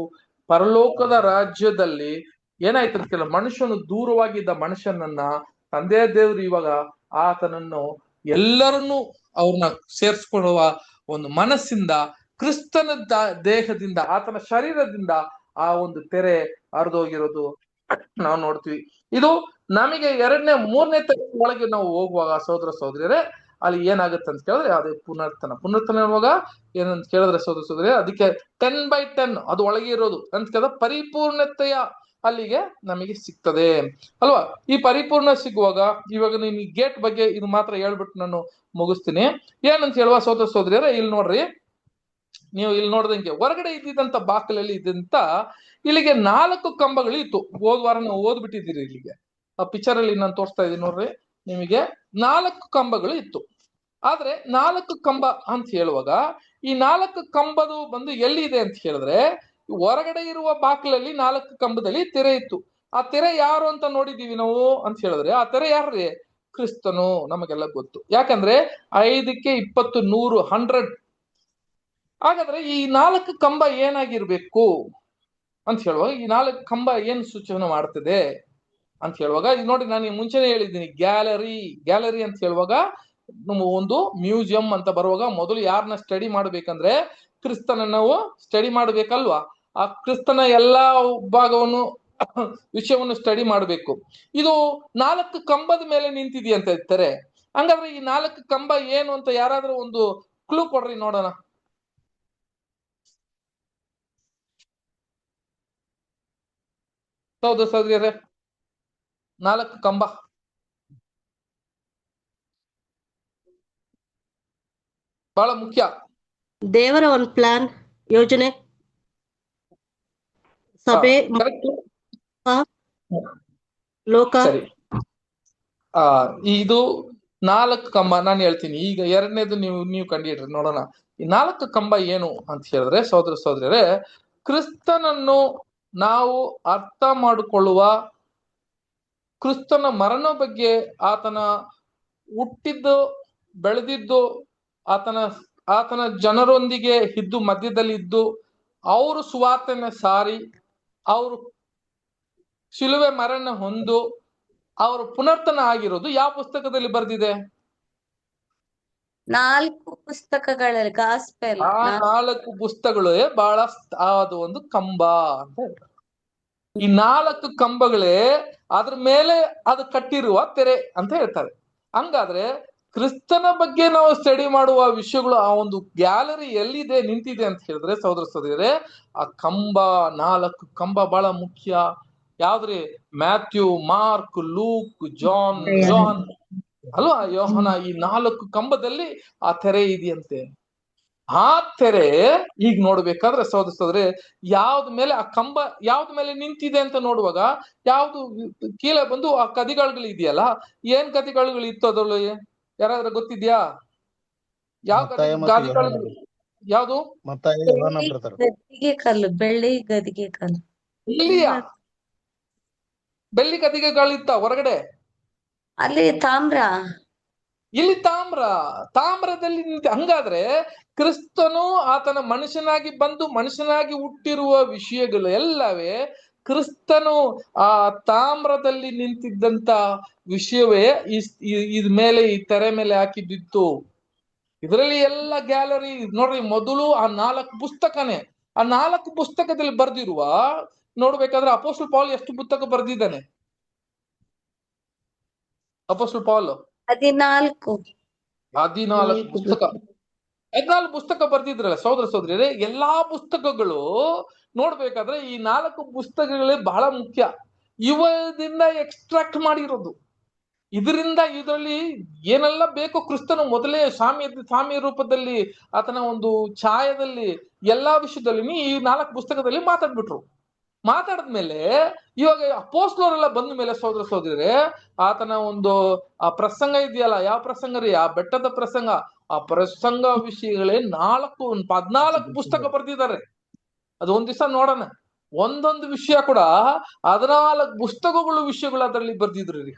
ಪರಲೋಕದ ರಾಜ್ಯದಲ್ಲಿ ಏನಾಯ್ತು ಅಂತ ಕೇಳಿದ್ರೆ ಮನುಷ್ಯನು ದೂರವಾಗಿದ್ದ ಮನುಷ್ಯನನ್ನ ತಂದೆ ದೇವರು ಇವಾಗ ಆತನನ್ನು ಎಲ್ಲರನ್ನೂ ಅವ್ರನ್ನ ಸೇರ್ಸ್ಕೊಳ್ಳುವ ಒಂದು ಮನಸ್ಸಿಂದ ಕ್ರಿಸ್ತನ ದೇಹದಿಂದ ಆತನ ಶರೀರದಿಂದ ಆ ಒಂದು ತೆರೆ ಹರಿದೋಗಿರೋದು ನಾವು ನೋಡ್ತೀವಿ. ಇದು ನಮಗೆ 2ನೇ 3ನೇ ತೆರೆ ಒಳಗೆ ನಾವು ಹೋಗುವಾಗ ಸಹೋದರ ಸಹೋದರಿಯರೇ ಅಲ್ಲಿ ಏನಾಗುತ್ತೆ ಅಂತ ಕೇಳಿದ್ರೆ ಅದೇ ಪುನರ್ತನ ಇರುವಾಗ ಏನಂತ ಕೇಳಿದ್ರೆ ಸಹೋದರ ಸಹೋದರಿ, ಅದಕ್ಕೆ 10/10 ಅದು ಒಳಗೆ ಇರೋದು ಅಂತ ಕೇಳಿದ್ರೆ ಪರಿಪೂರ್ಣತೆಯ ಅಲ್ಲಿಗೆ ನಮಗೆ ಸಿಗ್ತದೆ ಅಲ್ವಾ. ಈ ಪರಿಪೂರ್ಣ ಸಿಗುವಾಗ ಇವಾಗ ನೀನು ಗೇಟ್ ಬಗ್ಗೆ ಇದು ಮಾತ್ರ ಹೇಳ್ಬಿಟ್ಟು ನಾನು ಮುಗಿಸ್ತೀನಿ. ಏನಂತ ಹೇಳುವ ಸೋದರ ಸೋದರಿಯರೇ, ಇಲ್ಲಿ ನೋಡ್ರಿ, ನೀವು ಇಲ್ಲಿ ನೋಡ್ದಂಗೆ ಹೊರಗಡೆ ಇದ್ದಿದ್ದಂತ ಬಾಕಲಲ್ಲಿ ಇದ್ದಂತ ಇಲ್ಲಿಗೆ 4 ಕಂಬಗಳು ಇತ್ತು. ಹೋದ್ವಾರ ನಾವು ಓದ್ಬಿಟ್ಟಿದ್ದೀರಿ. ಇಲ್ಲಿಗೆ ಆ ಪಿಕ್ಚರ್ ಅಲ್ಲಿ ನಾನು ತೋರಿಸ್ತಾ ಇದ್ದೀನಿ ನೋಡ್ರಿ, ನಿಮಗೆ 4 ಕಂಬಗಳು ಇತ್ತು. ಆದ್ರೆ 4 ಕಂಬ ಅಂತ ಹೇಳುವಾಗ ಈ 4 ಕಂಬದು ಬಂದು ಎಲ್ಲಿದೆ ಅಂತ ಹೇಳಿದ್ರೆ, ಹೊರಗಡೆ ಇರುವ ಬಾಕ್ಲಲ್ಲಿ 4 ಕಂಬದಲ್ಲಿ ತೆರೆ ಇತ್ತು. ಆ ತೆರೆ ಯಾರು ಅಂತ ನೋಡಿದೀವಿ ನಾವು ಅಂತ ಹೇಳಿದ್ರೆ, ಆ ತೆರೆ ಯಾರ್ರಿ? ಕ್ರಿಸ್ತನು. ನಮಗೆಲ್ಲ ಗೊತ್ತು, ಯಾಕಂದ್ರೆ 5ಕ್ಕೆ 20 100 100. ಹಾಗಾದ್ರೆ ಈ 4 ಕಂಬ ಏನಾಗಿರ್ಬೇಕು ಅಂತ ಹೇಳುವಾಗ, ಈ 4 ಕಂಬ ಏನ್ ಸೂಚನೆ ಮಾಡ್ತದೆ ಅಂತ ಹೇಳುವಾಗ, ಇದು ನೋಡಿ, ನಾನು ಮುಂಚೆನೆ ಹೇಳಿದ್ದೀನಿ, ಗ್ಯಾಲರಿ ಅಂತ ಹೇಳುವಾಗ ಒಂದು ಮ್ಯೂಸಿಯಂ ಅಂತ ಬರುವಾಗ ಮೊದಲು ಯಾರನ್ನ ಸ್ಟಡಿ ಮಾಡ್ಬೇಕಂದ್ರೆ ಕ್ರಿಸ್ತನ ನಾವು ಸ್ಟಡಿ ಮಾಡ್ಬೇಕಲ್ವಾ. ಆ ಕ್ರಿಸ್ತನ ಎಲ್ಲಾ ಭಾಗವನ್ನು ವಿಷಯವನ್ನು ಸ್ಟಡಿ ಮಾಡ್ಬೇಕು. ಇದು 4 ಕಂಬದ ಮೇಲೆ ನಿಂತಿದೆಯಂತ ಇರ್ತಾರೆ. ಹಂಗಾದ್ರೆ ಈ 4 ಕಂಬ ಏನು ಅಂತ ಯಾರಾದ್ರೂ ಒಂದು ಕ್ಲೂ ಕೊಡ್ರಿ ನೋಡೋಣ. ಹೌದು ಸೌದರಿಯರೇ, 4 ಕಂಬ ಬಹಳ ಮುಖ್ಯ. ದೇವರ ಒಂದು ಪ್ಲಾನ್, ಯೋಜನೆ, ಸಭೆ, ಕರೆಕ್ಟ್, ಲೋಕ. ಸರಿ. ಇದು 4 ಕಂಬ ನಾನು ಹೇಳ್ತೀನಿ. ಈಗ ಎರಡನೇದು ನೀವು ಕಂಡಿಡ್ರಿ ನೋಡೋಣ. ಈ 4 ಕಂಬ ಏನು ಅಂತ ಹೇಳಿದ್ರೆ, ಸಹೋದರ ಸಹೋದರರೇ, ಕ್ರಿಸ್ತನನ್ನು ನಾವು ಅರ್ಥ ಮಾಡಿಕೊಳ್ಳುವ, ಕ್ರಿಸ್ತನ ಮರಣ ಬಗ್ಗೆ, ಆತನ ಹುಟ್ಟಿದ್ದು ಬೆಳೆದಿದ್ದು, ಆತನ ಜನರೊಂದಿಗೆ ಇದ್ದು ಮಧ್ಯದಲ್ಲಿ ಇದ್ದು ಅವರು ಸುವಾರ್ತೆನ ಸಾರಿ, ಅವರು ಶಿಲುವೆ ಮರಣ ಹೊಂದು ಅವರು ಪುನರ್ತನ ಆಗಿರೋದು ಯಾವ ಪುಸ್ತಕದಲ್ಲಿ ಬರೆದಿದೆ? 4 ಪುಸ್ತಕಗಳಲ್ಲಿ ಗಾಸ್ಪೆಲ್. ಆ 4 ಪುಸ್ತಕಗಳೇ ಬಹಳ ಅದು ಒಂದು ಕಂಬ ಅಂತ ಹೇಳ್ತಾರೆ. ಈ 4 ಕಂಬಗಳೇ ಅದ್ರ ಮೇಲೆ ಅದು ಕಟ್ಟಿರುವ ತೆರೆ ಅಂತ ಹೇಳ್ತಾರೆ. ಹಂಗಾದ್ರೆ ಕ್ರಿಸ್ತನ ಬಗ್ಗೆ ನಾವು ಸ್ಟಡಿ ಮಾಡುವ ವಿಷಯಗಳು ಆ ಒಂದು ಗ್ಯಾಲರಿ ಎಲ್ಲಿದೆ ನಿಂತಿದೆ ಅಂತ ಹೇಳಿದ್ರೆ, ಸಹೋದರ ಸಹೋದರಿಯರೇ, ಆ ಕಂಬ 4 ಕಂಬ ಬಹಳ ಮುಖ್ಯ. ಯಾವ್ದ್ರಿ? ಮ್ಯಾಥ್ಯೂ, ಮಾರ್ಕ್, ಲೂಕ್, ಜಾನ್ ಅಲ್ವಾ, ಯೋಹನ, ಈ 4 ಕಂಬದಲ್ಲಿ ಆ ತೆರೆ ಇದೆಯಂತೆ. ಆ ತೆರೆ ಈಗ ನೋಡ್ಬೇಕಾದ್ರೆ ಸಹೋದರ ಸಹೋದರಿ, ಯಾವ್ದ ಮೇಲೆ ಆ ಕಂಬ ಯಾವ್ದ ಮೇಲೆ ನಿಂತಿದೆ ಅಂತ ನೋಡುವಾಗ, ಯಾವ್ದು ಕೀழே ಬಂದು ಆ ಕದಿಗಳು ಇದೆಯಲ್ಲ, ಏನ್ ಕದಿಗಳು ಇತ್ತು ಅದ್ರಲ್ಲಿ ಯಾರಾದ್ರೂ ಗೊತ್ತಿದ್ಯಾ? ಯಾವ ಗಾದಿಗಳು? ಯಾವ್ದು? ಗದಿಗೆ ಕಲ್ಲು, ಬೆಳ್ಳಿ ಗದಿಗೆ ಕಲ್ಲು. ಇಲ್ಲಿಯ ಬೆಳ್ಳಿ ಕದಿಗೆಗಳಿತ್ತ ಹೊರಗಡೆ? ಅಲ್ಲಿ ತಾಮ್ರ. ಇಲ್ಲಿ ತಾಮ್ರದಲ್ಲಿ ನಿಂತ. ಹಂಗಾದ್ರೆ ಕ್ರಿಸ್ತನು ಆತನ ಮನುಷ್ಯನಾಗಿ ಬಂದು ಮನುಷ್ಯನಾಗಿ ಹುಟ್ಟಿರುವ ವಿಷಯಗಳು ಎಲ್ಲವೇ ಕ್ರಿಸ್ತನು ಆ ತಾಮ್ರದಲ್ಲಿ ನಿಂತಿದ್ದಂತ ವಿಷಯವೇ ಇದ್ ಮೇಲೆ ಈ ತೆರೆ ಮೇಲೆ ಹಾಕಿದ್ದಿತ್ತು. ಇದರಲ್ಲಿ ಎಲ್ಲ ಗ್ಯಾಲರಿ ನೋಡ್ರಿ. ಮೊದಲು ಆ 4 ಪುಸ್ತಕನೇ, ಆ 4 ಪುಸ್ತಕದಲ್ಲಿ ಬರ್ದಿರುವ ನೋಡ್ಬೇಕಾದ್ರೆ ಅಪೊಸ್ತಲ ಪೌಲ್ ಎಷ್ಟು ಪುಸ್ತಕ ಬರ್ದಿದ್ದಾನೆ? ಅಪೊಸ್ತಲ ಪೌಲ್ 14 ಪುಸ್ತಕ, 14 ಪುಸ್ತಕ ಬರ್ದಿದ್ರಲ್ಲ ಸಹೋದರ ಸಹೋದರಿಯರೇ. ಎಲ್ಲಾ ಪುಸ್ತಕಗಳು ನೋಡ್ಬೇಕಾದ್ರೆ ಈ 4 ಪುಸ್ತಕಗಳೇ ಬಹಳ ಮುಖ್ಯ. ಇವದಿಂದ ಎಕ್ಸ್ಟ್ರಾಕ್ಟ್ ಮಾಡಿರೋದು. ಇದರಿಂದ ಇದರಲ್ಲಿ ಏನೆಲ್ಲ ಬೇಕೋ ಕ್ರಿಸ್ತನು ಮೊದಲೇ ಸ್ವಾಮಿ ರೂಪದಲ್ಲಿ ಆತನ ಒಂದು ಛಾಯದಲ್ಲಿ ಎಲ್ಲಾ ವಿಷಯದಲ್ಲಿ ಈ 4 ಪುಸ್ತಕದಲ್ಲಿ ಮಾತಾಡಿದ್ಮೇಲೆ ಇವಾಗ ಅಪೊಸ್ತಲರೆಲ್ಲ ಬಂದ ಮೇಲೆ ಸಹೋದರ ಸಹೋದರಿಯರೇ, ಆತನ ಒಂದು ಆ ಪ್ರಸಂಗ ಇದೆಯಲ್ಲ, ಯಾವ ಪ್ರಸಂಗ ರೀ? ಆ ಬೆಟ್ಟದ ಪ್ರಸಂಗ. ಆ ಪ್ರಸಂಗ ವಿಷಯಗಳೇ 14 ಪುಸ್ತಕ ಬರ್ದಿದ್ದಾರೆ. ಅದು ಒಂದ್ ದಿವಸ ನೋಡೋಣ. ಒಂದೊಂದು ವಿಷಯ ಕೂಡ 14 ಪುಸ್ತಕಗಳು ವಿಷಯಗಳು ಅದರಲ್ಲಿ ಬರ್ದಿದ್ರು ರೀ.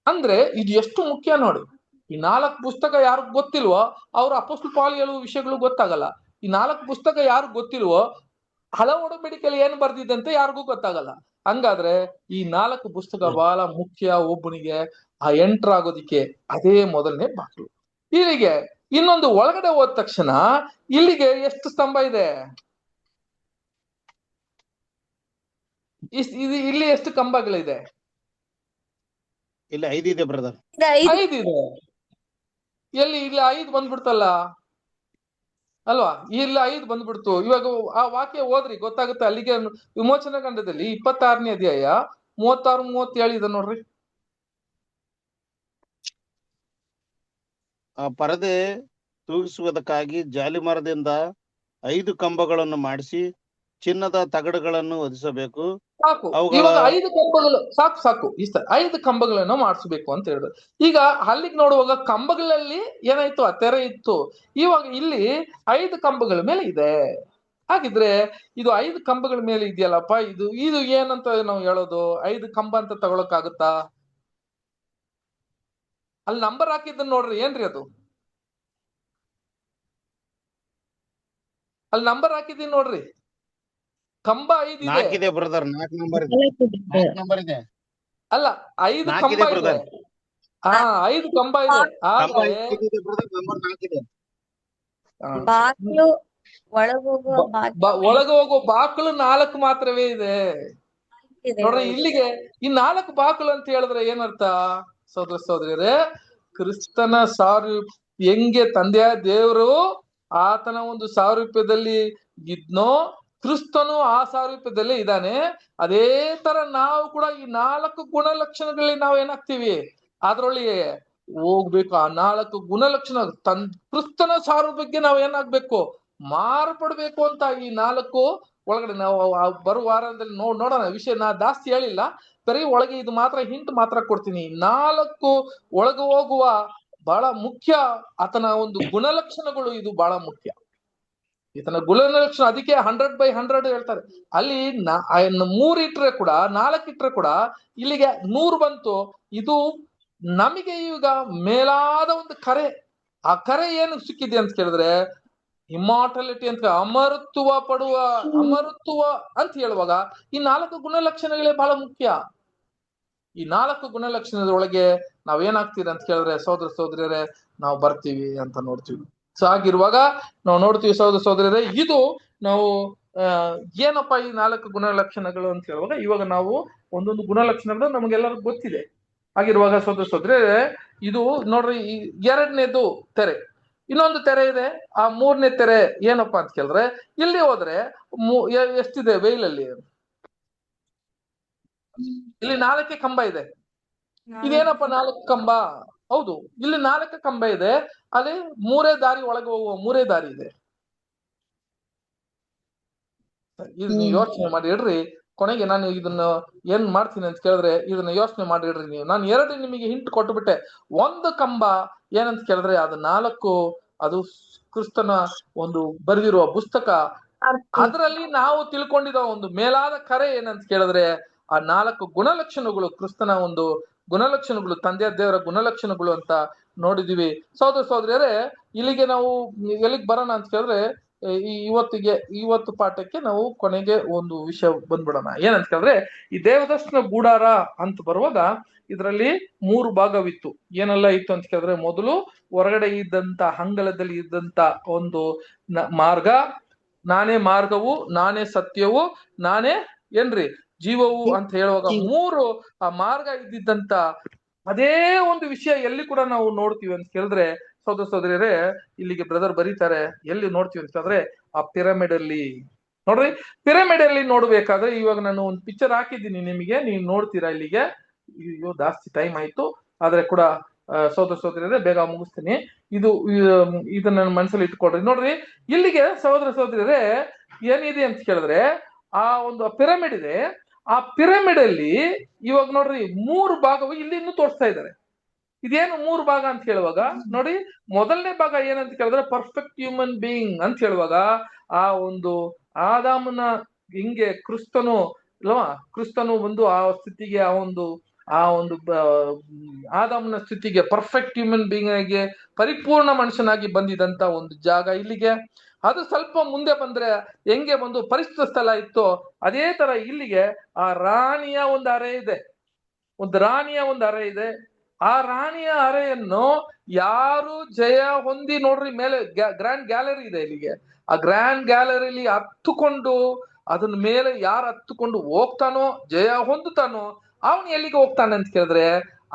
ಅಂದ್ರೆ ಇದು ಎಷ್ಟು ಮುಖ್ಯ ನೋಡಿ. ಈ 4 ಪುಸ್ತಕ ಯಾರಿಗ್ ಗೊತ್ತಿಲ್ವೋ ಅವ್ರು ಅಪೊಸ್ತಲ ಪೌಲ್ ಹೇಳುವ ವಿಷಯಗಳು ಗೊತ್ತಾಗಲ್ಲ. ಈ 4 ಪುಸ್ತಕ ಯಾರಿಗ್ ಗೊತ್ತಿಲ್ವೋ ಹಳ ಒಡಂಬಡಿಕೆಯಲ್ಲಿ ಏನ್ ಬರ್ದಿದ್ದಂತೆ ಯಾರಿಗೂ ಗೊತ್ತಾಗಲ್ಲ. ಹಂಗಾದ್ರೆ ಈ 4 ಪುಸ್ತಕ ಬಹಳ ಮುಖ್ಯ. ಒಬ್ಬನಿಗೆ ಆ ಎಂಟರ್ ಆಗೋದಿಕ್ಕೆ ಅದೇ ಮೊದಲನೇ ಬಾಗಿಲು. ಇಲ್ಲಿಗೆ ಇನ್ನೊಂದು ಒಳಗಡೆ ಹೋದ ತಕ್ಷಣ ಇಲ್ಲಿಗೆ ಎಷ್ಟು ಸ್ತಂಭ ಇದೆ? ಇಲ್ಲಿ ಎಷ್ಟು ಕಂಬಗಳಿದೆ? ಇಲ್ಲಿ 5 ಇದೆ ಬ್ರದರ್. 5 ಇದೆ. ಎಲ್ಲಿ? ಇಲ್ಲಿ 5 ಬಂದ್ಬಿಡ್ತಲ್ಲ. ಅಲ್ವಾ? ಇಲ್ಲಿ 5 ಬಂದ್ಬಿಡ್ತು. ಇವಾಗ ಆ ವಾಕ್ಯ ಓದ್ರಿ ಗೊತ್ತಾಗುತ್ತೆ. ಅಲ್ಲಿಗೆ ವಿಮೋಚನಾ ಕಾಂಡದಲ್ಲಿ 26ನೇ ಅಧ್ಯಾಯ 36, 37 ಇದೆ ನೋಡ್ರಿ. ಆ ಪರದೆ ತೂಗಿಸುವುದಕ್ಕಾಗಿ ಜಾಲಿ ಮರದಿಂದ 5 ಕಂಬಗಳನ್ನು ಮಾಡಿಸಿ ಚಿನ್ನದ ತಗಡುಗಳನ್ನು ಹೊದಿಸಬೇಕು. ಸಾಕು, ಅವುಗಳ ಇವಾಗ 5 ಕಂಬಗಳು ಸಾಕು ಇಷ್ಟ. 5 ಕಂಬಗಳನ್ನು ಮಾಡಿಸ್ಬೇಕು ಅಂತ ಹೇಳಿದ್ರು. ಈಗ ಅಲ್ಲಿಗೆ ನೋಡುವಾಗ ಕಂಬಗಳಲ್ಲಿ ಏನಾಯ್ತು, ಆ ತೆರೆ ಇತ್ತು. ಇವಾಗ ಇಲ್ಲಿ 5 ಕಂಬಗಳ ಮೇಲೆ ಇದೆ. ಹಾಗಿದ್ರೆ ಇದು 5 ಕಂಬಗಳ ಮೇಲೆ ಇದೆಯಲ್ಲಪ್ಪ, ಇದು ಏನಂತ ನಾವು ಹೇಳೋದು? 5 ಕಂಬ ಅಂತ ತಗೊಳಕ್ಕಾಗುತ್ತಾ? ಅಲ್ಲಿ ನಂಬರ್ ಹಾಕಿದ್ದನ್ನ ನೋಡ್ರಿ, ಏನ್ರಿ ಅದು? ಅಲ್ಲಿ ನಂಬರ್ ಹಾಕಿದೀನಿ ನೋಡ್ರಿ. ಕಂಬ 5 ಇದೆ. 4 ಇದೆ ಬ್ರದರ್, 4 ನಂಬರ್ ಇದೆ. 4 ನಂಬರ್ ಇದೆ. ಅಲ್ಲ, 5 4 ಕಂಬ ಇದೆ ಇದೆ. ಬ್ರದರ್. ಹಾ, 5 ಕಂಬ ಇದೆ. ಕಂಬ ಆದ್ರೆ 5 ಇದೆ ಬ್ರದರ್, ನಂಬರ್ 4 ಇದೆ. ಬಾಗಿಲು ಒಳಗೋಗುವ ಬಾಗಿಲು ಒಳಗೆ ಹೋಗೋ ಬಾಗಿಲು 4 ಮಾತ್ರವೇ ಇದೆ ಇದೆ. ನೋಡ್ರಿ. ಹೌದು. ಇಲ್ಲಿಗೆ ಈ 4 ಬಾಗಿಲು ಅಂತ ಹೇಳಿದ್ರೆ ಏನರ್ಥ ಸಹೋದರ ಸಹೋದರಿಯರೇ? ಕ್ರಿಸ್ತನ ಹೆಂಗೆ ತಂದೆಯ ದೇವರು ಆತನ ಒಂದು ಸಾರೂಪ್ಯದಲ್ಲಿ ಇದ್ನೋ, ಕ್ರಿಸ್ತನು ಆ ಸಾರೂಪ್ಯದಲ್ಲೇ ಇದ್ದಾನೆ. ಅದೇ ತರ ನಾವು ಕೂಡ ಈ 4 ಗುಣಲಕ್ಷಣಗಳಲ್ಲಿ ನಾವು ಏನಾಗ್ತೀವಿ, ಅದ್ರೊಳಗೆ ಹೋಗ್ಬೇಕು. ಆ 4 ಗುಣಲಕ್ಷಣ ಕ್ರಿಸ್ತನ ಸಾರೂಪ್ಯಕ್ಕೆ ನಾವು ಏನಾಗ್ಬೇಕು, ಮಾರ್ಪಡ್ಬೇಕು ಅಂತ. ಈ 4 ಒಳಗಡೆ ನಾವು ಬರುವ ವಾರದಲ್ಲಿ ನೋಡೋಣ. ವಿಷಯ ನಾ ಜಾಸ್ತಿ ಹೇಳಿಲ್ಲ, ಬರೀ ಒಳಗೆ ಇದು ಮಾತ್ರ ಹಿಂಟ್ ಮಾತ್ರ ಕೊಡ್ತೀನಿ. 4 ಒಳಗೆ ಹೋಗುವ ಬಹಳ ಮುಖ್ಯ. ಆತನ ಒಂದು ಗುಣಲಕ್ಷಣಗಳು ಇದು ಬಹಳ ಮುಖ್ಯ. ಈತನ ಗುಣಲಕ್ಷಣ ಅದಕ್ಕೆ 100/100 ಹೇಳ್ತಾರೆ. ಅಲ್ಲಿ 3 ಇಟ್ರೆ ಕೂಡ 4 ಇಟ್ರೆ ಕೂಡ ಇಲ್ಲಿಗೆ 100 ಬಂತು. ಇದು ನಮಗೆ ಈಗ ಮೇಲಾದ ಒಂದು ಕರೆ. ಆ ಕರೆ ಏನು ಸಿಕ್ಕಿದೆ ಅಂತ ಕೇಳಿದ್ರೆ ಇಮ್ಮಾರ್ಟಾಲಿಟಿ ಅಂತ, ಅಮರತ್ವ ಅಂತ ಹೇಳುವಾಗ ಈ 4 ಗುಣಲಕ್ಷಣಗಳೇ ಬಹಳ ಮುಖ್ಯ. ಈ 4 ಗುಣಲಕ್ಷಣದೊಳಗೆ ನಾವೇನಾಗ್ತೀರಿ ಅಂತ ಕೇಳಿದ್ರೆ ಸಹೋದರ ಸಹೋದರಿಯರೇ, ನಾವು ಬರ್ತೀವಿ ಅಂತ ನೋಡ್ತೀವಿ. ಸೊ ಆಗಿರುವಾಗ ನಾವು ನೋಡ್ತೀವಿ ಸಹೋದರ ಸಹೋದರಿಯರೇ, ಇದು ನಾವು ಏನಪ್ಪ ಈ 4 ಗುಣಲಕ್ಷಣಗಳು ಅಂತ ಹೇಳುವಾಗ, ಇವಾಗ ನಾವು ಒಂದೊಂದು ಗುಣಲಕ್ಷಣಗಳು ನಮಗೆಲ್ಲರಿಗೂ ಗೊತ್ತಿದೆ. ಆಗಿರುವಾಗ ಸಹೋದರ ಸಹೋದರಿಯರೇ, ಇದು ನೋಡ್ರಿ, ಈ 2ನೇದು ತೆರೆ, ಇನ್ನೊಂದು ತೆರೆ ಇದೆ. ಆ 3ನೇ ತೆರೆ ಏನಪ್ಪಾ ಅಂತ ಕೇಳಿದ್ರೆ, ಇಲ್ಲಿ ಹೋದ್ರೆ ಎಷ್ಟಿದೆ ವೇಲಲ್ಲಿ? ಇಲ್ಲಿ 4 ಕಂಬ ಇದೆ. ಇದೇನಪ್ಪ 4 ಕಂಬ? ಹೌದು, ಇಲ್ಲಿ 4 ಕಂಬ ಇದೆ. ಅಲ್ಲಿ 3 ದಾರಿ, ಒಳಗೆ ಹೋಗುವ 3 ದಾರಿ ಇದೆ. ಇದು ನೀವು ಯೋಚನೆ ಮಾಡಿ ಇಡ್ರಿ. ಕೊನೆಗೆ ನಾನು ಇದನ್ನ ಏನ್ ಮಾಡ್ತೀನಿ ಅಂತ ಕೇಳಿದ್ರೆ, ಇದನ್ನ ಯೋಚನೆ ಮಾಡಿ ಇಡ್ರಿ ನೀವು. ನಾನು 2 ನಿಮಗೆ ಹಿಂಟ್ ಕೊಟ್ಟುಬಿಟ್ಟೆ. 1 ಕಂಬ ಏನಂತ ಕೇಳಿದ್ರೆ ಅದು 4, ಅದು ಕ್ರಿಸ್ತನ ಒಂದು ಬರೆದಿರುವ ಪುಸ್ತಕ. ಅದರಲ್ಲಿ ನಾವು ತಿಳ್ಕೊಂಡಿರೋ ಒಂದು ಮೇಲಾದ ಕರೆ ಏನಂತ ಕೇಳಿದ್ರೆ ಆ 4 ಗುಣಲಕ್ಷಣಗಳು, ಕ್ರಿಸ್ತನ ಒಂದು ಗುಣಲಕ್ಷಣಗಳು, ತಂದೆಯ ದೇವರ ಗುಣಲಕ್ಷಣಗಳು ಅಂತ ನೋಡಿದೀವಿ. ಸಹೋದರ ಸಹೋದರಿಯರೇ, ಇಲ್ಲಿಗೆ ನಾವು ಎಲ್ಲಿಗೆ ಬರೋಣ ಅಂತ ಕೇಳಿದ್ರೆ, ಇವತ್ತು ಪಾಠಕ್ಕೆ ನಾವು ಕೊನೆಗೆ ಒಂದು ವಿಷಯ ಬಂದ್ಬಿಡೋಣ. ಏನಂತ ಕೇಳಿದ್ರೆ, ಈ ದೇವದರ್ಶನ ಗುಡಾರ ಅಂತ ಬರುವಾಗ ಇದರಲ್ಲಿ 3 ಭಾಗವಿತ್ತು. ಏನೆಲ್ಲ ಇತ್ತು ಅಂತ ಕೇಳಿದ್ರೆ, ಮೊದಲು ಹೊರಗಡೆ ಇದ್ದಂತ ಅಂಗಳದಲ್ಲಿ ಇದ್ದಂತ ಒಂದು ಮಾರ್ಗ, ನಾನೇ ಮಾರ್ಗವು, ನಾನೇ ಸತ್ಯವು, ನಾನೇ ಏನ್ರಿ ಜೀವವು ಅಂತ ಹೇಳುವಾಗ 3 ಆ ಮಾರ್ಗ ಇದ್ದಿದ್ದಂತ ಅದೇ ಒಂದು ವಿಷಯ ಎಲ್ಲಿ ಕೂಡ ನಾವು ನೋಡ್ತೀವಿ ಅಂತ ಕೇಳಿದ್ರೆ ಸಹೋದರ ಸಹೋದರಿಯರೇ, ಇಲ್ಲಿಗೆ ಬ್ರದರ್ ಬರೀತಾರೆ, ಎಲ್ಲಿ ನೋಡ್ತೀವಿ ಅಂತ ಹೇಳಿದ್ರೆ ಆ ಪಿರಮಿಡ್ ಅಲ್ಲಿ. ನೋಡ್ರಿ, ಪಿರಮಿಡ್ ಅಲ್ಲಿ ನೋಡ್ಬೇಕಾದ್ರೆ ಇವಾಗ ನಾನು ಒಂದು ಪಿಕ್ಚರ್ ಹಾಕಿದ್ದೀನಿ ನಿಮಗೆ, ನೀವು ನೋಡ್ತೀರಾ ಇಲ್ಲಿಗೆ. ಅಯ್ಯೋ ಜಾಸ್ತಿ ಟೈಮ್ ಆಯ್ತು, ಆದ್ರೆ ಕೂಡ ಸಹೋದರ ಸಹೋದರಿಯರೇ ಬೇಗ ಮುಗಿಸ್ತೀನಿ. ಇದನ್ನ ನನ್ನ ಮನಸ್ಸಲ್ಲಿ ಇಟ್ಕೊಳ್ರಿ. ನೋಡ್ರಿ, ಇಲ್ಲಿಗೆ ಸಹೋದರ ಸಹೋದರಿಯರೇ ಏನಿದೆ ಅಂತ ಕೇಳಿದ್ರೆ ಆ ಒಂದು ಪಿರಮಿಡ್ ಇದೆ. ಆ ಪಿರಮಿಡ್ ಅಲ್ಲಿ ಇವಾಗ ನೋಡ್ರಿ 3 ಭಾಗವು ಇಲ್ಲಿ ಇನ್ನೂ ತೋರಿಸ್ತಾ ಇದ್ದಾರೆ. ಇದೇನು 3 ಭಾಗ ಅಂತ ಹೇಳುವಾಗ ನೋಡಿ, ಮೊದಲನೇ ಭಾಗ ಏನಂತ ಕೇಳಿದ್ರೆ ಪರ್ಫೆಕ್ಟ್ ಹ್ಯೂಮನ್ ಬೀಯಿಂಗ್ ಅಂತ ಹೇಳುವಾಗ ಆ ಒಂದು ಆದಾಮನ ಹಿಂಗೆ ಕ್ರಿಸ್ತನು ಅಲ್ವಾ, ಕ್ರಿಸ್ತನು ಒಂದು ಆ ಸ್ಥಿತಿಗೆ, ಆ ಒಂದು ಆದಾಮನ ಸ್ಥಿತಿಗೆ ಪರ್ಫೆಕ್ಟ್ ಹ್ಯೂಮನ್ ಬೀಯಿಂಗ್ ಆಗಿ ಪರಿಪೂರ್ಣ ಮನುಷ್ಯನಾಗಿ ಬಂದಿದಂತ ಒಂದು ಜಾಗ ಇಲ್ಲಿಗೆ. ಅದು ಸ್ವಲ್ಪ ಮುಂದೆ ಬಂದ್ರೆ ಹೆಂಗೆ ಒಂದು ಪರಿಶುದ್ಧ ಸ್ಥಳ ಇತ್ತು, ಅದೇ ತರ ಇಲ್ಲಿಗೆ ಆ ರಾಣಿಯ ಒಂದು ಅರೆ ಇದೆ. ಆ ರಾಣಿಯ ಅರೆಯನ್ನು ಯಾರು ಜಯ ಹೊಂದಿ ನೋಡ್ರಿ, ಮೇಲೆ ಗ್ರ್ಯಾಂಡ್ ಗ್ಯಾಲರಿ ಇದೆ ಇಲ್ಲಿಗೆ. ಆ ಗ್ರ್ಯಾಂಡ್ ಗ್ಯಾಲರಿಲಿ ಹತ್ತುಕೊಂಡು ಅದನ್ನ ಮೇಲೆ ಯಾರು ಹತ್ತುಕೊಂಡು ಹೋಗ್ತಾನೋ, ಜಯ ಹೊಂದುತ್ತಾನೋ, ಅವನು ಎಲ್ಲಿಗೆ ಹೋಗ್ತಾನೆ ಅಂತ ಕೇಳಿದ್ರೆ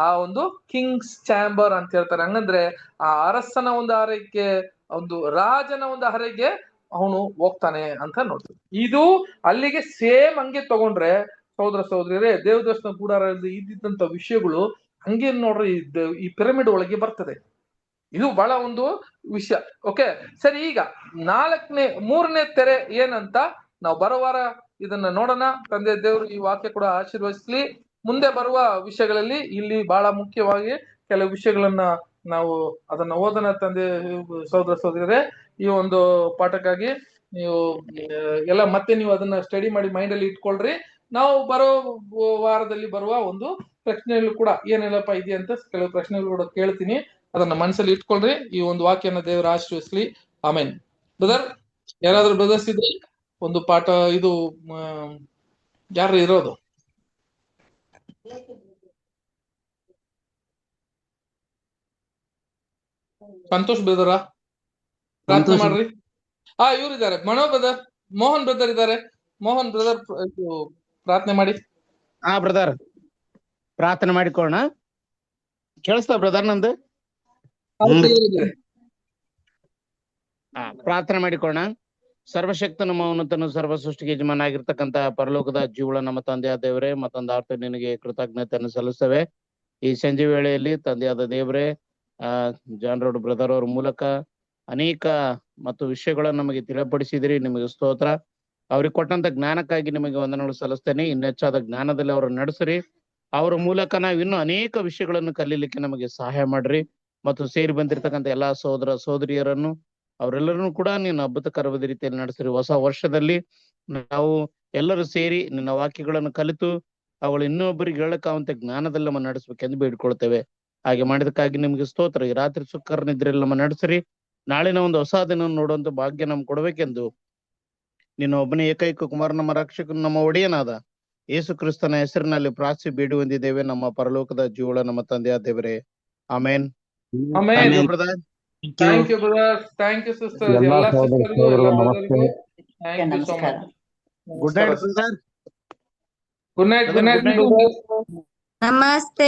ಆ ಒಂದು ಕಿಂಗ್ಸ್ ಚಾಂಬರ್ ಅಂತ ಹೇಳ್ತಾರೆ. ಹಂಗಂದ್ರೆ ಆ ಅರಸನ ಒಂದು ಆರೈಕೆ ಒಂದು ರಾಜನ ಒಂದು ಹರೆಗೆ ಅವನು ಹೋಗ್ತಾನೆ ಅಂತ ನೋಡ್ತೀವಿ. ಇದು ಅಲ್ಲಿಗೆ ಸೇಮ್ ಹಂಗೆ ತಗೊಂಡ್ರೆ ಸಹೋದರ ಸಹೋದರಿಯರೇ, ದೇವದರ್ಶನ ಗುಡಾರದಲ್ಲಿ ಇದ್ದಿದ್ದಂತ ವಿಷಯಗಳು ಹಂಗೆ ನೋಡ್ರಿ ಈ ಪಿರಮಿಡ್ ಒಳಗೆ ಬರ್ತದೆ. ಇದು ಬಹಳ ಒಂದು ವಿಷಯ. ಓಕೆ, ಸರಿ. ಈಗ ಮೂರನೇ ತೆರೆ ಏನಂತ ನಾವು ಬರುವಾರ ಇದನ್ನ ನೋಡೋಣ. ತಂದೆ ದೇವರು ಈ ವಾಕ್ಯ ಕೂಡ ಆಶೀರ್ವದಿಸ್ಲಿ. ಮುಂದೆ ಬರುವ ವಿಷಯಗಳಲ್ಲಿ ಇಲ್ಲಿ ಬಹಳ ಮುಖ್ಯವಾಗಿ ಕೆಲವು ವಿಷಯಗಳನ್ನ ನಾವು ಅದನ್ನ ಓದನ. ತಂದೆ ಸಹೋದರ ಸಹೋದರಿಯರೇ, ಈ ಒಂದು ಪಾಠಕ್ಕಾಗಿ ನೀವು ಎಲ್ಲ ಮತ್ತೆ ನೀವು ಅದನ್ನ ಸ್ಟಡಿ ಮಾಡಿ ಮೈಂಡ್ ಅಲ್ಲಿ ಇಟ್ಕೊಳ್ರಿ. ನಾವು ಬರೋ ವಾರದಲ್ಲಿ ಬರುವ ಒಂದು ಪ್ರಶ್ನೆಗಳು ಕೂಡ ಏನೆಲ್ಲಪ್ಪ ಇದೆ ಅಂತ ಕೆಲವು ಪ್ರಶ್ನೆಗಳು ಕೂಡ ಕೇಳ್ತೀನಿ. ಅದನ್ನ ಮನಸ್ಸಲ್ಲಿ ಇಟ್ಕೊಳ್ರಿ. ಈ ಒಂದು ವಾಕ್ಯನ ದೇವರ ಆಶೀರ್ವದಿಸ್ಲಿ. ಆಮೇನ್. ಬ್ರದರ್, ಯಾರಾದ್ರೂ ಬ್ರದರ್ಸ್ ಇದ್ರೆ ಒಂದು ಪಾಠ ಇದು ಯಾರು ಇರೋದು? ಸಂತೋಷ್ ಬ್ರದರ ಪ್ರಾರ್ಥನೆ ಮಾಡ್ರಿ. ಇವ್ರು ಇದಾರೆ, ಮನೋ ಬ್ರದರ್, ಮೋಹನ್ ಬ್ರದರ್ ಇದಾರೆ. ಮೋಹನ್ ಬ್ರದರ್ ಪ್ರಾರ್ಥನೆ ಮಾಡಿ. ಬ್ರದರ್ ಪ್ರಾರ್ಥನೆ ಮಾಡಿಕೊಳ್ಳೋಣ. ಕೇಳಿಸ್ತಾ ಬ್ರದರ್ ನಂದು? ಪ್ರಾರ್ಥನೆ ಮಾಡಿಕೊಳ್ಳೋಣ. ಸರ್ವಶಕ್ತನು ಮೌನತನು ಸರ್ವ ಸೃಷ್ಟಿಗೆ ಯಜಮಾನ ಆಗಿರ್ತಕ್ಕಂತ ಪರಲೋಕದ ಜೀವಳ ನಮ್ಮ ತಂದೆಯಾದ ದೇವರೇ, ಮತ್ತೊಂದು ಆರ್ಥ ನಿನಗೆ ಕೃತಜ್ಞತೆಯನ್ನು ಸಲ್ಲಿಸ್ತೇವೆ. ಈ ಸಂಜೆ ವೇಳೆಯಲ್ಲಿ ತಂದೆಯಾದ ದೇವರೇ, ಜಾನ್ ರೋಡ್ ಬ್ರದರ್ ಅವ್ರ ಮೂಲಕ ಅನೇಕ ಮತ್ತು ವಿಷಯಗಳನ್ನು ನಮಗೆ ತಿಳಿಪಡಿಸಿದಿರಿ. ನಿಮಗೆ ಸ್ತೋತ್ರ. ಅವ್ರಿಗೆ ಕೊಟ್ಟಂತ ಜ್ಞಾನಕ್ಕಾಗಿ ನಿಮಗೆ ವಂದನೆಗಳು ಸಲ್ಲಿಸ್ತೇನೆ. ಇನ್ನೆಚ್ಚಾದ ಜ್ಞಾನದಲ್ಲಿ ಅವ್ರನ್ನ ನಡೆಸ್ರಿ. ಅವರ ಮೂಲಕ ನಾವು ಇನ್ನೂ ಅನೇಕ ವಿಷಯಗಳನ್ನು ಕಲೀಲಿಕ್ಕೆ ನಮಗೆ ಸಹಾಯ ಮಾಡ್ರಿ. ಮತ್ತು ಸೇರಿ ಬಂದಿರತಕ್ಕಂಥ ಎಲ್ಲಾ ಸಹೋದರ ಸಹೋದರಿಯರನ್ನು ಅವರೆಲ್ಲರನ್ನು ಕೂಡ ನೀನು ಅದ್ಭುತಕರವಾದ ರೀತಿಯಲ್ಲಿ ನಡೆಸ್ರಿ. ಹೊಸ ವರ್ಷದಲ್ಲಿ ನಾವು ಎಲ್ಲರೂ ಸೇರಿ ನಿನ್ನ ವಾಕ್ಯಗಳನ್ನು ಕಲಿತು ಅವಳು ಇನ್ನೊಬ್ಬರಿಗೆ ಹೇಳಕ್ಕಾವಂತ ಜ್ಞಾನದಲ್ಲಿ ನಮ್ಮ ನಡೆಸ್ಬೇಕೆಂದು ಬೇಡ್ಕೊಳ್ತೇವೆ. ಹಾಗೆ ಮಾಡಿದಕ್ಕಾಗಿ ನಿಮ್ಗೆ ಸ್ತೋತ್ರ. ಈ ರಾತ್ರಿ ಸುಖರ ನಿದ್ರೆಯಲ್ಲಿ ನಮ್ಮ ನಡೆಸ್ರಿ. ನಾಳಿನ ಒಂದು ಹೊಸ ದಿನ ನೋಡುವಂತ ಭಾಗ್ಯ ನಮ್ಗೆ ಕೊಡ್ಬೇಕೆಂದು ನಿನ್ನ ಒಬ್ಬನೇ ಏಕೈಕ ಕುಮಾರ ನಮ್ಮ ರಕ್ಷಕನು ನಮ್ಮ ಒಡೆಯನಾದ ಯೇಸು ಕ್ರಿಸ್ತನ ಹೆಸರಿನಲ್ಲಿ ಪ್ರಾರ್ಥಿಸಿ ಬೇಡಿ ಹೊಂದಿದ್ದೇವೆ ನಮ್ಮ ಪರಲೋಕದ ಜೀವಳ ನಮ್ಮ ತಂದೆಯಾದ ದೇವರೇ. Amen. Thank you brother. Thank you sister. ಎಲ್ಲ ಸಿಸ್ಟರ್ಗೂ ಎಲ್ಲ ಬ್ರದರ್ಗೂ thank you so much. Good night brother. Good night. ನಮಸ್ತೆ.